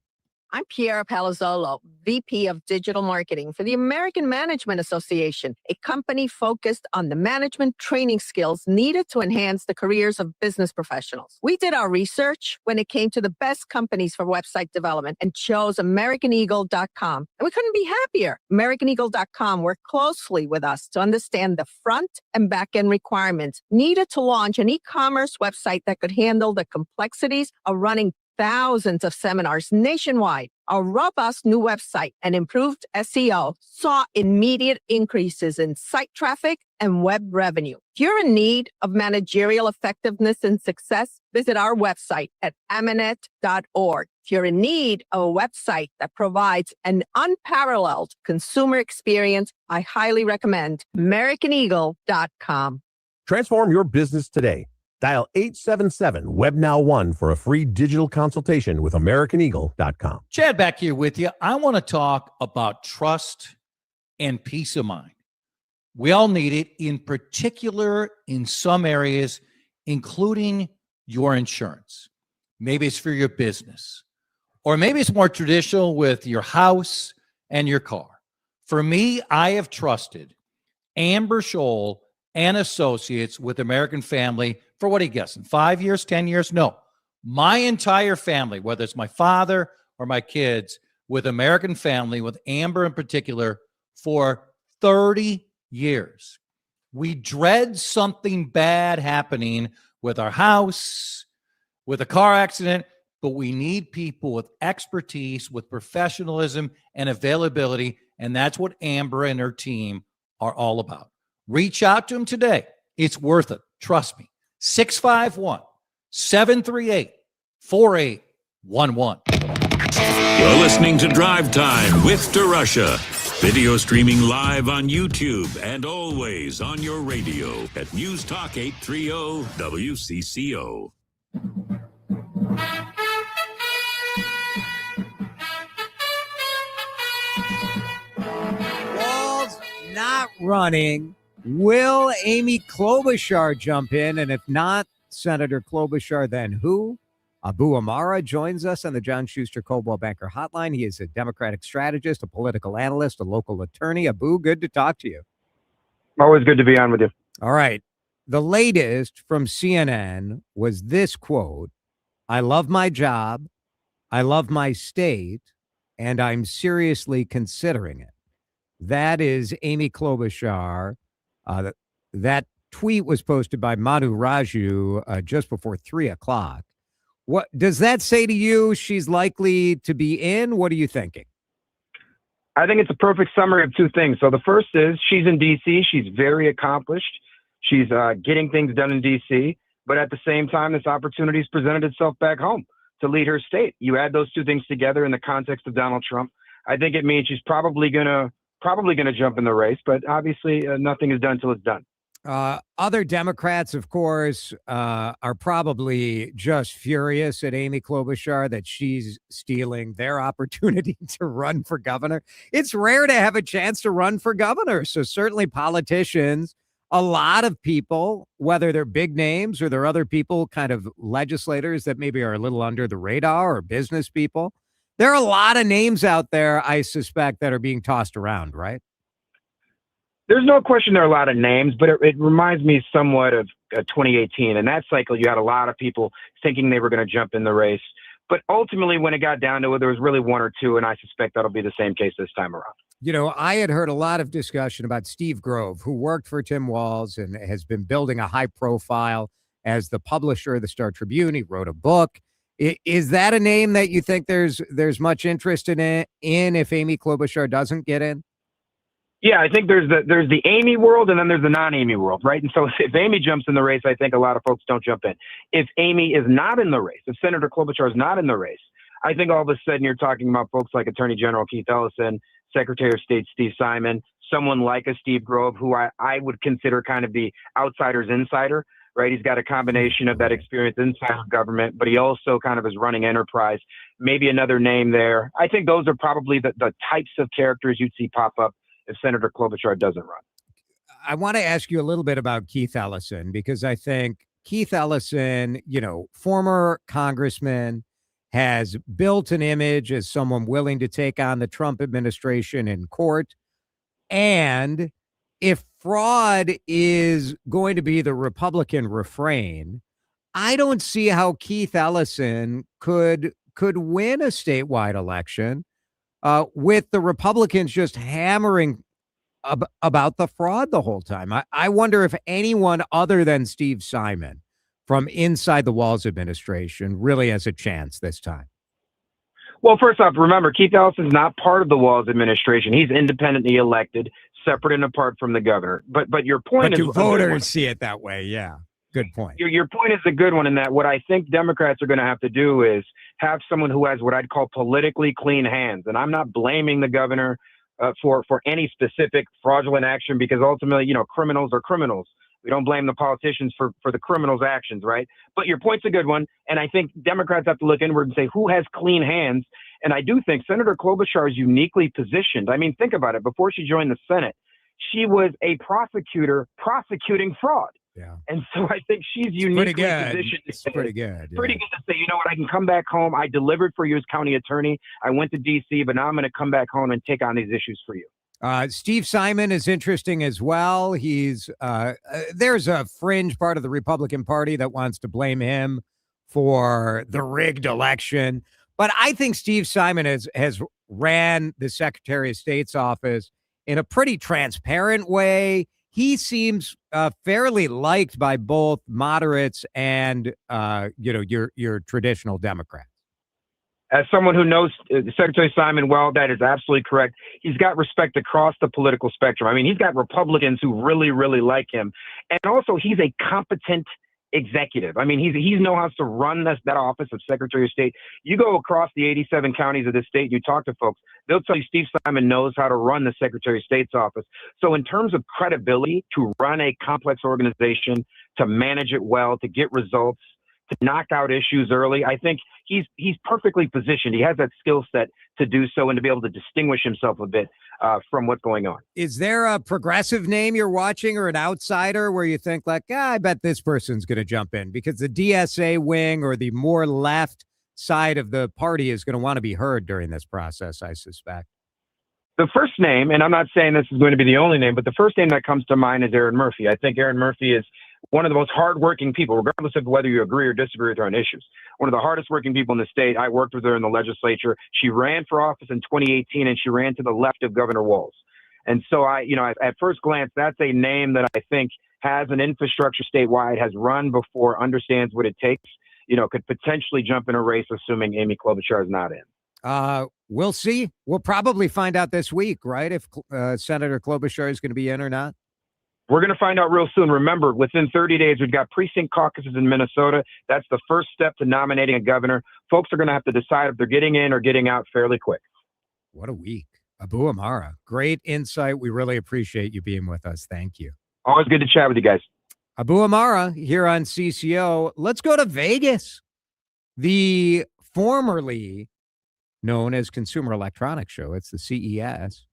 I'm Piera Palazzolo, VP of Digital Marketing for the American Management Association, a company focused on the management training skills needed to enhance the careers of business professionals. We did our research when it came to the best companies for website development and chose AmericanEagle.com. And we couldn't be happier. AmericanEagle.com worked closely with us to understand the front and back end requirements needed to launch an e-commerce website that could handle the complexities of running thousands of seminars nationwide. Our robust new website and improved SEO saw immediate increases in site traffic and web revenue. If you're in need of managerial effectiveness and success, visit our website at amanet.org. If you're in need of a website that provides an unparalleled consumer experience, I highly recommend AmericanEagle.com. Transform your business today. Dial 877-WebNow1 for a free digital consultation with AmericanEagle.com. Chad back here with you. I want to talk about trust and peace of mind. We all need it, in particular in some areas, including your insurance. Maybe it's for your business, or maybe it's more traditional with your house and your car. For me, I have trusted Amber Scholl and Associates with American Family for what are you guessing? 5 years, 10 years? No. My entire family, whether it's my father or my kids, with American Family, with Amber in particular, for 30 years. We dread something bad happening with our house, with a car accident, but we need people with expertise, with professionalism and availability, and that's what Amber and her team are all about. Reach out to them today. It's worth it. Trust me. 651-738-4811. You're listening to Drive Time with DeRUSH. Video streaming live on YouTube and always on your radio at News Talk 830 WCCO. Walz not running. Will Amy Klobuchar jump in? And if not Senator Klobuchar, then who? Abou Amara joins us on the John Schuster Coldwell Banker Hotline. He is a Democratic strategist, a political analyst, a local attorney. Abou, good to talk to you. Always good to be on with you. All right. The latest from CNN was this quote: "I love my job, I love my state, and I'm seriously considering it." That is Amy Klobuchar. That tweet was posted by Madhu Raju just before 3 o'clock. What does that say to you? She's likely to be in. What are you thinking? I think it's a perfect summary of two things. So the first is she's in D.C. She's very accomplished. She's getting things done in D.C. But at the same time, this opportunity has presented itself back home to lead her state. You add those two things together in the context of Donald Trump, I think it means she's probably gonna jump in the race. But obviously, nothing is done till it's done. Other Democrats, of course, are probably just furious at Amy Klobuchar that she's stealing their opportunity to run for governor. It's rare to have a chance to run for governor. So certainly politicians, a lot of people, whether they're big names or they're other people, kind of legislators that maybe are a little under the radar or business people. There are a lot of names out there, I suspect, that are being tossed around, right? There's no question there are a lot of names, but it reminds me somewhat of 2018. In that cycle, you had a lot of people thinking they were going to jump in the race. But ultimately, when it got down to it, there was really one or two, and I suspect that'll be the same case this time around. You know, I had heard a lot of discussion about Steve Grove, who worked for Tim Walz and has been building a high profile as the publisher of the Star Tribune. He wrote a book. Is that a name that you think there's much interest in if Amy Klobuchar doesn't get in? Yeah, I think there's the Amy world and then there's the non-Amy world, right? And so if Amy jumps in the race, I think a lot of folks don't jump in. If Amy is not in the race, if Senator Klobuchar is not in the race, I think all of a sudden you're talking about folks like Attorney General Keith Ellison, Secretary of State Steve Simon, someone like a Steve Grove, who I would consider kind of the outsider's insider, right? He's got a combination of that experience inside of government, but he also kind of is running enterprise. Maybe another name there. I think those are probably the types of characters you'd see pop up if Senator Klobuchar doesn't run. I want to ask you a little bit about Keith Ellison, because I think Keith Ellison, former congressman, has built an image as someone willing to take on the Trump administration in court. And if fraud is going to be the Republican refrain, I don't see how Keith Ellison could win a statewide election with the Republicans just hammering about the fraud the whole time. I wonder if anyone other than Steve Simon from inside the Walz administration really has a chance this time. Well, first off, remember, Keith Ellison's not part of the Walz administration. He's independently elected, separate and apart from the governor. But your point is... voters see it that way, yeah. Good point. Your point is a good one in that what I think Democrats are going to have to do is have someone who has what I'd call politically clean hands. And I'm not blaming the governor for any specific fraudulent action, because ultimately, criminals are criminals. We don't blame the politicians for the criminals' actions, right? But your point's a good one. And I think Democrats have to look inward and say, who has clean hands? And I do think Senator Klobuchar is uniquely positioned. I mean, think about it. Before she joined the Senate, she was a prosecutor prosecuting fraud. Yeah. And so I think she's uniquely positioned. It's pretty good. Yeah. Pretty good to say, you know what, I can come back home. I delivered for you as county attorney. I went to D.C., but now I'm going to come back home and take on these issues for you. Steve Simon is interesting as well. He's there's a fringe part of the Republican Party that wants to blame him for the rigged election. But I think Steve Simon has ran the Secretary of State's office in a pretty transparent way. He seems fairly liked by both moderates and, your traditional Democrats. As someone who knows Secretary Simon well, that is absolutely correct. He's got respect across the political spectrum. I mean, he's got Republicans who really, really like him. And also, he's a competent executive. I mean, he knows how to run that office of Secretary of State. You go across the 87 counties of this state, and you talk to folks, they'll tell you Steve Simon knows how to run the Secretary of State's office. So in terms of credibility to run a complex organization, to manage it well, to get results, to knock out issues early, I think he's perfectly positioned. He has that skill set to do so and to be able to distinguish himself a bit from what's going on. Is there a progressive name you're watching or an outsider where you think like, I bet this person's going to jump in? Because the DSA wing or the more left side of the party is going to want to be heard during this process, I suspect. The first name, and I'm not saying this is going to be the only name, but the first name that comes to mind is Erin Murphy. I think Erin Murphy is one of the most hardworking people, regardless of whether you agree or disagree with her on issues. One of the hardest working people in the state. I worked with her in the legislature. She ran for office in 2018, and she ran to the left of Governor Walz. And so at first glance, that's a name that I think has an infrastructure statewide, has run before, understands what it takes, could potentially jump in a race, assuming Amy Klobuchar is not in. We'll see. We'll probably find out this week, right? If Senator Klobuchar is going to be in or not. We're going to find out real soon. Remember, within 30 days, we've got precinct caucuses in Minnesota. That's the first step to nominating a governor. Folks are going to have to decide if they're getting in or getting out fairly quick. What a week. Abou Amara, great insight. We really appreciate you being with us. Thank you. Always good to chat with you guys. Abou Amara here on CCO. Let's go to Vegas. The formerly known as Consumer Electronics Show. It's the CES.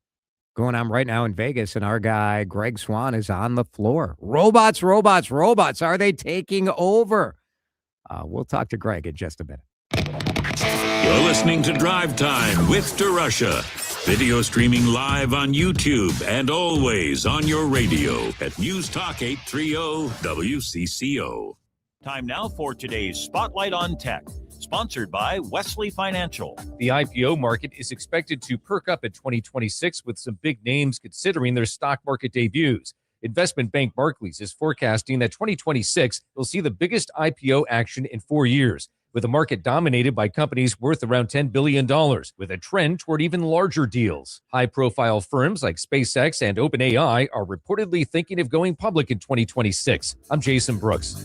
Going on right now in Vegas, and our guy, Greg Swan, is on the floor. Robots. Are they taking over? We'll talk to Greg in just a minute. You're listening to Drive Time with DeRUSH. Video streaming live on YouTube and always on your radio at News Talk 830 WCCO. Time now for today's Spotlight on Tech, sponsored by Wesley Financial. The IPO market is expected to perk up in 2026 with some big names considering their stock market debuts. Investment bank Barclays is forecasting that 2026 will see the biggest IPO action in 4 years, with a market dominated by companies worth around $10 billion, with a trend toward even larger deals. High-profile firms like SpaceX and OpenAI are reportedly thinking of going public in 2026. I'm Jason Brooks.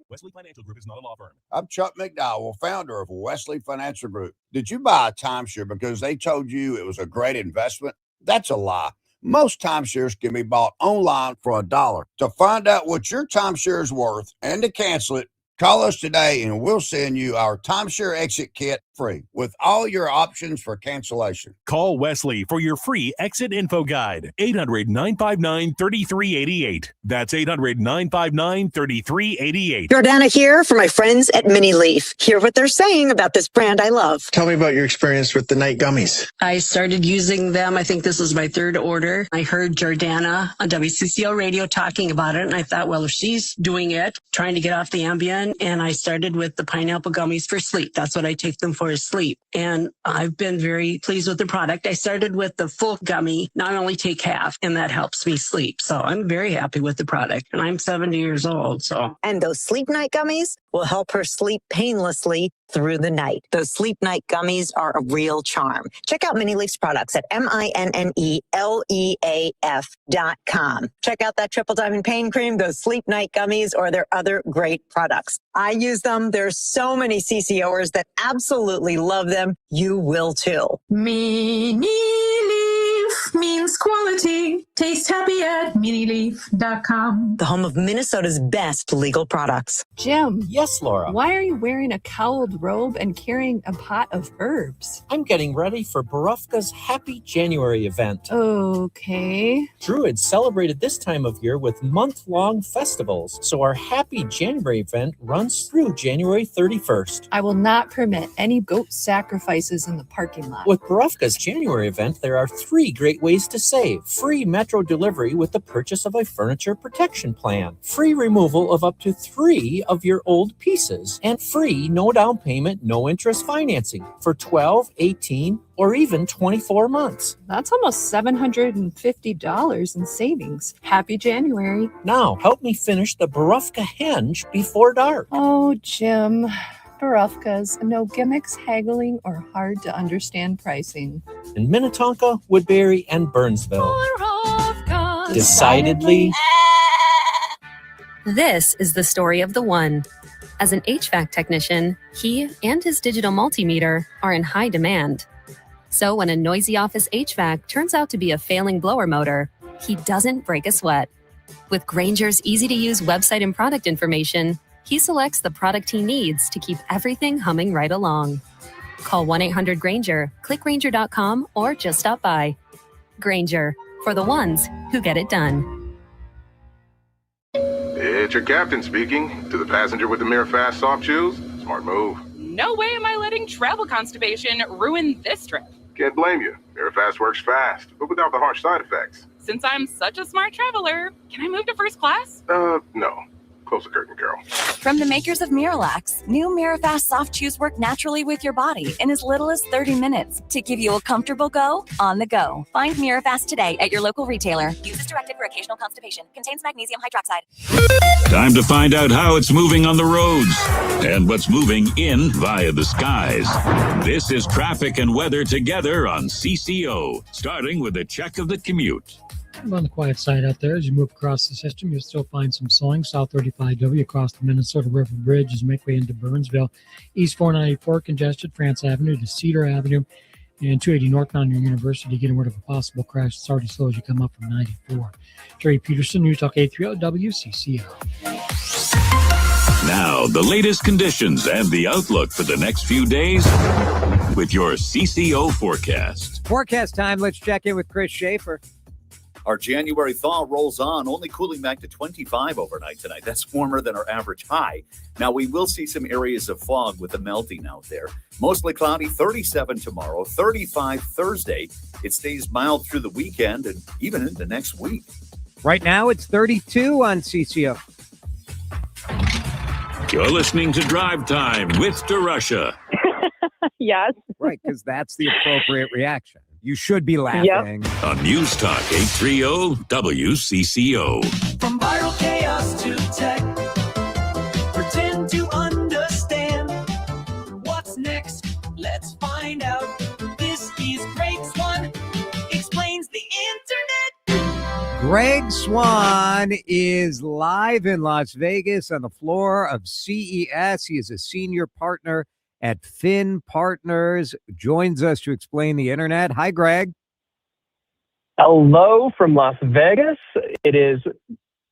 Wesley Financial Group is not a law firm. I'm Chuck McDowell, founder of Wesley Financial Group. Did you buy a timeshare because they told you it was a great investment? That's a lie. Most timeshares can be bought online for $1. To find out what your timeshare is worth and to cancel it, call us today and we'll send you our timeshare exit kit free with all your options for cancellation. Call Wesley for your free exit info guide. 800-959-3388. That's 800-959-3388. Jordana here for my friends at Mini Leaf. Hear what they're saying about this brand I love. Tell me about your experience with the night gummies. I started using them. I think this is my third order. I heard Jordana on WCCO radio talking about it, and I thought, well, if she's doing it, trying to get off the Ambien, and I started with the pineapple gummies for sleep. That's what I take them for, is sleep. And I've been very pleased with the product. I started with the full gummy. Now I only take half, and that helps me sleep. So I'm very happy with the product. And I'm 70 years old, so. And those sleep night gummies will help her sleep painlessly through the night. Those sleep night gummies are a real charm. Check out Mini Leaf's products at MINNELEAF.com. Check out that Triple Diamond Pain Cream, those sleep night gummies, or their other great products. I use them. There's so many CCOers that absolutely love them. You will too. Mini Leaf means quality. Taste happy at minileaf.com. The home of Minnesota's best legal products. Jim. Yes, Laura. Why are you wearing a cowled robe and carrying a pot of herbs? I'm getting ready for Barufka's Happy January event. Okay. Druids celebrated this time of year with month-long festivals, so our Happy January event runs through January 31st. I will not permit any goat sacrifices in the parking lot. With Barufka's January event, there are 3 great ways to save. Free Metro delivery with the purchase of a furniture protection plan. Free removal of up to 3 of your old pieces. And free no down payment, no interest financing for 12, 18, or even 24 months. That's almost $750 in savings. Happy January. Now, help me finish the Barufka henge before dark. Oh, Jim. Barufkas, no gimmicks, haggling, or hard to understand pricing. In Minnetonka, Woodbury, and Burnsville. Barufka. Decidedly This is the story of the One. As an HVAC technician, he and his digital multimeter are in high demand. So when a noisy office HVAC turns out to be a failing blower motor, he doesn't break a sweat. With Grainger's easy-to-use website and product information, he selects the product he needs to keep everything humming right along. Call 1-800-GRAINGER, click Grainger.com, or just stop by. Grainger, for the ones who get it done. It's your captain speaking. To the passenger with the mirror fast soft shoes, smart move. No way am I letting travel constipation ruin this trip. Can't blame you. Mirror fast works fast, but without the harsh side effects. Since I'm such a smart traveler, can I move to first class? No. Close the curtain, girl. From the makers of Miralax, new Mirafast soft chews work naturally with your body in as little as 30 minutes to give you a comfortable go on the go. Find Mirafast today at your local retailer. Use as directed for occasional constipation. Contains magnesium hydroxide. Time to find out how it's moving on the roads and what's moving in via the skies. This is traffic and weather together on CCO, starting with a check of the commute. On the quiet side out there, as you move across the system, you'll still find some slowing. South 35W across the Minnesota River Bridge as you make way into Burnsville. East 494 congested, France Avenue to Cedar Avenue, and 280 North Mountain University getting rid of a possible crash. It's already slow as you come up from 94. Jerry Peterson, News Talk 830 WCCO. Now, the latest conditions and the outlook for the next few days with your CCO forecast. Forecast time. Let's check in with Chris Schaefer. Our January thaw rolls on, only cooling back to 25 overnight tonight. That's warmer than our average high. Now, we will see some areas of fog with the melting out there. Mostly cloudy, 37 tomorrow, 35 Thursday. It stays mild through the weekend and even into next week. Right now, it's 32 on CCO. You're listening to Drive Time with DeRUSH. Yes. Right, because that's the appropriate reaction. You should be laughing. Yep. On News Talk 830 WCCO. From viral chaos to tech, pretend to understand. What's next? Let's find out. This is Greg Swan Explains the Internet. Greg Swan is live in Las Vegas on the floor of CES. He is a senior partner at Finn Partners, joins us to explain the internet. Hi, Greg. Hello from Las Vegas. It is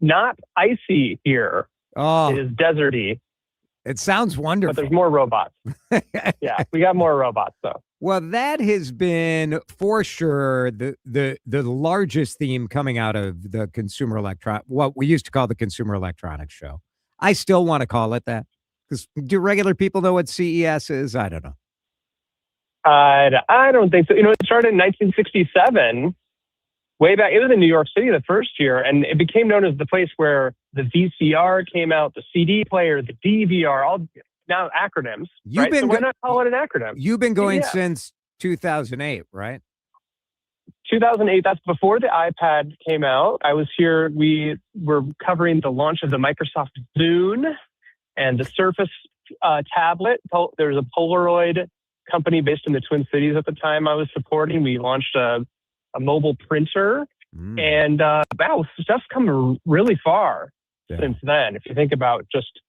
not icy here. Oh, it is deserty. It sounds wonderful. But there's more robots. Yeah, we got more robots, though. Well, that has been, for sure, the largest theme coming out of the consumer what we used to call the Consumer Electronics Show. I still want to call it that. Because do regular people know what CES is? I don't know. I don't think so. You know, it started in 1967, way back. It was in New York City the first year, and it became known as the place where the VCR came out, the CD player, the DVR, all now acronyms. Right? So why not call it an acronym? You've been going since 2008, right? 2008, that's before the iPad came out. I was here. We were covering the launch of the Microsoft Zune and the Surface tablet. There's a Polaroid company based in the Twin Citeis at the time I was supporting. We launched a mobile printer. And wow, stuff's come really far since then. If you think about just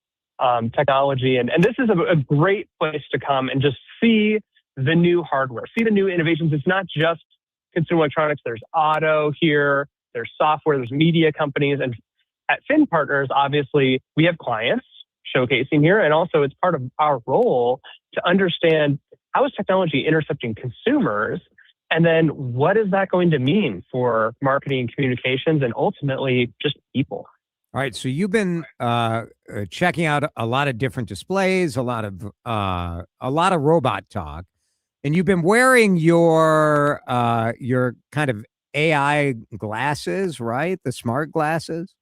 technology. And this is a great place to come and just see the new hardware, see the new innovations. It's not just consumer electronics. There's auto here, there's software, there's media companies. And at Finn Partners, obviously, we have clients showcasing here. And also it's part of our role to understand how is technology intercepting consumers, and then what is that going to mean for marketing and communications and ultimately just people. All right. So you've been checking out a lot of different displays, a lot of robot talk, and you've been wearing your kind of AI glasses, right? The smart glasses.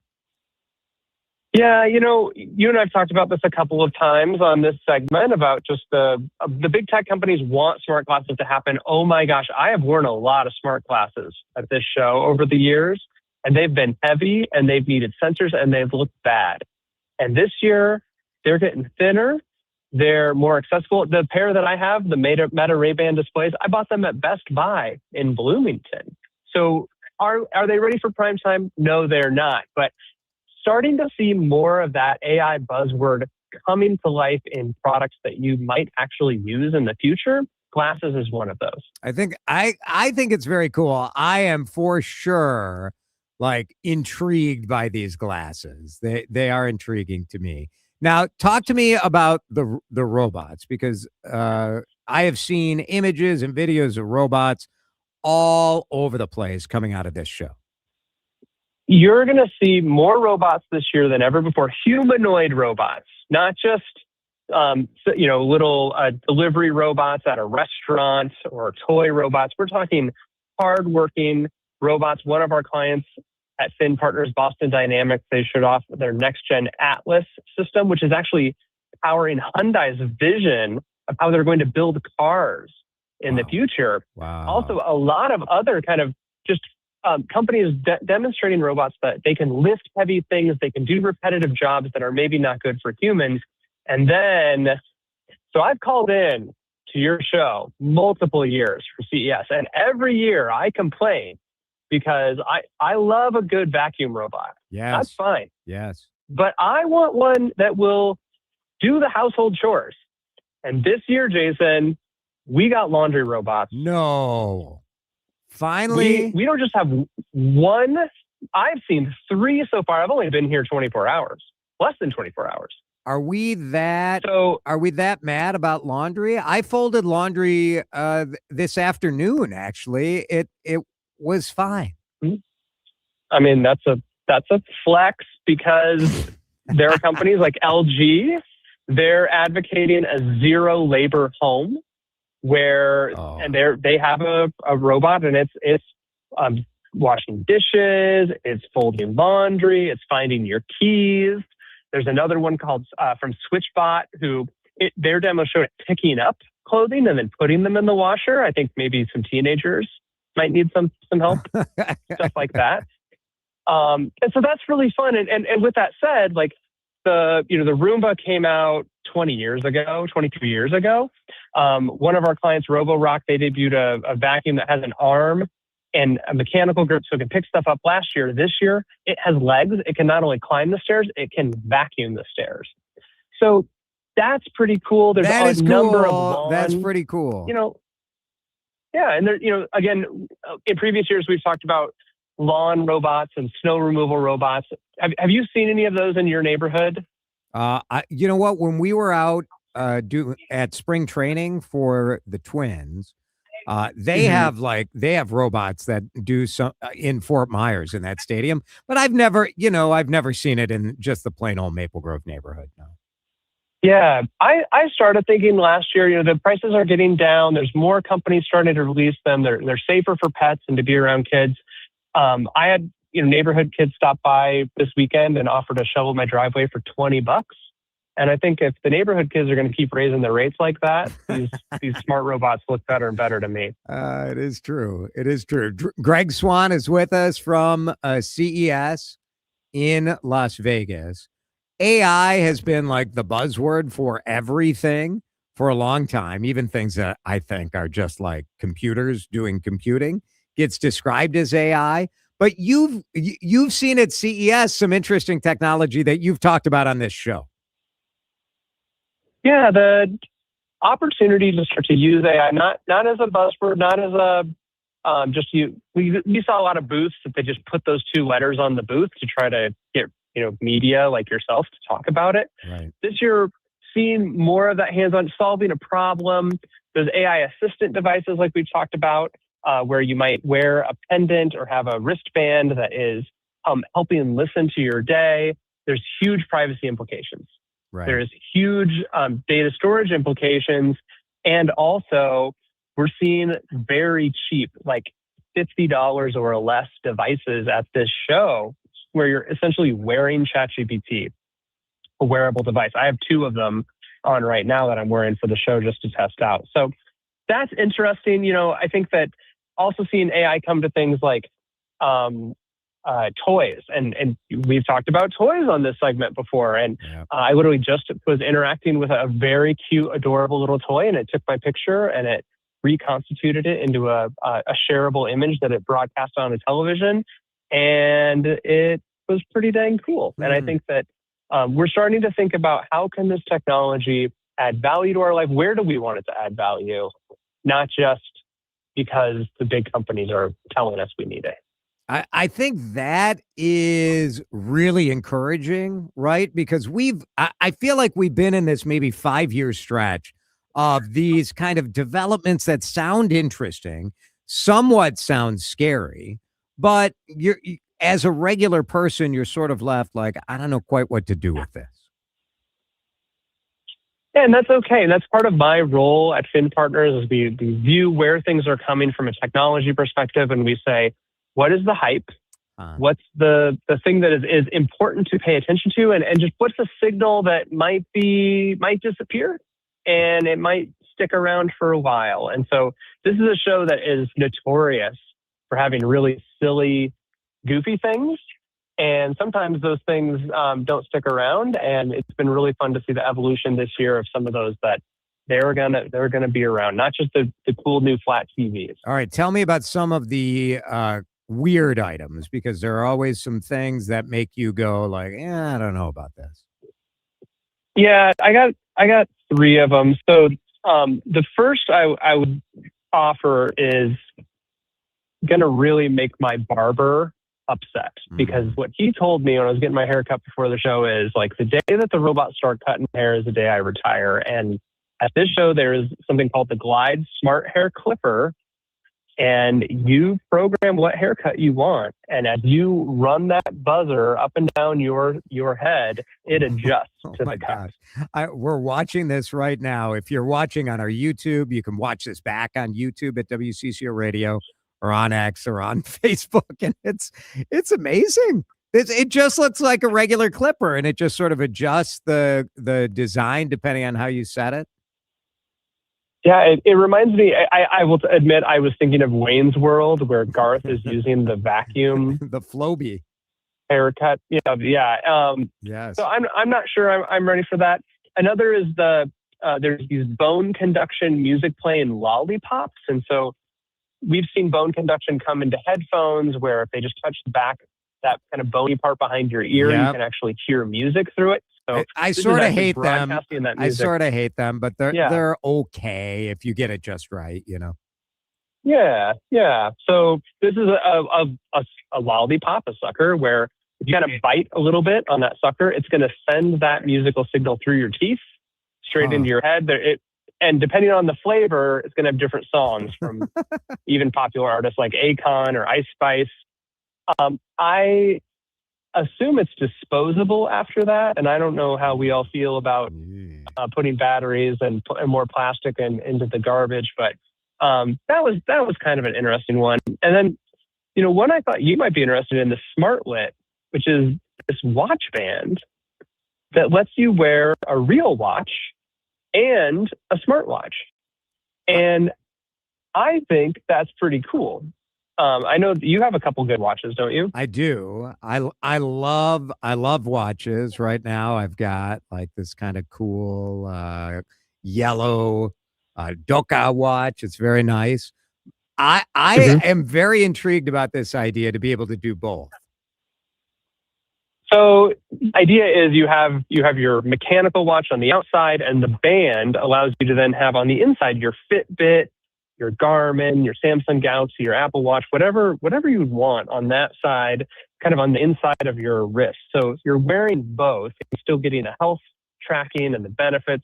Yeah, you know, you and I have talked about this a couple of times on this segment about just the big tech companies want smart glasses to happen. Oh my gosh, I have worn a lot of smart glasses at this show over the years, and they've been heavy and they've needed sensors and they've looked bad. And this year, they're getting thinner. They're more accessible. The pair that I have, the Meta Ray-Ban displays, I bought them at Best Buy in Bloomington. So are they ready for prime time? No, they're not. But starting to see more of that AI buzzword coming to life in products that you might actually use in the future. Glasses is one of those. I think it's very cool. I am for sure like intrigued by these glasses. They are intriguing to me. Now, talk to me about the robots, because I have seen images and videos of robots all over the place coming out of this show. You're going to see more robots this year than ever before. Humanoid robots, not just little delivery robots at a restaurant or toy robots. We're talking hardworking robots. One of our clients at Finn Partners, Boston Dynamics, they showed off their next-gen Atlas system, which is actually powering Hyundai's vision of how they're going to build cars in the future. Wow. Also, a lot of other kind of just companies demonstrating robots that they can lift heavy things, they can do repetitive jobs that are maybe not good for humans. And then, so I've called in to your show multiple years for CES, and every year I complain because I love a good vacuum robot. Yes. That's fine. Yes. But I want one that will do the household chores. And this year, Jason, we got laundry robots. No. Finally. We don't just have one. I've seen 3 so far. I've only been here 24 hours, less than 24 hours. Are we that mad about laundry? I folded laundry this afternoon, actually. It was fine. I mean, that's a flex, because there are companies like LG, they're advocating a zero labor home where and they have a robot, and it's washing dishes, it's folding laundry, it's finding your keys. There's another one called from SwitchBot, their demo showed it picking up clothing and then putting them in the washer. I think maybe some teenagers might need some help, stuff like that. And so that's really fun. And with that said, like the Roomba came out 23 years ago. One of our clients, Roborock, they debuted a vacuum that has an arm and a mechanical grip so it can pick stuff up last year. This year, it has legs. It can not only climb the stairs, it can vacuum the stairs. So that's pretty cool. There's a number of lawn, that's pretty cool. Yeah. And there, again, in previous years, we've talked about lawn robots and snow removal robots. Have you seen any of those in your neighborhood? You know what? When we were out at spring training for the Twins, they have robots that do some in Fort Myers in that stadium, but I've never seen it in just the plain old Maple Grove neighborhood. No. Yeah, I started thinking last year, the prices are getting down. There's more companies starting to release them. They're safer for pets and to be around kids. I had neighborhood kids stop by this weekend and offer to shovel my driveway for $20. And I think if the neighborhood kids are going to keep raising their rates like that, these smart robots look better and better to me. It is true. It is true. Greg Swan is with us from CES in Las Vegas. AI has been like the buzzword for everything for a long time. Even things that I think are just like computers doing computing gets described as AI. But you've seen at CES some interesting technology that you've talked about on this show. Yeah, the opportunity to start to use AI, not as a buzzword, not as a we saw a lot of booths that they just put those 2 letters on the booth to try to get media like yourself to talk about it. Right. This year, seeing more of that hands-on, solving a problem. There's AI assistant devices like we've talked about, where you might wear a pendant or have a wristband that is helping listen to your day. There's huge privacy implications. Right. There's huge data storage implications. And also, we're seeing very cheap, like $50 or less devices at this show where you're essentially wearing ChatGPT, a wearable device. I have 2 of them on right now that I'm wearing for the show just to test out. So that's interesting. I think that also seeing AI come to things like toys, and we've talked about toys on this segment before. And I literally just was interacting with a very cute, adorable little toy, and it took my picture and it reconstituted it into a shareable image that it broadcast on a television. And it was pretty dang cool. And I think that we're starting to think about how can this technology add value to our life? Where do we want it to add value? Not just because the big companies are telling us we need it. I think that is really encouraging, right? Because I feel like we've been in this maybe 5-year stretch of these kind of developments that sound interesting, somewhat sound scary, but as a regular person, you're sort of left like, I don't know quite what to do with this. Yeah, and that's okay. And that's part of my role at Fin Partners is we view where things are coming from a technology perspective, and we say, what is the hype? What's the thing that is important to pay attention to? And just what's a signal that might disappear and it might stick around for a while. And so this is a show that is notorious for having really silly, goofy things. And sometimes those things don't stick around. And it's been really fun to see the evolution this year of some of those that they're gonna be around, not just the cool new flat TVs. All right, tell me about some of the weird items, because there are always some things that make you go like, I don't know about this. Yeah, I got 3 of them. So the first I would offer is going to really make my barber upset, because what he told me when I was getting my hair cut before the show is like, the day that the robots start cutting hair is the day I retire. And at this show, there is something called the Glide Smart Hair Clipper, and you program what haircut you want. And as you run that buzzer up and down your head, it adjusts to the cut. We're watching this right now. If you're watching on our YouTube, you can watch this back on YouTube at WCCO Radio or on X or on Facebook. And it's amazing. It just looks like a regular clipper, and it just sort of adjusts the design depending on how you set it. Yeah, it reminds me, I will admit, I was thinking of Wayne's World, where Garth is using the vacuum. The Flowbee haircut. Yeah. Yes. So I'm not sure I'm ready for that. Another is there's these bone conduction music playing lollipops. And so we've seen bone conduction come into headphones where if they just touch the back, that kind of bony part behind your ear, you can actually hear music through it. So I sort of hate them. I sort of hate them, but they're okay if you get it just right, you know. Yeah. So this is a lollipop, a sucker, where if you kind of bite a little bit on that sucker, it's going to send that musical signal through your teeth straight into your head. And depending on the flavor, it's going to have different songs from even popular artists like Akon or Ice Spice. I assume it's disposable after that, and I don't know how we all feel about putting batteries and more plastic into the garbage, but that was kind of an interesting one. And then, one I thought you might be interested in, the SmartLit, which is this watch band that lets you wear a real watch and a smartwatch, and I think that's pretty cool. I know you have a couple good watches, don't you? I do. I love watches. Right now, I've got like this kind of cool yellow Doka watch. It's very nice. I am very intrigued about this idea to be able to do both. So the idea is you have your mechanical watch on the outside, and the band allows you to then have on the inside your Fitbit, your Garmin, your Samsung Galaxy, your Apple Watch, whatever you would want on that side, kind of on the inside of your wrist. So if you're wearing both, you're still getting the health tracking and the benefits,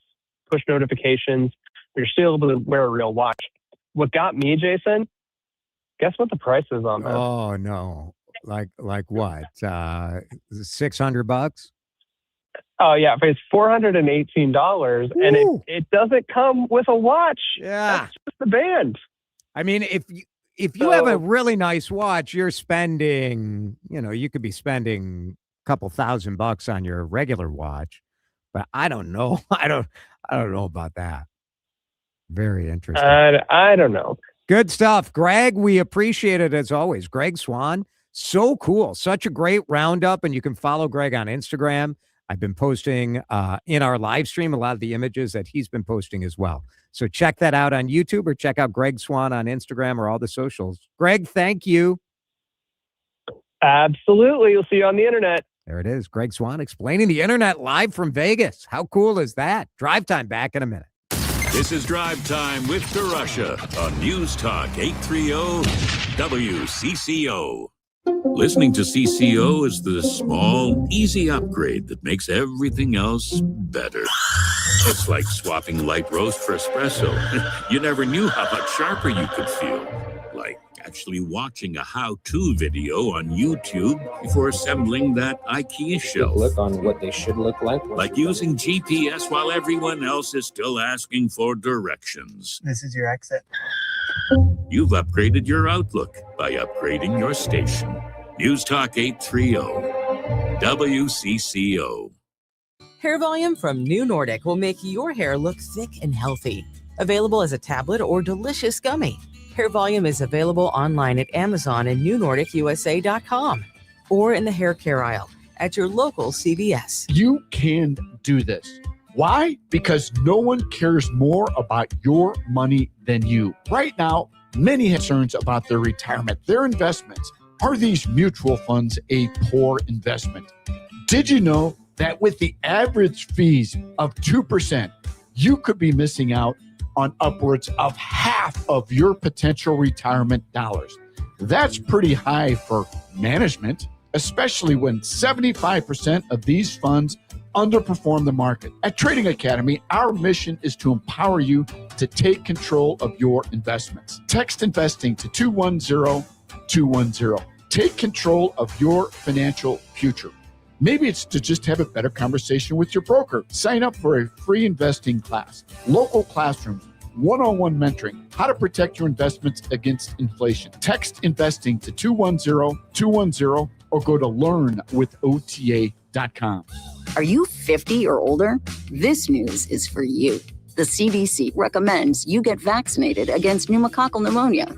push notifications, but you're still able to wear a real watch. What got me, Jason, guess what the price is on that? Oh, no. Like what? $600? Oh yeah, it's $418, and it doesn't come with a watch. Yeah, that's just the band. I mean, if you have a really nice watch, you're spending, you could be spending a couple $1,000 on your regular watch, but I don't know. I don't know about that. Very interesting. I don't know. Good stuff, Greg. We appreciate it as always. Greg Swan, so cool, such a great roundup, and you can follow Greg on Instagram. I've been posting in our live stream a lot of the images that he's been posting as well. So check that out on YouTube, or check out Greg Swan on Instagram or all the socials. Greg, thank you. Absolutely. You'll see you on the internet. There it is. Greg Swan explaining the internet live from Vegas. How cool is that? Drive Time back in a minute. This is Drive Time with DeRUSH on News Talk 830 WCCO. Listening to CCO is the small, easy upgrade that makes everything else better. It's like swapping light roast for espresso. You never knew how much sharper you could feel. Like actually watching a how-to video on YouTube before assembling that IKEA shelf. Look on what they should look like. Like using GPS while everyone else is still asking for directions. This is your exit. You've upgraded your outlook by upgrading your station. News Talk 830 WCCO. Hair Volume from New Nordic will make your hair look thick and healthy. Available as a tablet or delicious gummy. Hair Volume is available online at Amazon and newnordicusa.com or in the hair care aisle at your local CVS. You can do this. Why? Because no one cares more about your money than you. Right now, many have concerns about their retirement, their investments. Are these mutual funds a poor investment? Did you know that with the average fees of 2%, you could be missing out on upwards of half of your potential retirement dollars? That's pretty high for management, especially when 75% of these funds underperform the market. At Trading Academy, our mission is to empower you to take control of your investments. Text investing to 210-210. Take control of your financial future. Maybe it's to just have a better conversation with your broker. Sign up for a free investing class, local classrooms, one-on-one mentoring, how to protect your investments against inflation. Text investing to 210-210 or go to learnwithota.com. Are you 50 or older? This news is for you. The CDC recommends you get vaccinated against pneumococcal pneumonia.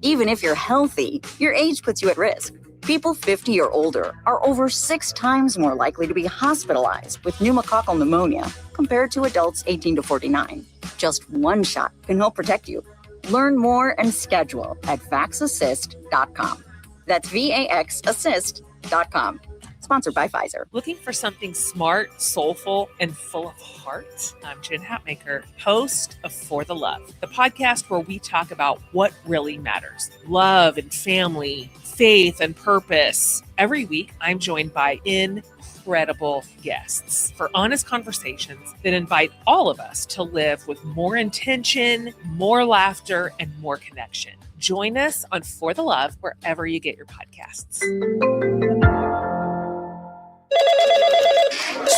Even if you're healthy, your age puts you at risk. People 50 or older are over 6 times more likely to be hospitalized with pneumococcal pneumonia compared to adults 18 to 49. Just one shot can help protect you. Learn more and schedule at vaxassist.com. That's VAXassist.com. Sponsored by Pfizer. Looking for something smart, soulful, and full of heart? I'm Jen Hatmaker, host of For the Love, the podcast where we talk about what really matters. Love and family, faith and purpose. Every week, I'm joined by incredible guests for honest conversations that invite all of us to live with more intention, more laughter, and more connection. Join us on For the Love wherever you get your podcasts.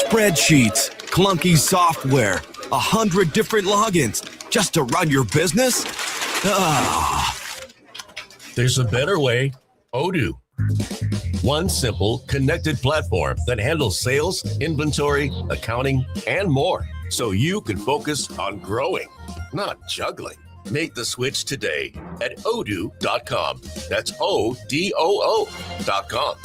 Spreadsheets, clunky software, 100 different logins just to run your business? There's a better way. Odoo. One simple, connected platform that handles sales, inventory, accounting, and more, so you can focus on growing, not juggling. Make the switch today at odoo.com. That's ODOO.com.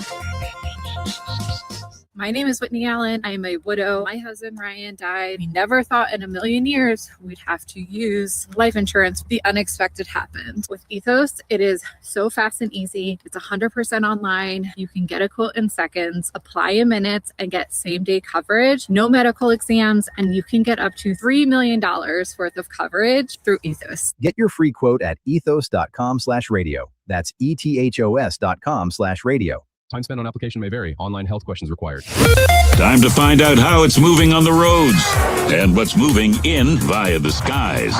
My name is Whitney Allen. I am a widow. My husband, Ryan, died. We never thought in a million years we'd have to use life insurance. The unexpected happened. With Ethos, it is so fast and easy. It's 100% online. You can get a quote in seconds, apply in minutes, and get same-day coverage. No medical exams, and you can get up to $3 million worth of coverage through Ethos. Get your free quote at ethos.com/radio. That's ethos.com/radio. Time spent on application may vary. Online health questions required. Time to find out how it's moving on the roads and what's moving in via the skies.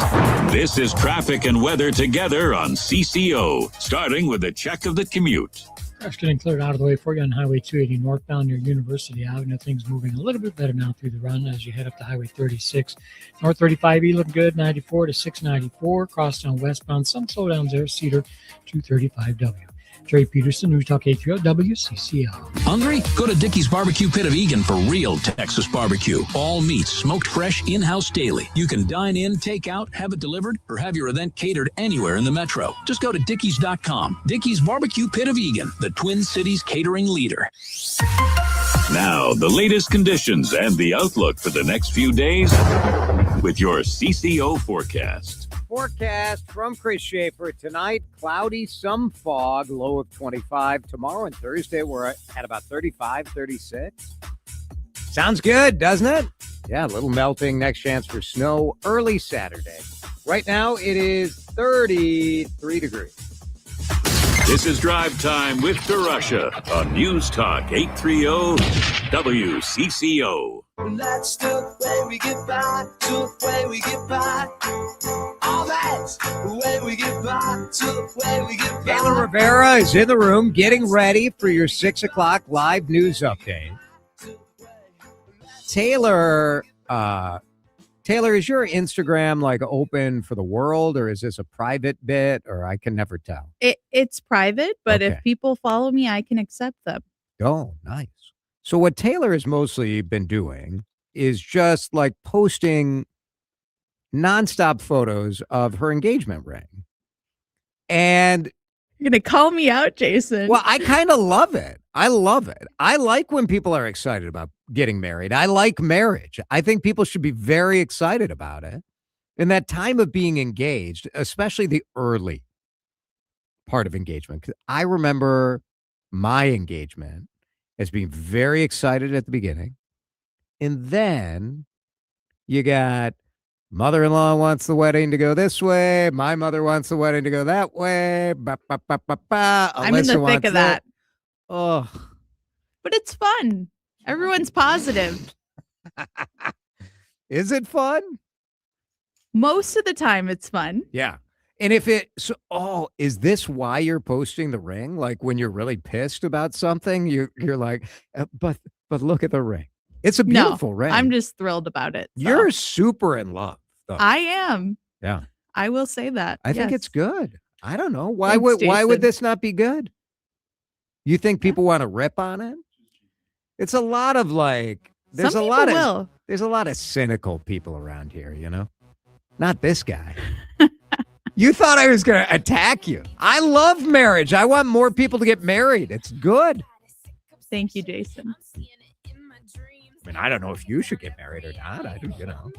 This is traffic and weather together on CCO, starting with a check of the commute. Crash getting cleared out of the way for you on Highway 280 northbound near University Avenue. Things moving a little bit better now through the run as you head up to Highway 36. North 35E looking good, 94 to 694. Crosstown westbound, some slowdowns there, Cedar 235W. Trey Peterson, News Talk 830 WCCO. Hungry? Go to Dickey's Barbecue Pit of Egan for real Texas barbecue. All meats smoked fresh in-house daily. You can dine in, take out, have it delivered, or have your event catered anywhere in the metro. Just go to Dickeys.com. Dickey's Barbecue Pit of Egan, the Twin Citeis catering leader. Now, the latest conditions and the outlook for the next few days with your CCO forecast. forecast from Chris Schaefer. Tonight, cloudy, some fog, low of 25. Tomorrow and Thursday, we're at about 35, 36. Sounds good, doesn't it? Yeah, a little melting. Next chance for snow early Saturday. Right now, it is 33 degrees. This is Drive Time with DeRUSH on News Talk 830 WCCO. That's the way we get by, to the way we get by. All that's the way we get by, to the way we get by. Taylor Rivera is in the room getting ready for your 6 o'clock live news update. Taylor, is your Instagram like open for the world, or is this a private bit, or I can never tell? It's private, but Okay. if people follow me, I can accept them. Oh, nice. So what Taylor has mostly been doing is just like posting nonstop photos of her engagement ring. And you're going to call me out, Jason. Well, I kind of love it. I love it. I like when people are excited about getting married. I like marriage. I think people should be very excited about it. In that time of being engaged, especially the early part of engagement. 'Cause I remember my engagement as being very excited at the beginning. And then you got mother-in-law wants the wedding to go this way. My mother wants the wedding to go that way. Ba, ba, ba, ba, ba. I'm in the Alyssa thick wants of that. Oh, But it's fun. Everyone's positive. is it fun? Most of the time it's fun. Yeah. And if it, is this why you're posting the ring? Like when you're really pissed about something, you're like, but look at the ring. It's a beautiful ring. I'm just thrilled about it. so. You're super in love, though. I am. Yeah. I will say that. I think yes. it's good. I don't know. Why Thanks, would Jason. this not be good? You think people want to rip on it? It's a lot of like there's Some a lot people of will. there's a lot of cynical people around here, you know? Not this guy. You thought I was going to attack you. I love marriage. I want more people to get married. It's good. Thank you, Jason. I mean, I don't know if you should get married or not. I don't,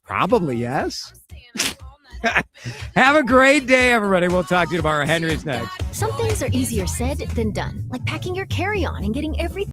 probably yes. Have a great day, everybody. We'll talk to you tomorrow. Henry's next. Some things are easier said than done, like packing your carry-on and getting everything